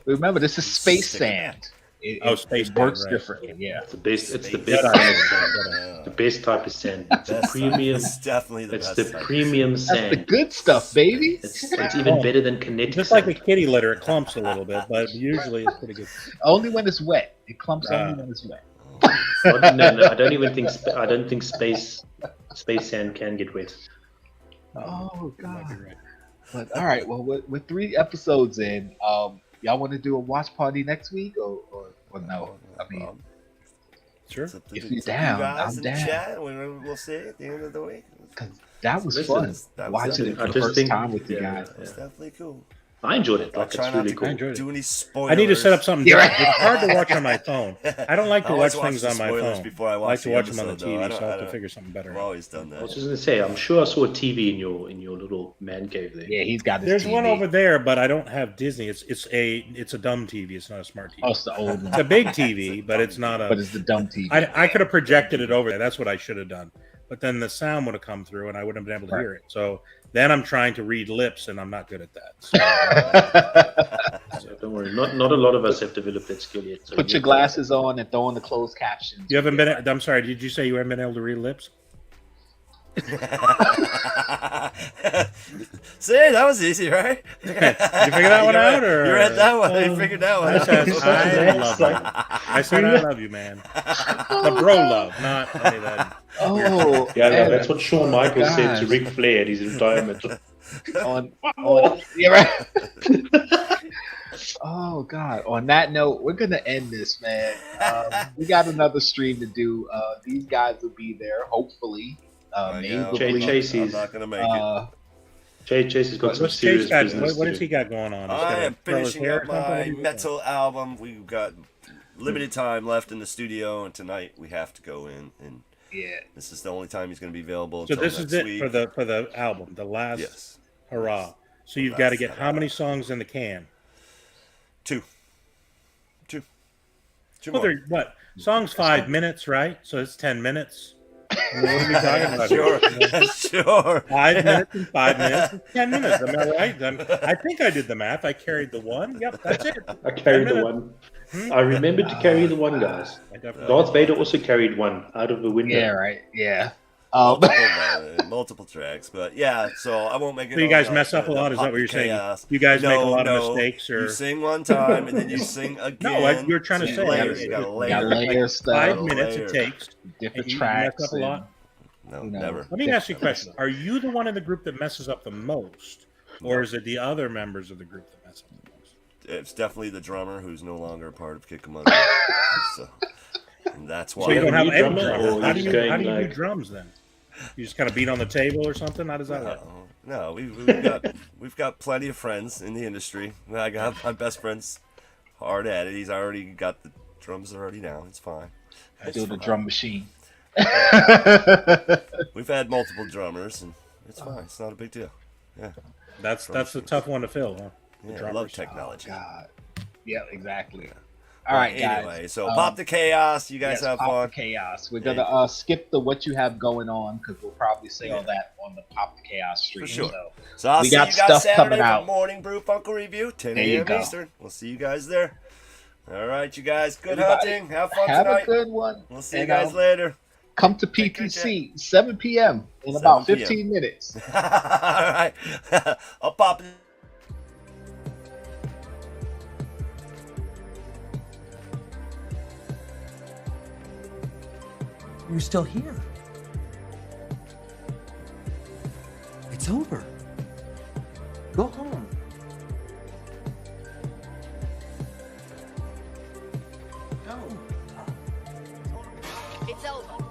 Remember, this is space Stick it sand. Space It works sand, right. differently. Yeah. It's the best. It's the Space. best Jedi. kind of sand. Yeah. The best type of sand. It's a Best premium. It's definitely the It's best. the type. premium That's the sand. good stuff, baby. It's even better than kinetic Just like a sand. kitty litter, it clumps a little bit, but usually it's pretty good. Only when it's wet. It clumps only when it's wet. No, I don't even think. I don't think space sand can get wet. Oh You might god. be right. But all right, well, we're 3 episodes in. Y'all want to do a watch party next week or no? I mean, Sure. It's up to If the- you're it's up to down, you guys I'm in down. the chat. We'll see at the end of the week. because that was Listen, fun that was watching it definitely- for I the just first think- time with you yeah, guys. It's definitely cool. I enjoyed it. I'll Like, try it's not really to cool. I enjoyed it. do any spoilers. I need to set up something Yeah, different. It's hard to watch on my phone. I don't like I to always watch watch things the on my spoilers phone. before I I watch like to the watch them on the episode, though. I TV, so don't- I'll I have to don't- figure something better I've out. always done I was that. just gonna say, I'm sure I saw a TV in your little man cave there. Yeah, he's got his There's TV. one over there, but I don't have Disney. It's a dumb TV. It's not a smart TV. Oh, it's the old It's a one. big TV, but it's not But a. it's the dumb TV. I could have projected it over there. That's what I should have done. But then the sound would have come through, and I wouldn't have been able to Right. hear it. So then I'm trying to read lips, and I'm not good at that. So, So don't worry, not a lot of us have developed that skill yet. So Put your you're- glasses on and throw in the closed captions. you haven't been. I'm sorry. Did you say you haven't been able to read lips? See, that was easy, right? Did you figure that one out, or You read that one. You figured that one I out. said I love you. I said I love you, man. The bro love, not any of that. Oh, Yeah, no, man. that's what Shawn Michaels said to God. Ric Flair at his retirement. on yeah, right. Oh God! On that note, we're gonna end this, man. We got another stream to do. These guys will be there, hopefully. Maybe Chase I'm is- not gonna make it. Chase has got some What's serious Chase got? business What to has do. he got going on? He's I gotta am curl his finishing hair up or something? What my is he doing? metal album. We've got limited time left in the studio, and tonight we have to go in. And Yeah. this is the only time he's going to be available. So until this is next it week. for the album, the last Yes. hurrah. So you've Last got to get hurrah. how many songs in the can? Two Well, more. they're what? Songs 5 minutes, right? So it's 10 minutes. What are we talking about? Sure, here? sure. 5 minutes and 5 minutes and 10 minutes. Am I right? I think I did the math. I carried the one. Yep, that's it. I carried 10 the minutes. one. I remembered to carry the one, guys. I definitely Darth Vader also carried one out of the window. Yeah. Right. Yeah. Multiple tracks, but yeah. So I won't make it. So you all guys about mess up a the lot? Is that what you're saying? chaos. You guys make a lot of No. mistakes, or You sing one time and then you sing again. No, you're trying to So say layers. You got to Got layer. layer stuff. 5 minutes it Layer. takes. Different and you tracks. mess up a lot. No, You know. never. Let me ask you a question: are you the one in the group that messes up the most, or is it the other members of the group that mess up the most? It's definitely the drummer who's no longer a part of Kick 'Em So and that's why. So you don't have lead any drummer, drummer. or How do he's you going do like- drums then? You just kind of beat on the table or something? How does that work? No, we've got plenty of friends in the industry. I got my best friend's hard at it. He's already got the drums already down. It's fine. I do the drum machine. We've had multiple drummers, and it's fine. It's not a big deal. Yeah, That's a tough one to fill, huh? The yeah. I drummers. love technology. God. Yeah. Exactly. All right, guys. Anyway, so pop the chaos. You guys Yes, have Pop fun. the Chaos. We're gonna skip the what you have going on because we'll probably say all that on the Pop the Chaos stream. For sure. So So I'll We see you got guys stuff Saturday coming for out. Morning Brew Funko Review, 10 There you a.m. go. Eastern. We'll see you guys there. All right, you guys. Good Everybody, hunting. Have fun have tonight. a good one. We'll see you And, guys later. Come to Take care, PTC 7 p.m. in about 7 15 minutes. All right. I'll pop it. You're still here. It's over. Go home. Go. It's over.